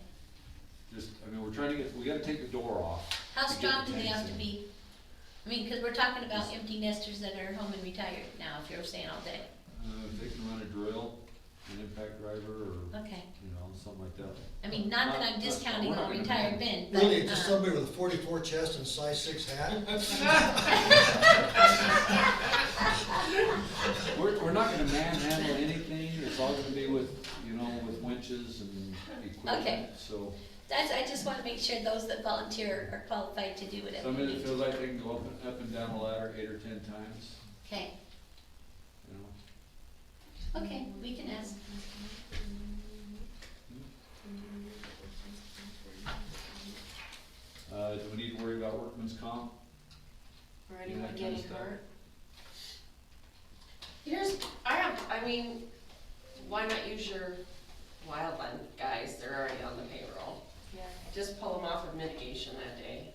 [SPEAKER 12] Just, I mean, we gotta take the door off.
[SPEAKER 2] How
[SPEAKER 12] to get
[SPEAKER 2] strong
[SPEAKER 12] the
[SPEAKER 2] do they
[SPEAKER 12] tanks
[SPEAKER 2] have to
[SPEAKER 12] in.
[SPEAKER 2] be? I mean, cause we're talking about empty nesters that are home and retired now, if you're staying all day.
[SPEAKER 12] If they can run a drill, an impact driver, or,
[SPEAKER 2] Okay.
[SPEAKER 12] you know, something like that.
[SPEAKER 2] I mean, not that I'm
[SPEAKER 12] Not-
[SPEAKER 2] discounting
[SPEAKER 12] we're not
[SPEAKER 2] all
[SPEAKER 12] gonna
[SPEAKER 2] retired
[SPEAKER 12] manage.
[SPEAKER 2] men, but,
[SPEAKER 10] Really, it's just somebody with a 44 chest and size 6 hat?
[SPEAKER 12] We're not gonna manhandle anything, it's all gonna be with, you know, with winches and equipment,
[SPEAKER 2] Okay.
[SPEAKER 12] so.
[SPEAKER 2] I just wanna make sure those that volunteer are qualified to do whatever
[SPEAKER 12] Somebody
[SPEAKER 2] we
[SPEAKER 12] that
[SPEAKER 2] need.
[SPEAKER 12] feels like they can go up and down the ladder 8 or 10 times,
[SPEAKER 2] Okay,
[SPEAKER 12] you know.
[SPEAKER 2] okay, we can ask.
[SPEAKER 12] Do we need to worry about workman's comp?
[SPEAKER 7] Or
[SPEAKER 12] Yeah,
[SPEAKER 7] anyone
[SPEAKER 12] that kind
[SPEAKER 7] getting
[SPEAKER 12] of stuff.
[SPEAKER 7] hurt? I mean, why not use your wildland guys, they're already on the payroll.
[SPEAKER 11] Yeah.
[SPEAKER 7] Just pull them off of mitigation that day.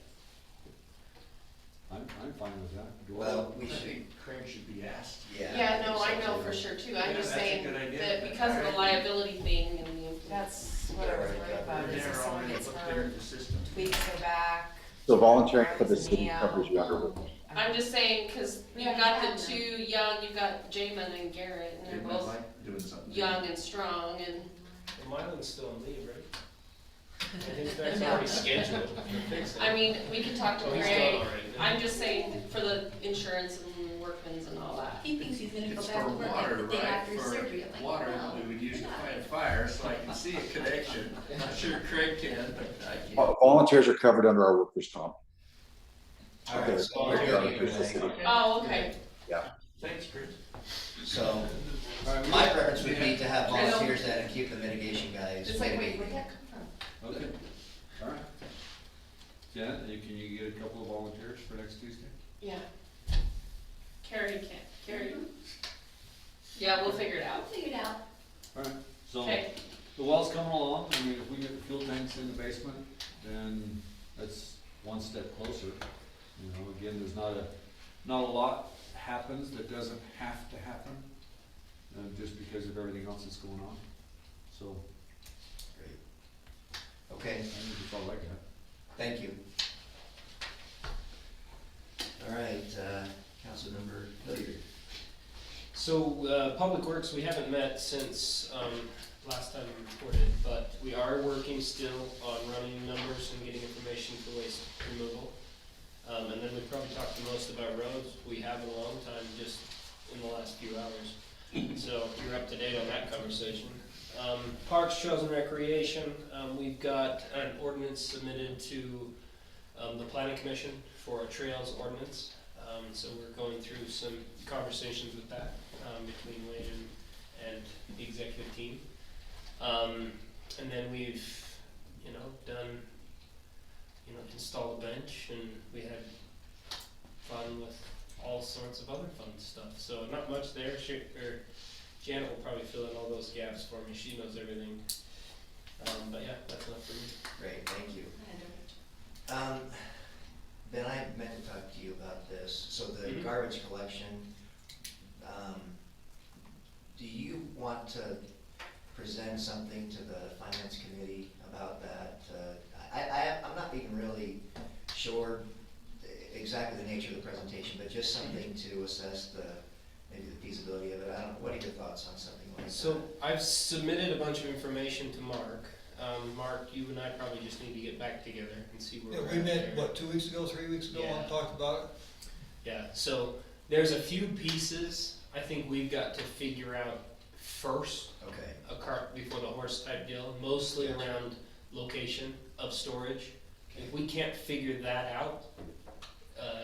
[SPEAKER 12] I'm fine with that.
[SPEAKER 1] Well, we
[SPEAKER 8] I
[SPEAKER 1] should,
[SPEAKER 8] think Craig should be asked.
[SPEAKER 1] yeah.
[SPEAKER 7] Yeah, no, I
[SPEAKER 1] think so,
[SPEAKER 7] know
[SPEAKER 1] too.
[SPEAKER 7] for sure too,
[SPEAKER 8] Yeah,
[SPEAKER 7] I'm just
[SPEAKER 8] that's a
[SPEAKER 7] saying
[SPEAKER 8] good idea.
[SPEAKER 7] that because of the liability thing and the
[SPEAKER 11] That's what I was worried about, is if
[SPEAKER 8] They're
[SPEAKER 11] someone
[SPEAKER 8] already
[SPEAKER 11] gets
[SPEAKER 8] put
[SPEAKER 11] hurt,
[SPEAKER 8] the system.
[SPEAKER 11] tweaks their back.
[SPEAKER 15] So volunteering for the
[SPEAKER 11] burns a
[SPEAKER 15] city
[SPEAKER 11] knee out.
[SPEAKER 15] covers you under workers.
[SPEAKER 7] I'm just saying, cause
[SPEAKER 2] We
[SPEAKER 7] you've
[SPEAKER 2] haven't
[SPEAKER 7] got
[SPEAKER 2] had
[SPEAKER 7] the
[SPEAKER 2] them.
[SPEAKER 7] two young, you've got Jamin and Garrett, and
[SPEAKER 8] They
[SPEAKER 7] they're
[SPEAKER 8] might
[SPEAKER 7] both
[SPEAKER 8] like doing something.
[SPEAKER 7] young and strong, and
[SPEAKER 14] Well, Mylan's still on leave, right? I think that's already scheduled for fixing.
[SPEAKER 7] I mean, we can talk to
[SPEAKER 14] Oh, he's gone
[SPEAKER 7] Craig.
[SPEAKER 14] already.
[SPEAKER 7] I'm just saying for the insurance and workmans and all that.
[SPEAKER 2] He thinks he's gonna go
[SPEAKER 8] It's
[SPEAKER 2] back
[SPEAKER 8] for
[SPEAKER 2] to work like
[SPEAKER 8] water,
[SPEAKER 2] the day
[SPEAKER 8] right?
[SPEAKER 2] after his
[SPEAKER 8] For
[SPEAKER 2] surgery. I'm like,
[SPEAKER 8] water,
[SPEAKER 2] no.
[SPEAKER 8] we would use to fight a fire, so I can see a connection. I'm sure Craig can, but I can't.
[SPEAKER 15] Volunteers are covered under our workers' comp.
[SPEAKER 1] All right, so
[SPEAKER 14] Volunteer
[SPEAKER 1] you're
[SPEAKER 15] Volunteers to city.
[SPEAKER 7] Oh, okay.
[SPEAKER 8] Thanks, Chris.
[SPEAKER 1] So, my preference would be to have volunteers that and keep the mitigation guys.
[SPEAKER 11] It's like, wait,
[SPEAKER 1] mitigating.
[SPEAKER 11] where'd that come from?
[SPEAKER 12] Okay, all right. Janet, can you get a couple of volunteers for next Tuesday?
[SPEAKER 7] Yeah. Carrie can't, Carrie. Yeah, we'll figure it
[SPEAKER 2] I'll
[SPEAKER 7] out.
[SPEAKER 2] figure it out.
[SPEAKER 12] All right, so
[SPEAKER 7] Okay.
[SPEAKER 12] the wall's coming along. I mean, if we get the fuel tanks in the basement, then that's one step closer. You know, again, there's not a lot happens that doesn't have to happen, just because of everything else that's going on. So,
[SPEAKER 1] Great. Okay,
[SPEAKER 12] I think it's all I got.
[SPEAKER 1] thank you. All right, Councilmember Hilliard.
[SPEAKER 14] So, Public Works, we haven't met since, last time we reported, but we are working still on running numbers and getting information for waste removal. And then we probably talked the most about roads. We have in a long time, just in the last few hours. So you're up to date on that conversation. Parks, Trails and Recreation, we've got an ordinance submitted to, the Planning Commission for a trails ordinance. So we're going through some conversations with that, between Wade and the executive team. And then we've, done, install a bench, and we had fun with all sorts of other fun stuff. So not much there. Janet will probably fill in all those gaps for me. She knows everything. But yeah, that's enough for me.
[SPEAKER 1] Great, thank you. Ben, I meant to talk to you about this. So the
[SPEAKER 14] Mhm.
[SPEAKER 1] garbage collection, do you want to present something to the finance committee about that? I'm not even really sure exactly the nature of the presentation, but just something to assess maybe the feasibility of it. What are your thoughts on something like that?
[SPEAKER 14] So I've submitted a bunch of information to Mark. Mark, you and I probably just need to get back together and see where
[SPEAKER 10] Yeah,
[SPEAKER 14] we're
[SPEAKER 10] we
[SPEAKER 14] at
[SPEAKER 10] met,
[SPEAKER 14] there.
[SPEAKER 10] what, 2 weeks ago, 3 weeks ago,
[SPEAKER 14] Yeah.
[SPEAKER 10] and talked about it?
[SPEAKER 14] Yeah, so there's a few pieces I think we've got to figure out first.
[SPEAKER 1] Okay,
[SPEAKER 14] A cart before the horse type deal, mostly around location of storage. If we can't figure that out,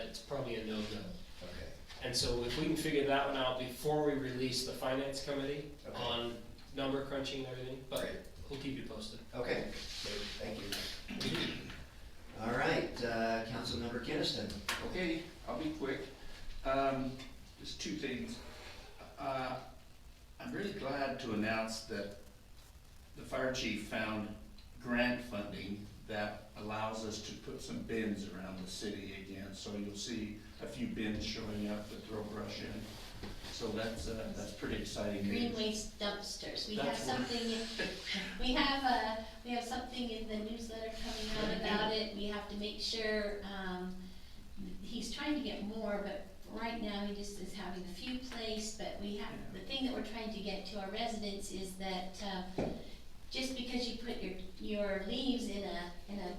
[SPEAKER 14] it's probably a no-go.
[SPEAKER 1] okay.
[SPEAKER 14] And so if we can figure that one out before we release the finance committee
[SPEAKER 1] Okay.
[SPEAKER 14] on number crunching and everything, but
[SPEAKER 1] Great.
[SPEAKER 14] we'll keep you posted.
[SPEAKER 1] Okay, great, thank you. All right, Councilmember Kinnison.
[SPEAKER 8] Okay, I'll be quick. Just two things. I'm really glad to announce that the fire chief found grant funding that allows us to put some bins around the city again. So you'll see a few bins showing up to throw brush in. So that's pretty exciting news.
[SPEAKER 2] Green waste dumpsters. We have
[SPEAKER 8] That's what-
[SPEAKER 2] something, we have something in the newsletter coming out about it. We have to make sure, he's trying to get more, but right now he just is having a few placed. But we have, the thing that we're trying to get to our residents is that, just because you put your leaves in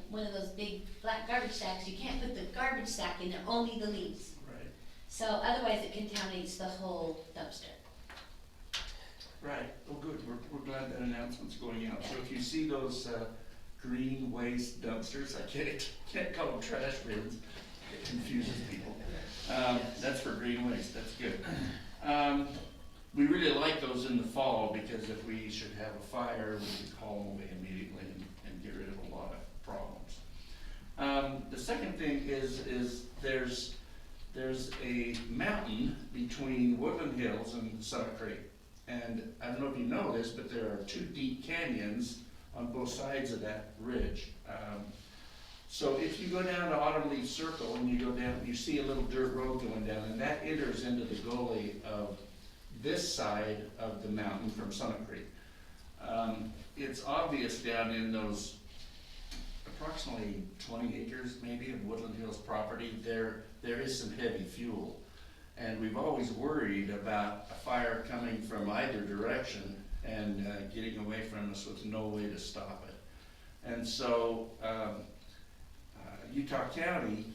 [SPEAKER 2] one of those big black garbage sacks, you can't put the garbage sack in there, only the leaves.
[SPEAKER 8] Right.
[SPEAKER 2] So otherwise it contaminates the whole dumpster.
[SPEAKER 8] Right, oh good, we're glad that announcement's going out. So if you see those green waste dumpsters, I can't call them trash bins, it confuses people. That's for green waste, that's good. We really like those in the fall because if we should have a fire, we can call them away immediately and get rid of a lot of problems. The second thing is there's a mountain between Woodland Hills and Summit Creek. And I don't know if you know this, but there are two deep canyons on both sides of that ridge. So if you go down to Autumn Leaf Circle and you go down, you see a little dirt road going down, and that enters into the gully of this side of the mountain from Summit Creek. It's obvious down in those approximately 20 acres maybe of Woodland Hills property, there is some heavy fuel. And we've always worried about a fire coming from either direction and getting away from us with no way to stop it. And so Utah County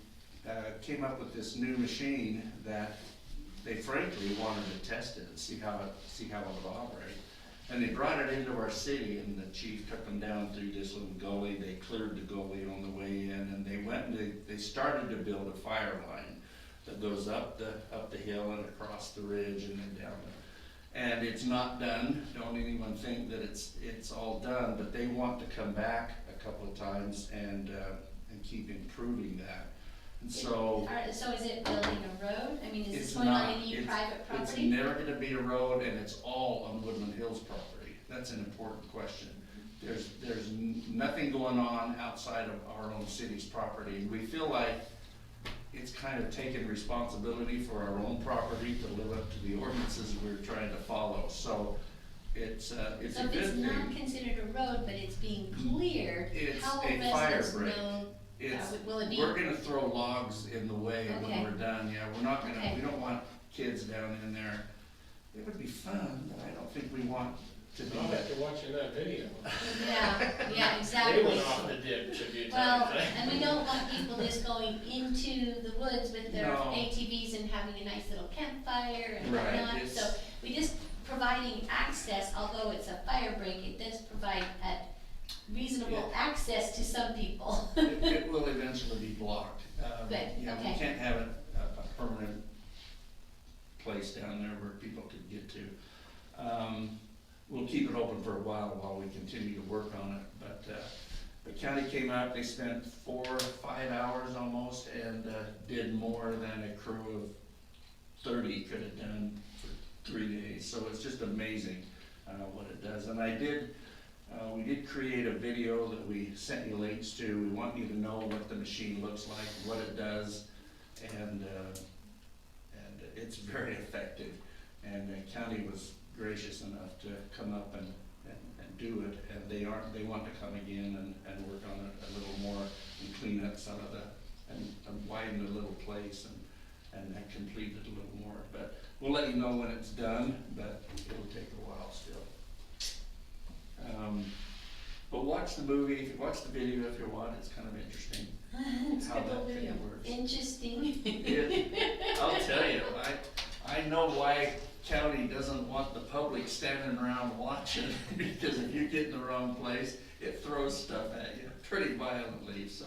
[SPEAKER 8] came up with this new machine that they frankly wanted to test it and see how it would operate. And they brought it into our city, and the chief took them down through this little gully. They cleared the gully on the way in, and they went and they started to build a fire line that goes up the hill and across the ridge and then down there. And it's not done. Don't anyone think that it's all done, but they want to come back a couple of times and keep improving that. And so.
[SPEAKER 2] So is it building a road? I mean, is this going
[SPEAKER 8] not.
[SPEAKER 2] on any private property?
[SPEAKER 8] It's never gonna be a road, and it's all on Woodland Hills property. That's an important question. There's nothing going on outside of our own city's property. We feel like it's kind of taking responsibility for our own property to live up to the ordinances we're trying to follow. So it's a good thing.
[SPEAKER 2] So if it's not considered a road, but it's being cleared,
[SPEAKER 8] It's
[SPEAKER 2] how will
[SPEAKER 8] a fire
[SPEAKER 2] residents
[SPEAKER 8] break.
[SPEAKER 2] know? Will it be?
[SPEAKER 8] We're gonna throw logs in the way when
[SPEAKER 2] Okay.
[SPEAKER 8] we're done, yeah, we're not gonna,
[SPEAKER 2] Okay.
[SPEAKER 8] we don't want kids down in there. It would be fun, but I don't think we want to do
[SPEAKER 14] Not
[SPEAKER 8] that.
[SPEAKER 14] after watching that video.
[SPEAKER 2] Yeah, exactly.
[SPEAKER 14] They went off the ditch a few
[SPEAKER 2] Well,
[SPEAKER 14] times.
[SPEAKER 2] and we don't want people just going into the woods with their
[SPEAKER 8] No.
[SPEAKER 2] ATVs and having a nice little campfire and
[SPEAKER 8] Right,
[SPEAKER 2] whatnot.
[SPEAKER 8] it's-
[SPEAKER 2] So we just providing access, although it's a fire break, it does provide reasonable access to some people.
[SPEAKER 8] It will eventually be blocked.
[SPEAKER 2] Good,
[SPEAKER 8] Yeah, we
[SPEAKER 2] okay.
[SPEAKER 8] can't have it a permanent place down there where people could get to. We'll keep it open for a while we continue to work on it, but the county came out, they spent 4 or 5 hours almost, and did more than a crew of 30 could have done for 3 days, so it's just amazing what it does. And we did create a video that we sent you links to. We want you to know what the machine looks like, what it does, and it's very effective. And the county was gracious enough to come up and do it, and they want to come again and work on it a little more and clean up some of and widen the little place and complete it a little more. But we'll let you know when it's done, but it'll take a while still. But watch the movie, if you watch the video if you want, it's kind of interesting.
[SPEAKER 2] It's
[SPEAKER 8] how
[SPEAKER 2] good
[SPEAKER 8] that
[SPEAKER 2] little
[SPEAKER 8] thing
[SPEAKER 2] video.
[SPEAKER 8] works.
[SPEAKER 2] Interesting.
[SPEAKER 8] I'll tell you, I know why county doesn't want the public standing around watching, because if you get in the wrong place, it throws stuff at you pretty violently, so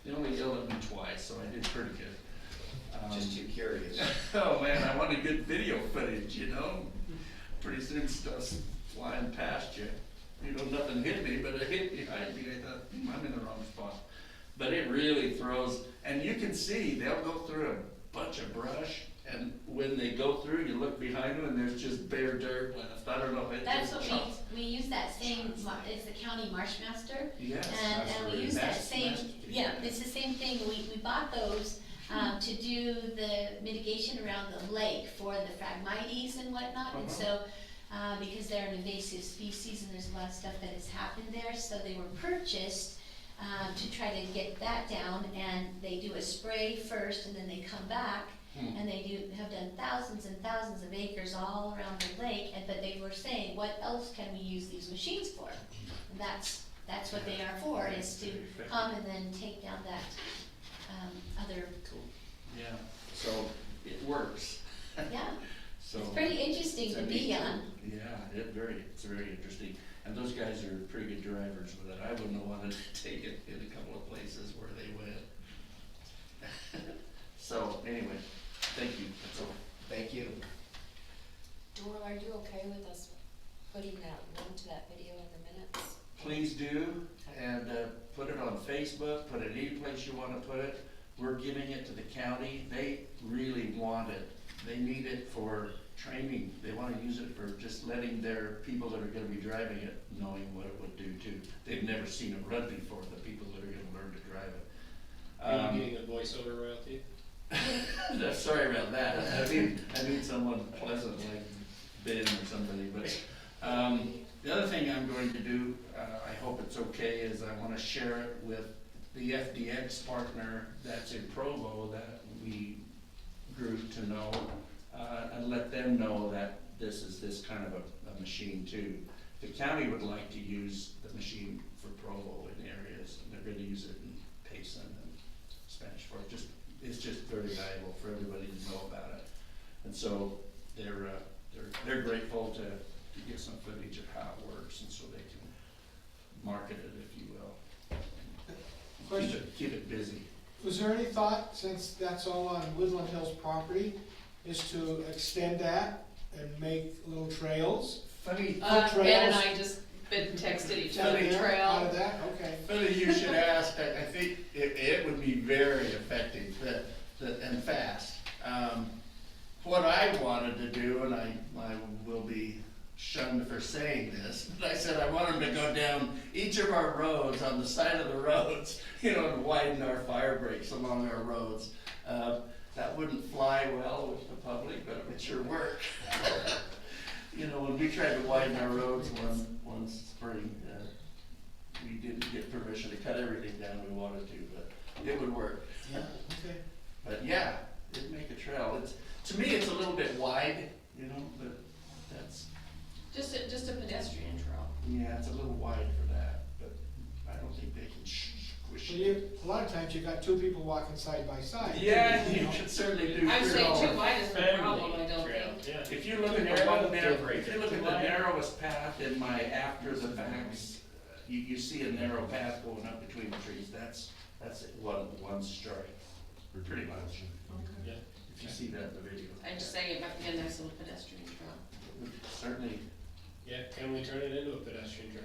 [SPEAKER 8] they only yelled at me twice, so I did pretty good.
[SPEAKER 1] Just too curious.
[SPEAKER 8] Oh man, I wanted good video footage, you know? Pretty soon stuff's flying past you. You know, nothing hit me, but it hit behind me. I thought, I'm in the wrong spot. But it really throws, and you can see, they'll go through a bunch of brush, and when they go through, you look behind them, and there's just bare dirt left. I don't know, it
[SPEAKER 2] That's
[SPEAKER 8] just
[SPEAKER 2] what
[SPEAKER 8] chomps.
[SPEAKER 2] we use that same, it's the county marsh master.
[SPEAKER 8] Yes,
[SPEAKER 2] And we use that same,
[SPEAKER 8] Master.
[SPEAKER 2] yeah, it's the same thing, we bought those, to do the mitigation around the lake for the Phragmites and whatnot, and so, because they're an invasive species and there's a lot of stuff that has happened there, so they were purchased, to try to get that down, and they do a spray first, and then they come back, and they have done thousands and thousands of acres all around the lake, but they were saying, what else can we use these machines for? And that's what they are for, is to come and then take down that, other,
[SPEAKER 8] Yeah, so it works.
[SPEAKER 2] yeah.
[SPEAKER 8] So
[SPEAKER 2] It's pretty interesting
[SPEAKER 8] it's
[SPEAKER 2] to
[SPEAKER 8] a
[SPEAKER 2] be
[SPEAKER 8] neat
[SPEAKER 2] on.
[SPEAKER 8] tool. Yeah, it's very interesting. And those guys are pretty good drivers with it. I wouldn't have wanted to take it in a couple of places where they went. So anyway, thank you, that's all.
[SPEAKER 1] Thank you.
[SPEAKER 11] Doral, are you okay with us putting that link to that video in the minutes?
[SPEAKER 8] Please do, and put it on Facebook, put it any place you want to put it. We're giving it to the county. They really want it. They need it for training. They want to use it for just letting their people that are going to be driving it, knowing what it would do too. They've never seen it run before, the people that are going to learn to drive it.
[SPEAKER 14] Are you getting a voiceover royalty?
[SPEAKER 8] Sorry about that. I need someone pleasant like Ben or somebody, but The other thing I'm going to do, I hope it's okay, is I wanna share it with the FDX partner that's in Provo that we grew to know, and let them know that this is this kind of a machine too. The county would like to use the machine for Provo in areas, and they're gonna use it in Payson and Spanish Fork. It's just very valuable for everybody to know about it. And so they're grateful to get some footage of how it works, and so they can market it, if you will.
[SPEAKER 9] Question.
[SPEAKER 8] Keep it busy.
[SPEAKER 9] Was there any thought, since that's all on Woodland Hills property, is to extend that and make little trails?
[SPEAKER 8] Funny,
[SPEAKER 7] Ben and I just been texted each other
[SPEAKER 9] Out
[SPEAKER 7] trail.
[SPEAKER 9] of that, okay.
[SPEAKER 8] funny you should ask. I think it would be very effective and fast. What I wanted to do, and I will be shunned for saying this, but I said I want them to go down each of our roads, on the side of the roads, and widen our fire breaks along our roads. That wouldn't fly well with the public, but it would sure work. When we tried to widen our roads one spring, we didn't get permission to cut everything down we wanted to, but it would work.
[SPEAKER 9] Yeah, okay.
[SPEAKER 8] But yeah, it'd make a trail. To me, it's a little bit wide, but that's,
[SPEAKER 7] Just a pedestrian trail.
[SPEAKER 8] yeah, it's a little wide for that, but I don't think they can squish
[SPEAKER 9] So
[SPEAKER 8] it.
[SPEAKER 9] a lot of times you've got two people walking side by side.
[SPEAKER 8] Yeah, you could certainly do.
[SPEAKER 7] I would say
[SPEAKER 8] trail.
[SPEAKER 7] too wide is the problem, I don't
[SPEAKER 14] Trail,
[SPEAKER 7] think.
[SPEAKER 14] yeah.
[SPEAKER 8] If you look at the one if you look at the narrowest path in my after the facts, you see a narrow path going up between the trees. That's one strike, pretty much.
[SPEAKER 14] Yeah.
[SPEAKER 8] If you see that in the video.
[SPEAKER 7] I'm just saying it might be a nice little pedestrian trail.
[SPEAKER 8] Certainly.
[SPEAKER 14] Yeah, can we turn it into a pedestrian trail?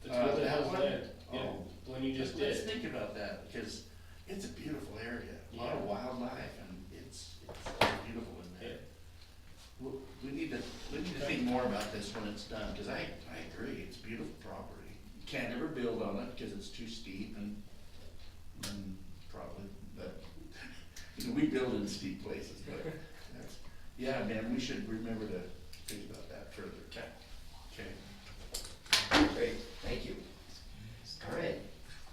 [SPEAKER 14] That's
[SPEAKER 8] Uh,
[SPEAKER 14] what the
[SPEAKER 8] that
[SPEAKER 14] hell's
[SPEAKER 8] one?
[SPEAKER 14] land, yeah,
[SPEAKER 8] Oh.
[SPEAKER 14] when you just
[SPEAKER 8] Let's
[SPEAKER 14] did.
[SPEAKER 8] think about that, because it's a beautiful area, a lot of
[SPEAKER 14] Yeah.
[SPEAKER 8] wildlife, and it's beautiful in there.
[SPEAKER 14] Yeah.
[SPEAKER 8] We need to think more about this when it's done, because I agree, it's beautiful property. You can't ever build on it because it's too steep and probably, but, we build in steep places, but that's, yeah, man, we should remember to think about that further. Okay.
[SPEAKER 1] Great, thank you. All right,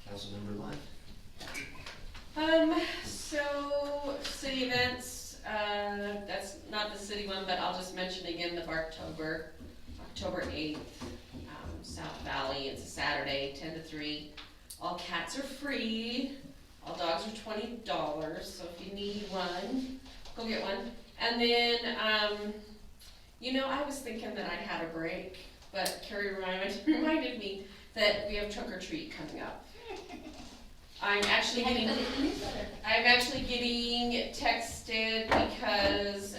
[SPEAKER 1] Councilmember Lund.
[SPEAKER 7] So city events, that's not the city one, but I'll just mention again of October 8th, South Valley, it's a Saturday, 10 to 3. All cats are free, all dogs are $20, so if you need one, go get one. And then, I was thinking that I had a break, but Carrie reminded me that we have trunk or treat coming up. I'm actually getting texted because,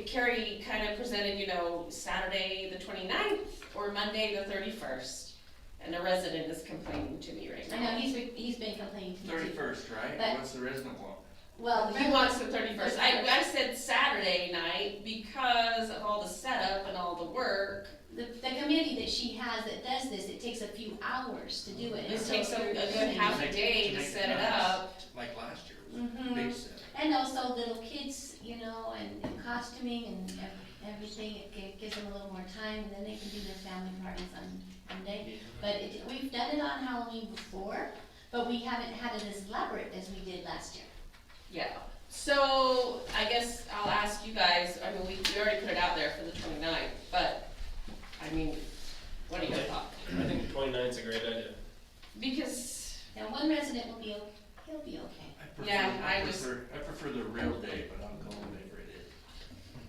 [SPEAKER 7] Carrie kind of presented, Saturday the 29th or Monday the 31st. And a resident is complaining to me right now.
[SPEAKER 2] I know, he's been complaining to me too.
[SPEAKER 8] 31st, right?
[SPEAKER 2] But-
[SPEAKER 8] What's the resident want?
[SPEAKER 2] Well,
[SPEAKER 7] He wants the 31st. I said Saturday night because of all the setup and all the work.
[SPEAKER 2] The committee that she has that does this, it takes a few hours to do it.
[SPEAKER 7] It
[SPEAKER 2] So
[SPEAKER 7] takes a
[SPEAKER 2] you're
[SPEAKER 7] good
[SPEAKER 2] doing-
[SPEAKER 7] half a day to
[SPEAKER 8] make
[SPEAKER 7] set it
[SPEAKER 8] nice,
[SPEAKER 7] up.
[SPEAKER 8] Like last year, it was
[SPEAKER 2] Mhm.
[SPEAKER 8] a big set.
[SPEAKER 2] And also little kids, and costuming and everything, it gives them a little more time, and then they can do their family parties on Monday. But we've done it on Halloween before, but we haven't had it as elaborate as we did last year.
[SPEAKER 7] Yeah. So I guess I'll ask you guys, we already put it out there for the 29th, but, what do you guys thought?
[SPEAKER 14] I think the 29th's a great idea.
[SPEAKER 7] Because,
[SPEAKER 2] Now, one resident will be, he'll be okay.
[SPEAKER 7] I
[SPEAKER 8] prefer the real day, but I'm going whatever it is.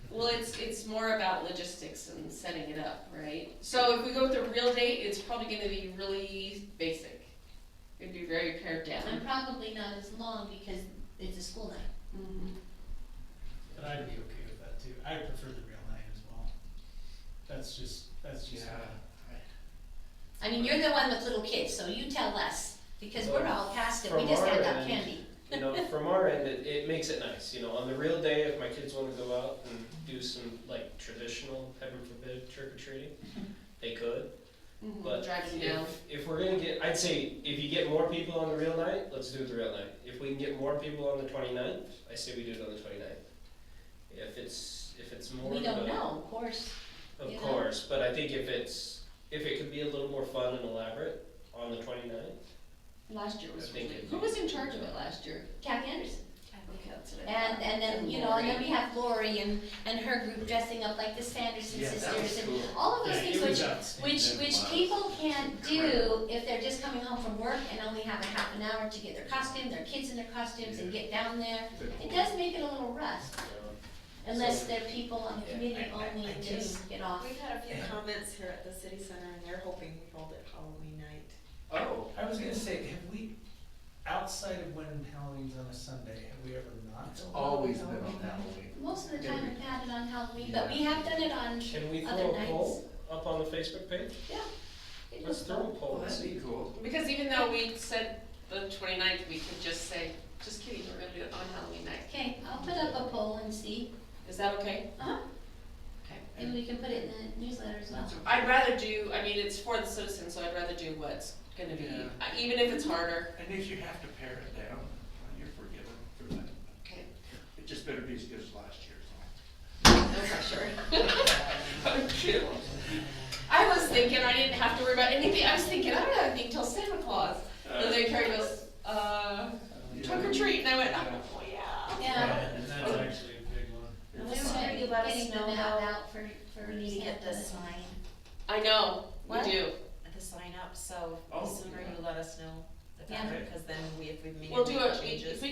[SPEAKER 7] well, it's more about logistics and setting it up, right? So if we go with the real date, it's probably gonna be really basic. It'd be very pared
[SPEAKER 2] And
[SPEAKER 7] down.
[SPEAKER 2] probably not as long because it's a school night.
[SPEAKER 7] Mhm.
[SPEAKER 5] But I'd be okay with that too. I prefer the real night as well. That's just.
[SPEAKER 2] I mean, you're the one with little kids, so you tell us, because we're all past it, we
[SPEAKER 14] From
[SPEAKER 2] just
[SPEAKER 14] our
[SPEAKER 2] hand out
[SPEAKER 14] end,
[SPEAKER 2] candy.
[SPEAKER 14] From our end, it makes it nice, on the real day, if my kids wanna go out and do some, traditional, heaven forbid, trick or treating, they could.
[SPEAKER 7] Mhm.
[SPEAKER 14] But
[SPEAKER 7] Drive them down.
[SPEAKER 14] if we're gonna get, I'd say, if you get more people on the real night, let's do it the real night. If we can get more people on the 29th, I say we do it on the 29th. If it's more.
[SPEAKER 2] We don't know, of course.
[SPEAKER 14] Of
[SPEAKER 2] You know?
[SPEAKER 14] course, but I think if it could be a little more fun and elaborate on the 29th.
[SPEAKER 7] Last year was
[SPEAKER 14] I think
[SPEAKER 7] really,
[SPEAKER 14] it-
[SPEAKER 7] who was in charge of it last year?
[SPEAKER 2] Kathy Anderson.
[SPEAKER 7] Okay, that's what I thought.
[SPEAKER 2] And then, you know, and then we have Lori and her group dressing up like the Sanderson
[SPEAKER 5] Yeah, that was
[SPEAKER 2] sisters and
[SPEAKER 5] cool.
[SPEAKER 2] all of those
[SPEAKER 5] Yeah,
[SPEAKER 2] things
[SPEAKER 5] it was
[SPEAKER 2] which
[SPEAKER 5] outstanding.
[SPEAKER 2] people can't do if they're just coming home from work and only have a half an hour to get their costume, their kids in their costumes and get down there. It does make it a little rough, unless they're people on the committee only to get off.
[SPEAKER 11] We've had a few comments here at the city center and they're hoping we hold it Halloween night.
[SPEAKER 5] Oh, I was gonna say, have we, outside of when Halloween's on a Sunday, have we ever not?
[SPEAKER 8] It's always been on Halloween.
[SPEAKER 2] Most of the time we've had it on Halloween, but we have done it on
[SPEAKER 14] Can we
[SPEAKER 2] other
[SPEAKER 14] throw a
[SPEAKER 2] nights.
[SPEAKER 14] poll up on the Facebook page?
[SPEAKER 2] Yeah. It
[SPEAKER 14] Let's
[SPEAKER 2] was
[SPEAKER 14] throw a
[SPEAKER 2] fun.
[SPEAKER 14] poll.
[SPEAKER 8] Well, that'd be cool.
[SPEAKER 7] Because even though we said the 29th, we could just say, just kidding, we're gonna do it on Halloween night.
[SPEAKER 2] Okay, I'll put up a poll and see.
[SPEAKER 7] Is that okay?
[SPEAKER 2] Uh-huh.
[SPEAKER 7] Okay.
[SPEAKER 2] Maybe we can put it in the newsletter as well.
[SPEAKER 7] I'd rather do, I mean, it's for the citizens, so I'd rather do what's gonna be,
[SPEAKER 8] Yeah.
[SPEAKER 7] even if it's harder.
[SPEAKER 8] And if you have to pare it down, you're forgiven for that.
[SPEAKER 7] Okay.
[SPEAKER 8] It just better be as good as last year's.
[SPEAKER 7] No pressure. I'm kidding. I was thinking I didn't have to worry about anything. I was thinking I don't have anything till Santa Claus. And then Carrie goes, trunk or treat, and I went, oh yeah.
[SPEAKER 2] Yeah.
[SPEAKER 5] And that's actually a big one.
[SPEAKER 2] And we
[SPEAKER 11] So
[SPEAKER 2] were
[SPEAKER 11] you let us
[SPEAKER 2] getting
[SPEAKER 11] know
[SPEAKER 2] them
[SPEAKER 11] how
[SPEAKER 2] out for
[SPEAKER 11] We need to get the
[SPEAKER 2] Santa.
[SPEAKER 11] sign,
[SPEAKER 7] I know, we
[SPEAKER 11] What?
[SPEAKER 7] do.
[SPEAKER 11] the sign up, so
[SPEAKER 8] Oh,
[SPEAKER 11] the sooner
[SPEAKER 8] yeah.
[SPEAKER 11] you let us know, the
[SPEAKER 2] Yeah.
[SPEAKER 11] better, cause then if we've made
[SPEAKER 7] We'll do
[SPEAKER 11] any
[SPEAKER 7] it,
[SPEAKER 11] changes.
[SPEAKER 7] if we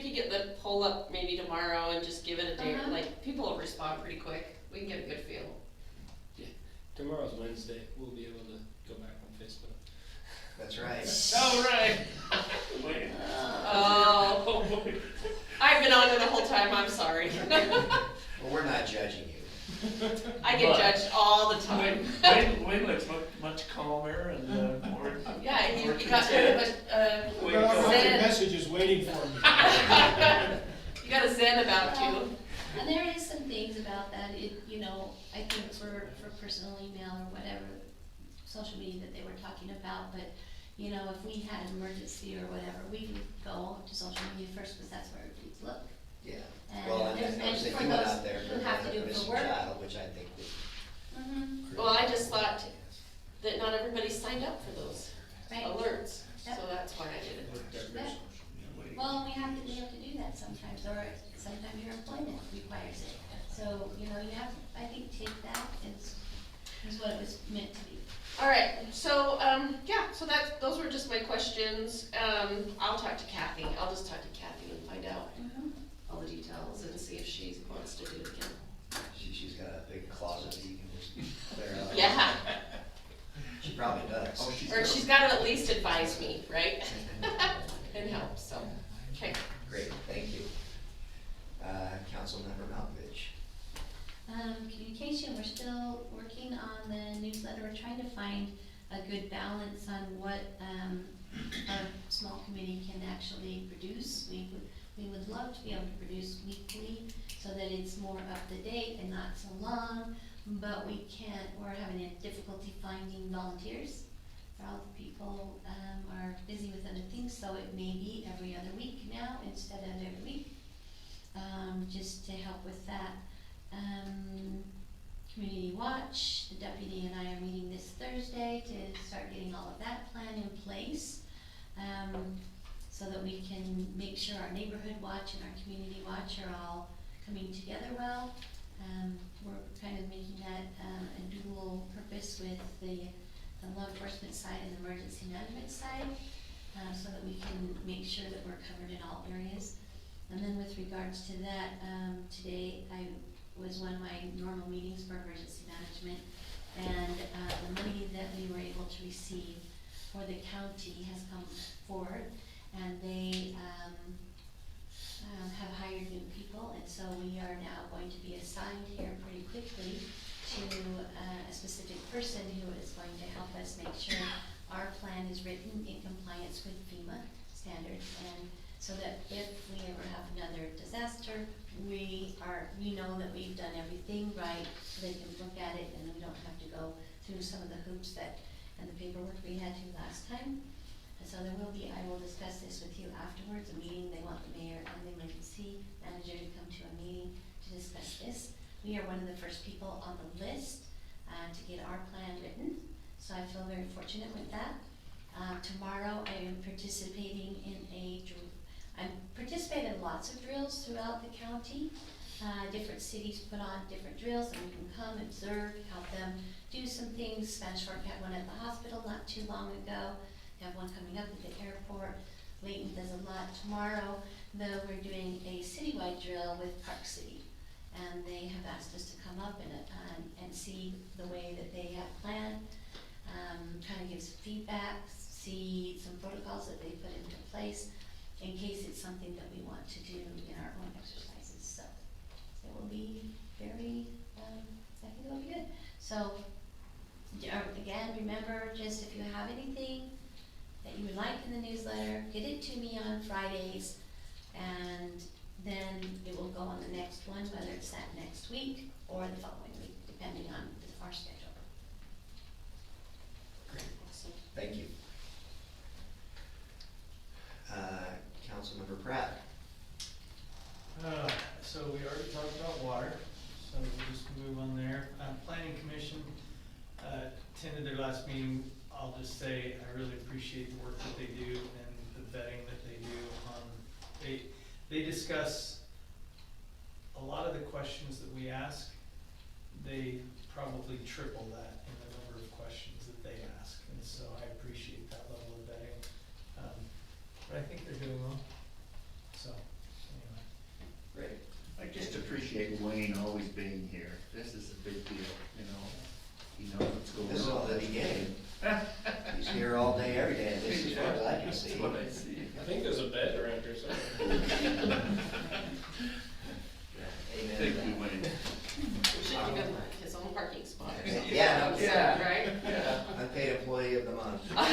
[SPEAKER 7] could get the poll up maybe tomorrow and just give it a day,
[SPEAKER 2] Uh-huh.
[SPEAKER 7] like, people will respond pretty quick. We can get a good feel.
[SPEAKER 14] Tomorrow's Wednesday, we'll be able to go back on Facebook.
[SPEAKER 1] That's right.
[SPEAKER 5] Oh, right.
[SPEAKER 8] Wait.
[SPEAKER 7] Oh, I've been on it the whole time, I'm sorry.
[SPEAKER 1] Well, we're not judging you.
[SPEAKER 7] I get judged all the time.
[SPEAKER 8] Wayne looks much calmer and more.
[SPEAKER 7] Yeah, you
[SPEAKER 8] more
[SPEAKER 7] got kind of
[SPEAKER 8] content.
[SPEAKER 7] a,
[SPEAKER 8] Way
[SPEAKER 9] Well,
[SPEAKER 8] to
[SPEAKER 9] I've
[SPEAKER 8] go.
[SPEAKER 9] got
[SPEAKER 7] Zen.
[SPEAKER 9] the messages waiting for me.
[SPEAKER 7] you got a zen about you.
[SPEAKER 2] And there is some things about that, you know, I think for personal email or whatever, social media that they were talking about, but, you know, if we had an emergency or whatever, we would go to social media first, because that's where everybody's look.
[SPEAKER 1] Yeah.
[SPEAKER 2] And-
[SPEAKER 1] Well, and
[SPEAKER 2] and
[SPEAKER 1] I was
[SPEAKER 2] for
[SPEAKER 1] thinking
[SPEAKER 2] those
[SPEAKER 1] out there
[SPEAKER 2] who
[SPEAKER 1] for
[SPEAKER 2] have to do it for
[SPEAKER 1] missing
[SPEAKER 2] work.
[SPEAKER 1] child, which I think would.
[SPEAKER 2] Mm-hmm.
[SPEAKER 7] Well, I just thought that not everybody signed up for those
[SPEAKER 2] Right.
[SPEAKER 7] alerts,
[SPEAKER 2] Yep.
[SPEAKER 7] so that's why I did it.
[SPEAKER 2] Yeah. Well, we have to do that sometimes, or sometimes your employment requires it. So, you know, you have, I think, take that is what it was meant to be.
[SPEAKER 7] All right, so, yeah, so those were just my questions. I'll talk to Kathy, I'll just talk to Kathy and find out all the details and see if she wants to do it again.
[SPEAKER 1] She's got a big closet that you can just clear out.
[SPEAKER 7] Yeah,
[SPEAKER 1] She probably does.
[SPEAKER 8] Oh,
[SPEAKER 7] or she's gotta at least advise me, right? And help, so, okay.
[SPEAKER 1] Great, thank you. Councilmember Malkovich.
[SPEAKER 2] Communication, we're still working on the newsletter, we're trying to find a good balance on what, our small committee can actually produce. We would love to be able to produce weekly, so that it's more up to date and not so long, but we can't, we're having a difficulty finding volunteers. For all the people, are busy with other things, so it may be every other week now instead of every week. Just to help with that. Community Watch, the deputy and I are meeting this Thursday to start getting all of that plan in place. So that we can make sure our neighborhood watch and our community watch are all coming together well. We're kind of making that a dual purpose with the law enforcement side and the emergency management side, so that we can make sure that we're covered in all areas. And then with regards to that, today was one of my normal meetings for emergency management, and the money that we were able to receive for the county has come forward, and they have hired new people, and so we are now going to be assigned here pretty quickly to a specific person who is going to help us make sure our plan is written in compliance with FEMA standards, and so that if we ever have another disaster, we know that we've done everything right, so they can look at it, and then we don't have to go through some of the hoops and the paperwork we had to last time. And so there will be, I will discuss this with you afterwards, a meeting, they want the mayor and the emergency manager to come to a meeting to discuss this. We are one of the first people on the list so I feel very fortunate with that. Tomorrow I am participating in I'm participating in lots of drills throughout the county. Different cities put on different drills, and we can come, observe, help them do some things. Spanish Fork had one at the hospital not too long ago. They have one coming up at the airport. Layton does a lot. Tomorrow, though, we're doing a citywide drill with Park City, and they have asked us to come up and see the way that they have planned, kind of give some feedback, see some protocols that they put into place in case it's something that we want to do in our own exercises. So it will be very, I think it will be good. So again, remember, just if you have anything that you would like in the newsletter, get it to me on Fridays, and then it will go on the next one, whether it's that next week or the following week, depending on our schedule.
[SPEAKER 1] Great. Thank you. Councilmember Pratt.
[SPEAKER 5] So we already talked about water, so we'll just move on there. Planning Commission attended their last meeting. I'll just say I really appreciate the work that they do and the vetting that they do. They discuss a lot of the questions that we ask. They probably triple that in the number of questions that they ask, and so I appreciate that level of vetting. But I think they're doing well. So anyway.
[SPEAKER 1] Great.
[SPEAKER 8] I just appreciate Wayne always being here. This is a big deal, you know. He knows what's going on.
[SPEAKER 1] This is all the beginning. He's here all day, every day, this is what I can see.
[SPEAKER 8] That's what I see.
[SPEAKER 14] I think there's a bed around here somewhere.
[SPEAKER 1] Amen.
[SPEAKER 8] Thank you, Wayne.
[SPEAKER 7] We should give him his own parking spot or something.
[SPEAKER 1] Yeah.
[SPEAKER 7] Outside, right?
[SPEAKER 8] Yeah.
[SPEAKER 1] Unpaid employee of the month.
[SPEAKER 8] ACK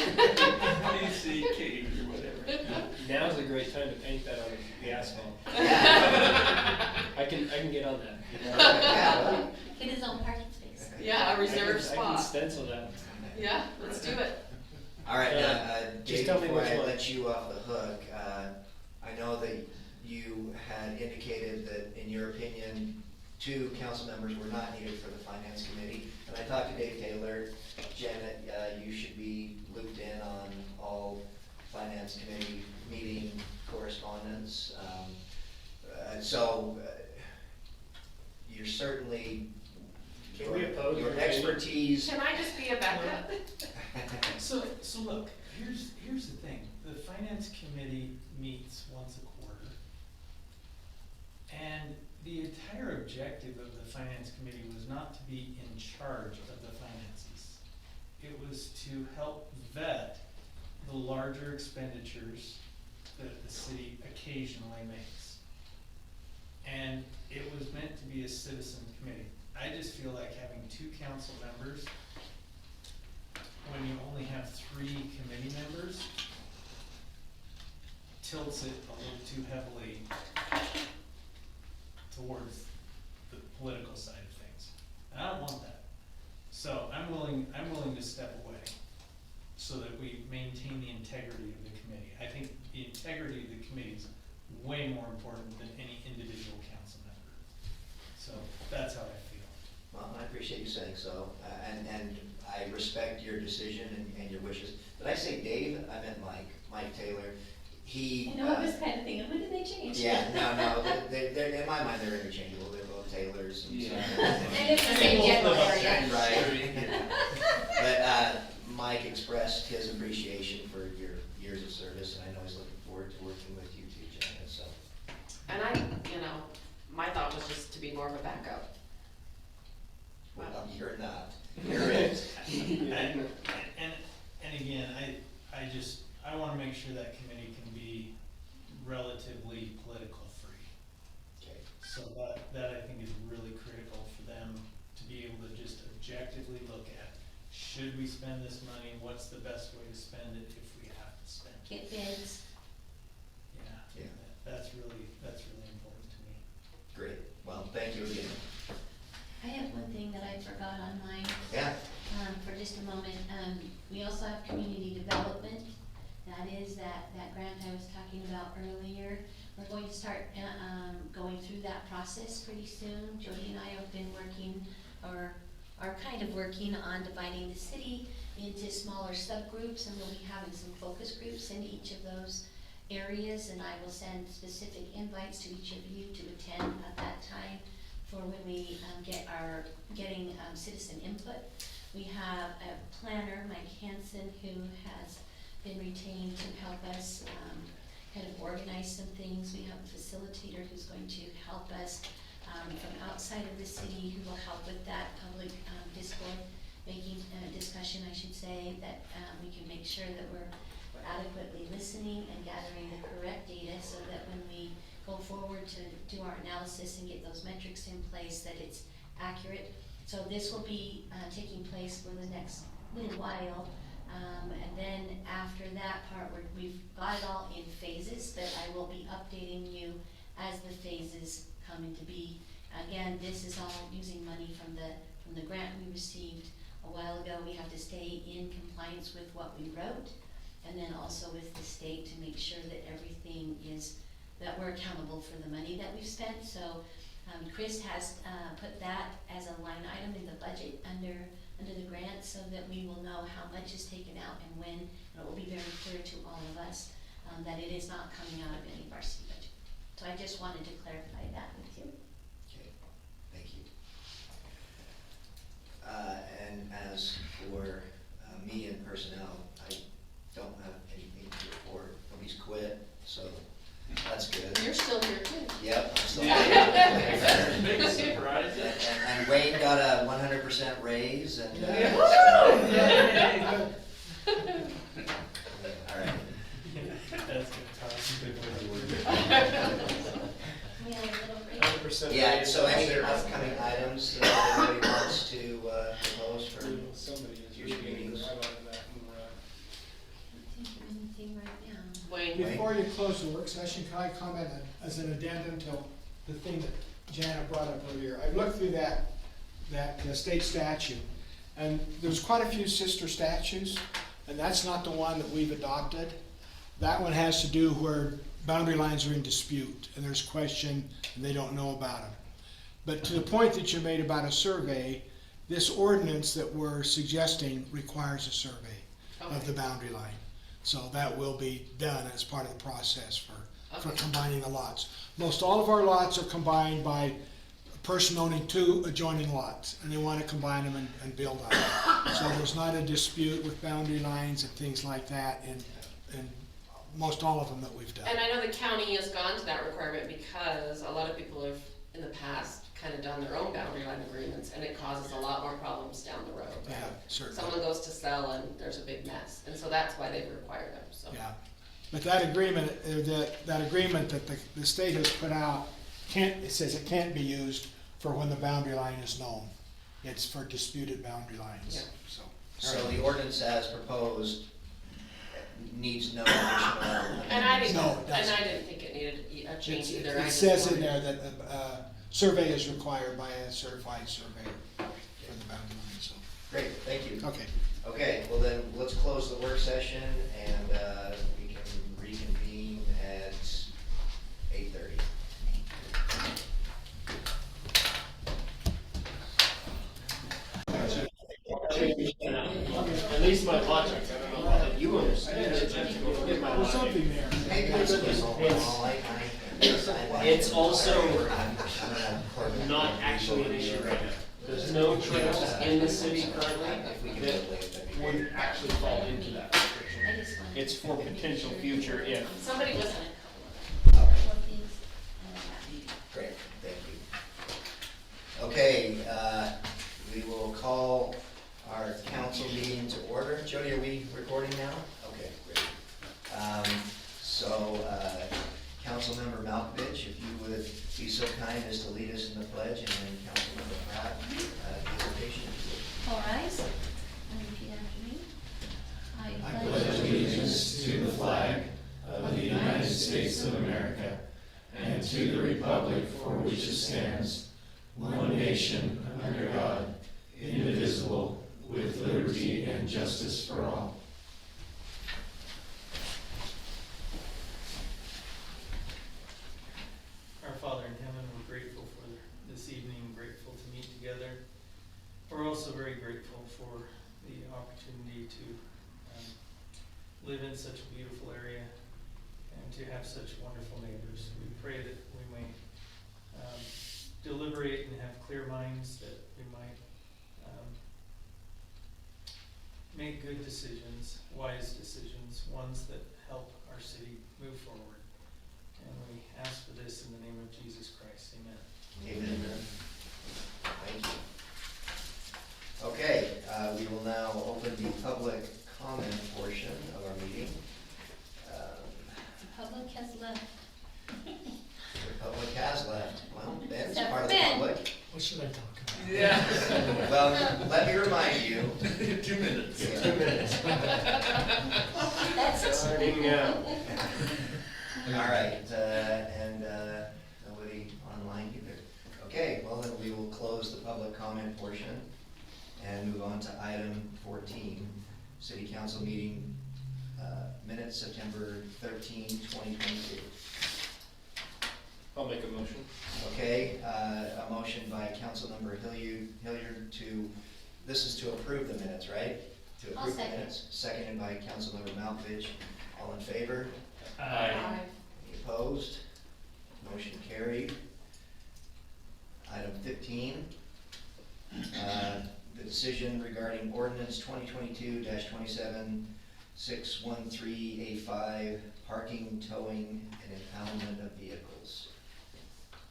[SPEAKER 8] or whatever.
[SPEAKER 14] Now's a great time to paint that on the asphalt.
[SPEAKER 1] Yeah.
[SPEAKER 14] I can get on that.
[SPEAKER 1] Yeah, well,
[SPEAKER 2] Get his own parking space.
[SPEAKER 7] Yeah, a reserved
[SPEAKER 14] I can
[SPEAKER 7] spot.
[SPEAKER 14] stencil that.
[SPEAKER 7] Yeah, let's do it.
[SPEAKER 1] all right,
[SPEAKER 14] Just
[SPEAKER 1] Dave,
[SPEAKER 14] tell me
[SPEAKER 1] before
[SPEAKER 14] which
[SPEAKER 1] I
[SPEAKER 14] one.
[SPEAKER 1] let you off the hook, I know that you had indicated that, in your opinion, 2 council members were not needed for the finance committee. And I talked to Dave Taylor. Janet, you should be looped in on all finance committee meeting correspondence. You're certainly,
[SPEAKER 14] Can we oppose
[SPEAKER 1] your
[SPEAKER 14] your
[SPEAKER 1] expertise.
[SPEAKER 7] Can I just be a backup?
[SPEAKER 5] So look, here's the thing. The finance committee meets once a quarter. And the entire objective of the finance committee was not to be in charge of the finances. It was to help vet the larger expenditures that the city occasionally makes. And it was meant to be a citizen committee. I just feel like having 2 council members, when you only have 3 committee members, tilts it a little too heavily towards the political side of things. And I don't want that. So I'm willing to step away so that we maintain the integrity of the committee. I think the integrity of the committee is way more important than any individual council member. So that's how I feel.
[SPEAKER 1] Well, I appreciate you saying so, and I respect your decision and your wishes. Did I say Dave? I meant Mike Taylor. He.
[SPEAKER 2] I know, I was kind of thinking, when did they change?
[SPEAKER 1] Yeah, no, they're, in my mind, they're interchangeable, they're both Taylors. And so-
[SPEAKER 2] And it's the same general area.
[SPEAKER 1] Right. But Mike expressed his appreciation for your years of service, and I know he's looking forward to working with you too, Janet, so.
[SPEAKER 7] And my thought was just to be more of a backup.
[SPEAKER 1] Well, you're not. You're it.
[SPEAKER 5] And again, I wanna make sure that committee can be relatively political free.
[SPEAKER 1] Okay.
[SPEAKER 5] So that I think is really critical for them to be able to just objectively look at, should we spend this money, what's the best way to spend it if we have to spend it?
[SPEAKER 2] Get bids.
[SPEAKER 5] Yeah.
[SPEAKER 1] Yeah.
[SPEAKER 5] That's really important to me.
[SPEAKER 1] Great, well, thank you again.
[SPEAKER 2] I have one thing that I forgot on mine.
[SPEAKER 1] Yeah.
[SPEAKER 2] For just a moment, we also have community development. That is that grant I was talking about earlier. We're going to start, going through that process pretty soon. Jody and I have been working, or are kind of working on dividing the city into smaller subgroups, and we'll be having some focus groups in each of those areas, and I will send specific invites to each of you to attend at that time for when we getting citizen input. We have a planner, Mike Hansen, who has been retained to help us kind of organize some things. We have a facilitator who's going to help us from outside of the city, who will help with that public discussion, I should say, that we can make sure that we're adequately listening and gathering the correct data, so that when we go forward to do our analysis and get those metrics in place, that it's accurate. So this will be taking place for the next little while. And then after that part, we've got it all in phases that I will be updating you as the phases come into be. Again, this is all using money from the grant we received a while ago. We have to stay in compliance with what we wrote, and then also with the state to make sure that everything is, that we're accountable for the money that we've spent. So Chris has put that as a line item in the budget under the grant, so that we will know how much is taken out and when, and it will be very clear to all of us that it is not coming out of any of our city budget. So I just wanted to clarify that with you.
[SPEAKER 1] Okay, thank you. And as for me and personnel, I don't have anything to report. Nobody's quit, so that's good.
[SPEAKER 7] You're still here too.
[SPEAKER 1] Yep, I'm still here.
[SPEAKER 14] Big surprise.
[SPEAKER 1] And Wayne got a 100% raise, and
[SPEAKER 14] Yeah.
[SPEAKER 1] all right.
[SPEAKER 5] That's good.
[SPEAKER 2] We have a little break.
[SPEAKER 14] 100%
[SPEAKER 1] Yeah,
[SPEAKER 14] raise.
[SPEAKER 1] so any upcoming items that anybody wants to propose for
[SPEAKER 14] Somebody is
[SPEAKER 1] future
[SPEAKER 14] really
[SPEAKER 1] meetings?
[SPEAKER 14] right on that and,
[SPEAKER 2] I think of anything right now.
[SPEAKER 7] Wayne,
[SPEAKER 9] Before you close the work session, can I comment as an addendum to the thing that Janet brought up earlier? I've looked through that state statute, and there's quite a few sister statutes, and that's not the one that we've adopted. That one has to do where boundary lines are in dispute, and there's question, and they don't know about them. But to the point that you made about a survey, this ordinance that we're suggesting requires a survey of the boundary line. So that will be done as part of the process for combining the lots. Most all of our lots are combined by a person owning two adjoining lots, and they want to combine them and build on it. So there's not a dispute with boundary lines and things like that in most all of them that we've done.
[SPEAKER 7] and I know the county has gone to that requirement because a lot of people have, in the past, kind of done their own boundary line agreements, and it causes a lot more problems down the road.
[SPEAKER 9] Yeah, certainly.
[SPEAKER 7] Someone goes to sell and there's a big mess, and so that's why they require them, so.
[SPEAKER 9] Yeah, but that agreement, that agreement that the state has put out, it says it can't be used for when the boundary line is known. It's for disputed boundary lines,
[SPEAKER 7] Yeah.
[SPEAKER 9] so.
[SPEAKER 1] So the ordinance as proposed needs no additional.
[SPEAKER 7] And I didn't,
[SPEAKER 9] No, it doesn't.
[SPEAKER 7] think it needed a change either. I
[SPEAKER 9] It
[SPEAKER 7] just
[SPEAKER 9] says in
[SPEAKER 7] wanted-
[SPEAKER 9] there that a survey is required by a certified surveyor for the boundary line, so.
[SPEAKER 1] Great, thank you.
[SPEAKER 9] Okay.
[SPEAKER 1] Okay, well then, let's close the work session, and we can reconvene at 8:30.
[SPEAKER 14] At least my logic, I don't know how you understand it.
[SPEAKER 9] There's something there.
[SPEAKER 1] Hey,
[SPEAKER 14] It's also
[SPEAKER 1] I'm gonna-
[SPEAKER 14] not actually an issue right now. There's no trails in the city currently
[SPEAKER 1] If we can
[SPEAKER 14] that
[SPEAKER 1] delay it, that'd be great.
[SPEAKER 14] would actually fall into that restriction.
[SPEAKER 2] I just wanted
[SPEAKER 14] It's for potential future if.
[SPEAKER 7] Somebody was in it.
[SPEAKER 1] Okay.
[SPEAKER 2] Couple of things, and then that.
[SPEAKER 1] Great, thank you. Okay, we will call our council meeting to order. Jody, are we recording now? Okay, great. So, Councilmember Malkovich, if you would be so kind as to lead us in the pledge, and then Councilmember Pratt, the exhortation.
[SPEAKER 2] All rise, and repeat after me. I
[SPEAKER 17] pledge allegiance to the flag of the United States of America and to the republic for which it stands, one nation, under God, indivisible, with liberty and justice for all.
[SPEAKER 5] Our Father in heaven, we're grateful for this evening, grateful to meet together. We're also also very grateful for the opportunity to live in such a beautiful area and to have such wonderful neighbors. We pray that we may deliberate and have clear minds, that we might make good decisions, wise decisions, ones that help our city move forward. And we ask for this in the name of Jesus Christ. Amen.
[SPEAKER 1] Amen. Thank you. Okay, we will now open the public comment portion of our meeting.
[SPEAKER 2] The public has left.
[SPEAKER 1] The public has left. Well, Ben's
[SPEAKER 2] Except
[SPEAKER 1] part of
[SPEAKER 2] for
[SPEAKER 1] the
[SPEAKER 2] Ben.
[SPEAKER 1] public.
[SPEAKER 13] What should I talk about?
[SPEAKER 8] Yeah.
[SPEAKER 1] Well, let me remind you.
[SPEAKER 8] 2 minutes.
[SPEAKER 1] 2 minutes.
[SPEAKER 2] That's it.
[SPEAKER 14] Starting now.
[SPEAKER 1] All right, and nobody online either. Okay, well then we will close the public comment portion and move on to item 14, City Council meeting minutes, September 13, 2022.
[SPEAKER 14] I'll make a motion.
[SPEAKER 1] Okay, a motion by Councilmember Hilliard to, this is to approve the minutes, right? To
[SPEAKER 2] I'll
[SPEAKER 1] approve the
[SPEAKER 2] second.
[SPEAKER 1] minutes. Seconded by Councilmember Malkovich. All in favor?
[SPEAKER 14] Aye.
[SPEAKER 1] Any opposed? Motion carried. Item 15, the decision regarding ordinance 2022-27613A5, parking, towing, and impoundment of vehicles.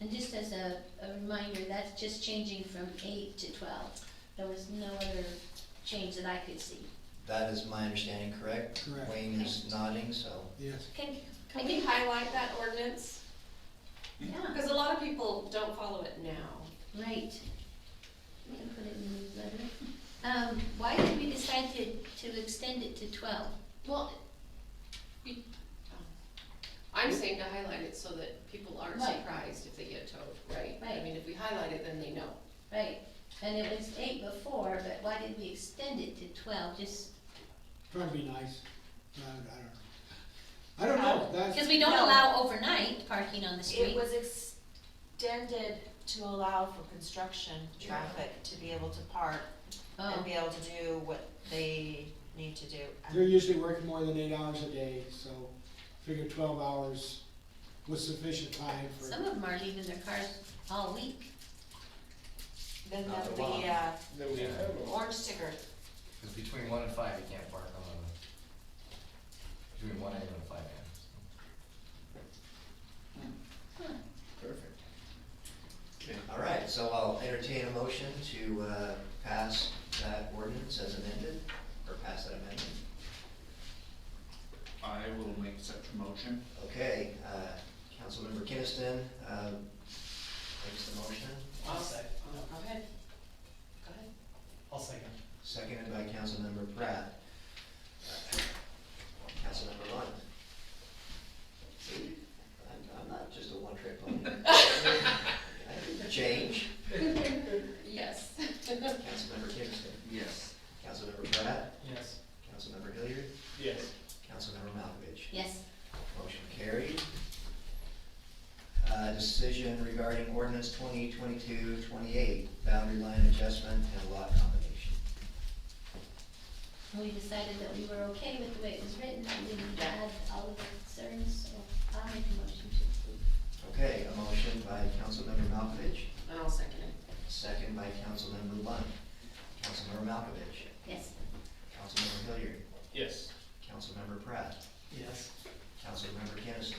[SPEAKER 2] And just as a reminder, that's just changing from 8 to 12. There was no other change that I could see.
[SPEAKER 1] That is my understanding, correct?
[SPEAKER 4] Correct.
[SPEAKER 1] Wayne is nodding, so.
[SPEAKER 4] Yes.
[SPEAKER 7] Can we highlight that ordinance?
[SPEAKER 2] Yeah,
[SPEAKER 7] Because a lot of people don't follow it now.
[SPEAKER 2] right. We can put it in the newsletter. Why did we decide to extend it to 12?
[SPEAKER 7] Well, I'm saying to highlight it so that people aren't
[SPEAKER 2] Right.
[SPEAKER 7] surprised if they get towed, right? I
[SPEAKER 2] Right.
[SPEAKER 7] mean, if we highlight it, then they know.
[SPEAKER 2] Right, and it was 8 before, but why did we extend it to 12? Just,
[SPEAKER 9] Trying to be nice. I don't know, that's,
[SPEAKER 2] because we don't
[SPEAKER 11] No.
[SPEAKER 2] allow overnight parking on the street.
[SPEAKER 11] It was extended to allow for construction traffic to be able to park
[SPEAKER 2] Oh.
[SPEAKER 11] and be able to do what they need to do.
[SPEAKER 9] they're usually working more than 8 hours a day, so figure 12 hours was sufficient time for.
[SPEAKER 2] Some of them are leaving their cars all week.
[SPEAKER 11] Then
[SPEAKER 1] Not
[SPEAKER 11] the,
[SPEAKER 1] the law.
[SPEAKER 14] Then we have them.
[SPEAKER 11] orange sticker.
[SPEAKER 3] Because between 1 and 5, you can't park on between 1 AM and 5 AM.
[SPEAKER 8] Perfect. Okay.
[SPEAKER 1] All right, so I'll entertain a motion to pass that ordinance as amended, or pass that amendment.
[SPEAKER 8] I will make such a motion.
[SPEAKER 1] Okay, Councilmember Kinnison makes the motion,
[SPEAKER 5] I'll second.
[SPEAKER 7] Go ahead. Go ahead.
[SPEAKER 5] I'll second.
[SPEAKER 1] seconded by Councilmember Pratt. Councilmember Lund. See, I'm not just a one-trick pony. I can change.
[SPEAKER 7] Yes.
[SPEAKER 1] Councilmember Kinnison.
[SPEAKER 8] Yes.
[SPEAKER 1] Councilmember Pratt.
[SPEAKER 5] Yes.
[SPEAKER 1] Councilmember Hilliard.
[SPEAKER 14] Yes.
[SPEAKER 1] Councilmember Malkovich.
[SPEAKER 2] Yes,
[SPEAKER 1] Motion carried. Decision regarding ordinance 2022-28, boundary line adjustment and lot combination.
[SPEAKER 2] we decided that we were okay with the way it was written, we didn't add all of the concerns, so I'll make a motion to approve.
[SPEAKER 1] Okay, a motion by Councilmember Malkovich,
[SPEAKER 7] And I'll second it.
[SPEAKER 1] second by Councilmember Lund. Councilmember Malkovich,
[SPEAKER 2] Yes,
[SPEAKER 1] Councilmember Hilliard,
[SPEAKER 14] Yes.
[SPEAKER 1] Councilmember Pratt,
[SPEAKER 5] Yes.
[SPEAKER 1] Councilmember Kinnison,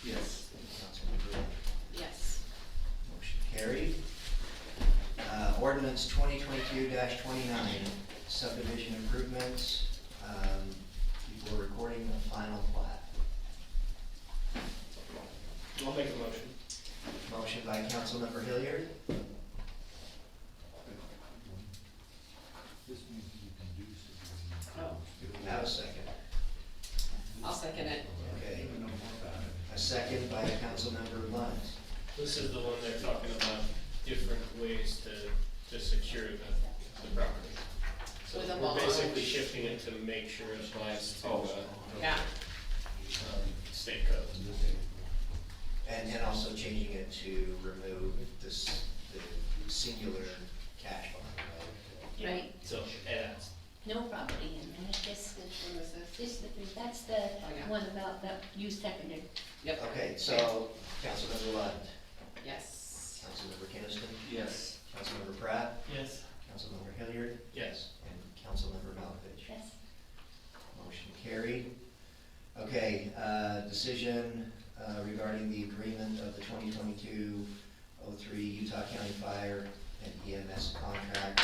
[SPEAKER 8] Yes.
[SPEAKER 1] Councilmember Lund.
[SPEAKER 7] Yes.
[SPEAKER 1] Motion carried. Ordinance 2022-29, subdivision improvements, before recording the final plat.
[SPEAKER 14] I'll make a motion.
[SPEAKER 1] Motion by Councilmember Hilliard, have a second.
[SPEAKER 7] I'll second it.
[SPEAKER 1] Okay. A second by Councilmember Lund.
[SPEAKER 14] This is the one they're talking about different ways to secure the property. So
[SPEAKER 7] With a
[SPEAKER 14] we're
[SPEAKER 7] bond.
[SPEAKER 14] basically shifting it to make sure it applies to,
[SPEAKER 7] Yeah.
[SPEAKER 14] state code.
[SPEAKER 1] And also changing it to remove this, the singular cash bond, right?
[SPEAKER 2] right, about that, you seconded.
[SPEAKER 7] Yep.
[SPEAKER 1] Okay, so Councilmember Lund,
[SPEAKER 7] Yes.
[SPEAKER 1] Councilmember Kinnison,
[SPEAKER 12] Yes.
[SPEAKER 1] Councilmember Pratt,
[SPEAKER 5] Yes.
[SPEAKER 1] Councilmember Hilliard,
[SPEAKER 14] Yes.
[SPEAKER 1] and Councilmember Malkovich.
[SPEAKER 2] Yes.
[SPEAKER 1] Motion carried. Okay, decision regarding the agreement of the 2022-03 Utah County Fire and EMS contract,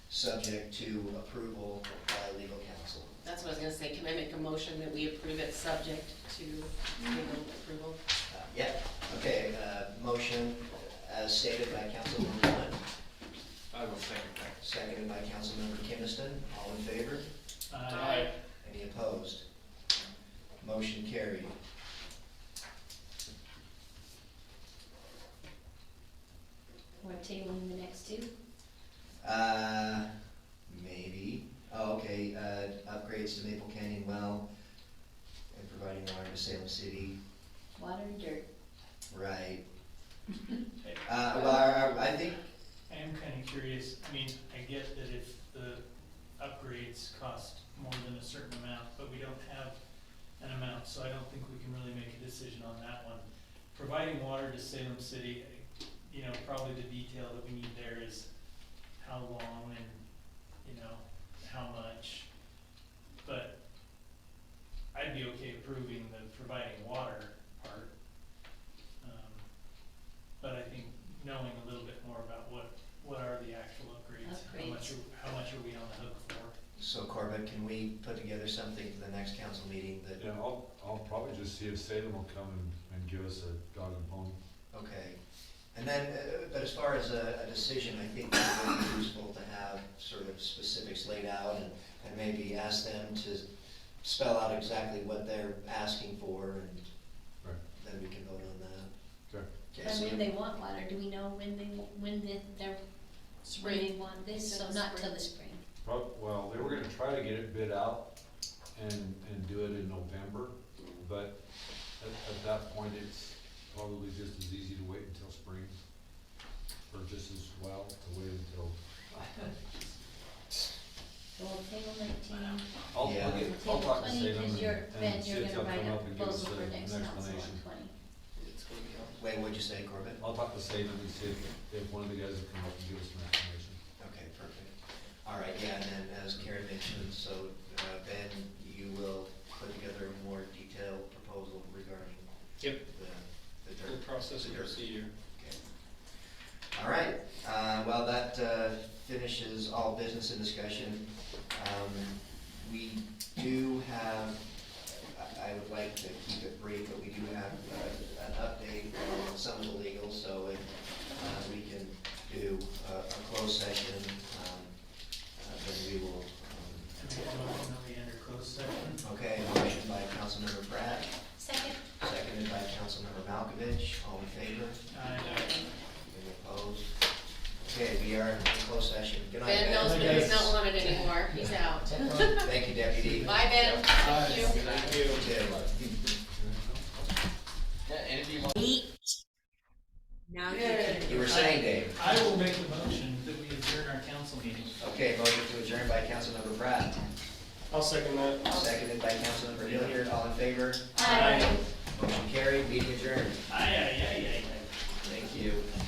[SPEAKER 1] subject to approval by legal counsel.
[SPEAKER 7] That's what I was gonna say, can I make a motion that we approve it subject to legal approval?
[SPEAKER 1] Yeah, okay, motion as stated by Councilmember Lund,
[SPEAKER 12] I will second that.
[SPEAKER 1] seconded by Councilmember Kinnison. All in favor?
[SPEAKER 5] Aye.
[SPEAKER 1] Any opposed? Motion carried.
[SPEAKER 2] We're tabling the next two.
[SPEAKER 1] Maybe. Oh, okay, upgrades to Maple Canyon Well and providing water to Salem City.
[SPEAKER 2] Water and dirt.
[SPEAKER 1] Right. Well, I think,
[SPEAKER 5] I am kinda curious, I mean, I get that if the upgrades cost more than a certain amount, but we don't have an amount, so I don't think we can really make a decision on that one. Providing water to Salem City, you know, probably the detail that we need there is how long and, you know, how much. But I'd be okay approving the providing water part. But I think knowing a little bit more about what are the actual upgrades, how much are we on the hook for?
[SPEAKER 1] so Corbett, can we put together something for the next council meeting that,
[SPEAKER 12] Yeah, I'll probably just see if Salem will come and give us a dog and pony.
[SPEAKER 1] okay. And then, but as far as a decision, I think it would be useful to have sort of specifics laid out and maybe ask them to spell out exactly what they're asking for, and
[SPEAKER 12] Right.
[SPEAKER 1] then we can vote on that.
[SPEAKER 12] Okay.
[SPEAKER 1] Okay,
[SPEAKER 2] And
[SPEAKER 1] so
[SPEAKER 2] when they want water, do we know when they're, when they want this, so not till the spring?
[SPEAKER 12] Well, they were gonna try to get it bid out and do it in November, but at that point, it's probably just as easy to wait until spring, or just as well to wait until.
[SPEAKER 2] So we'll table 19.
[SPEAKER 12] I'll
[SPEAKER 1] Yeah.
[SPEAKER 12] get,
[SPEAKER 2] We'll
[SPEAKER 12] I'll talk to
[SPEAKER 2] table 20,
[SPEAKER 12] Salem
[SPEAKER 2] 'cause you're,
[SPEAKER 12] and
[SPEAKER 2] Ben,
[SPEAKER 12] see
[SPEAKER 2] you're
[SPEAKER 12] if they'll
[SPEAKER 2] gonna write
[SPEAKER 12] come
[SPEAKER 2] a
[SPEAKER 12] up and give us
[SPEAKER 2] proposal for
[SPEAKER 12] an
[SPEAKER 2] next council on
[SPEAKER 12] explanation.
[SPEAKER 2] 20.
[SPEAKER 1] Wait, what'd you say, Corbett?
[SPEAKER 12] I'll talk to Salem and see if one of the guys will come up and give us an explanation.
[SPEAKER 1] Okay, perfect. All right, yeah, and then as Karen mentioned, so Ben, you will put together a more detailed proposal regarding
[SPEAKER 14] Yep.
[SPEAKER 1] the
[SPEAKER 14] Full
[SPEAKER 1] dirt.
[SPEAKER 14] process
[SPEAKER 1] the
[SPEAKER 14] and
[SPEAKER 1] dirt.
[SPEAKER 14] procedure.
[SPEAKER 1] Okay. All right, well, that finishes all business and discussion. We do have, I would like to keep it brief, but we do have an update on some of the legal, so if we can do a closed session, then we will.
[SPEAKER 5] Make a motion that we enter closed session.
[SPEAKER 1] Okay, motion by Councilmember Pratt,
[SPEAKER 2] Second.
[SPEAKER 1] seconded by Councilmember Malkovich. All in favor? Any opposed? Okay, we are in closed session. Good night,
[SPEAKER 7] Ben knows
[SPEAKER 1] Ben.
[SPEAKER 7] that he's not wanted anymore, he's out.
[SPEAKER 1] Thank you, Deputy.
[SPEAKER 7] Bye, Ben. Thank you.
[SPEAKER 1] Thank you.
[SPEAKER 16] Yeah, and if you want.
[SPEAKER 11] Now you
[SPEAKER 5] Yay.
[SPEAKER 11] can.
[SPEAKER 1] You were saying, Dave?
[SPEAKER 5] I will make a motion that we adjourn our council meeting.
[SPEAKER 1] Okay, motion to adjourn by Councilmember Pratt,
[SPEAKER 14] I'll second that.
[SPEAKER 1] seconded by Councilmember Hilliard. All in favor?
[SPEAKER 2] Aye.
[SPEAKER 1] Motion carried, meeting adjourned.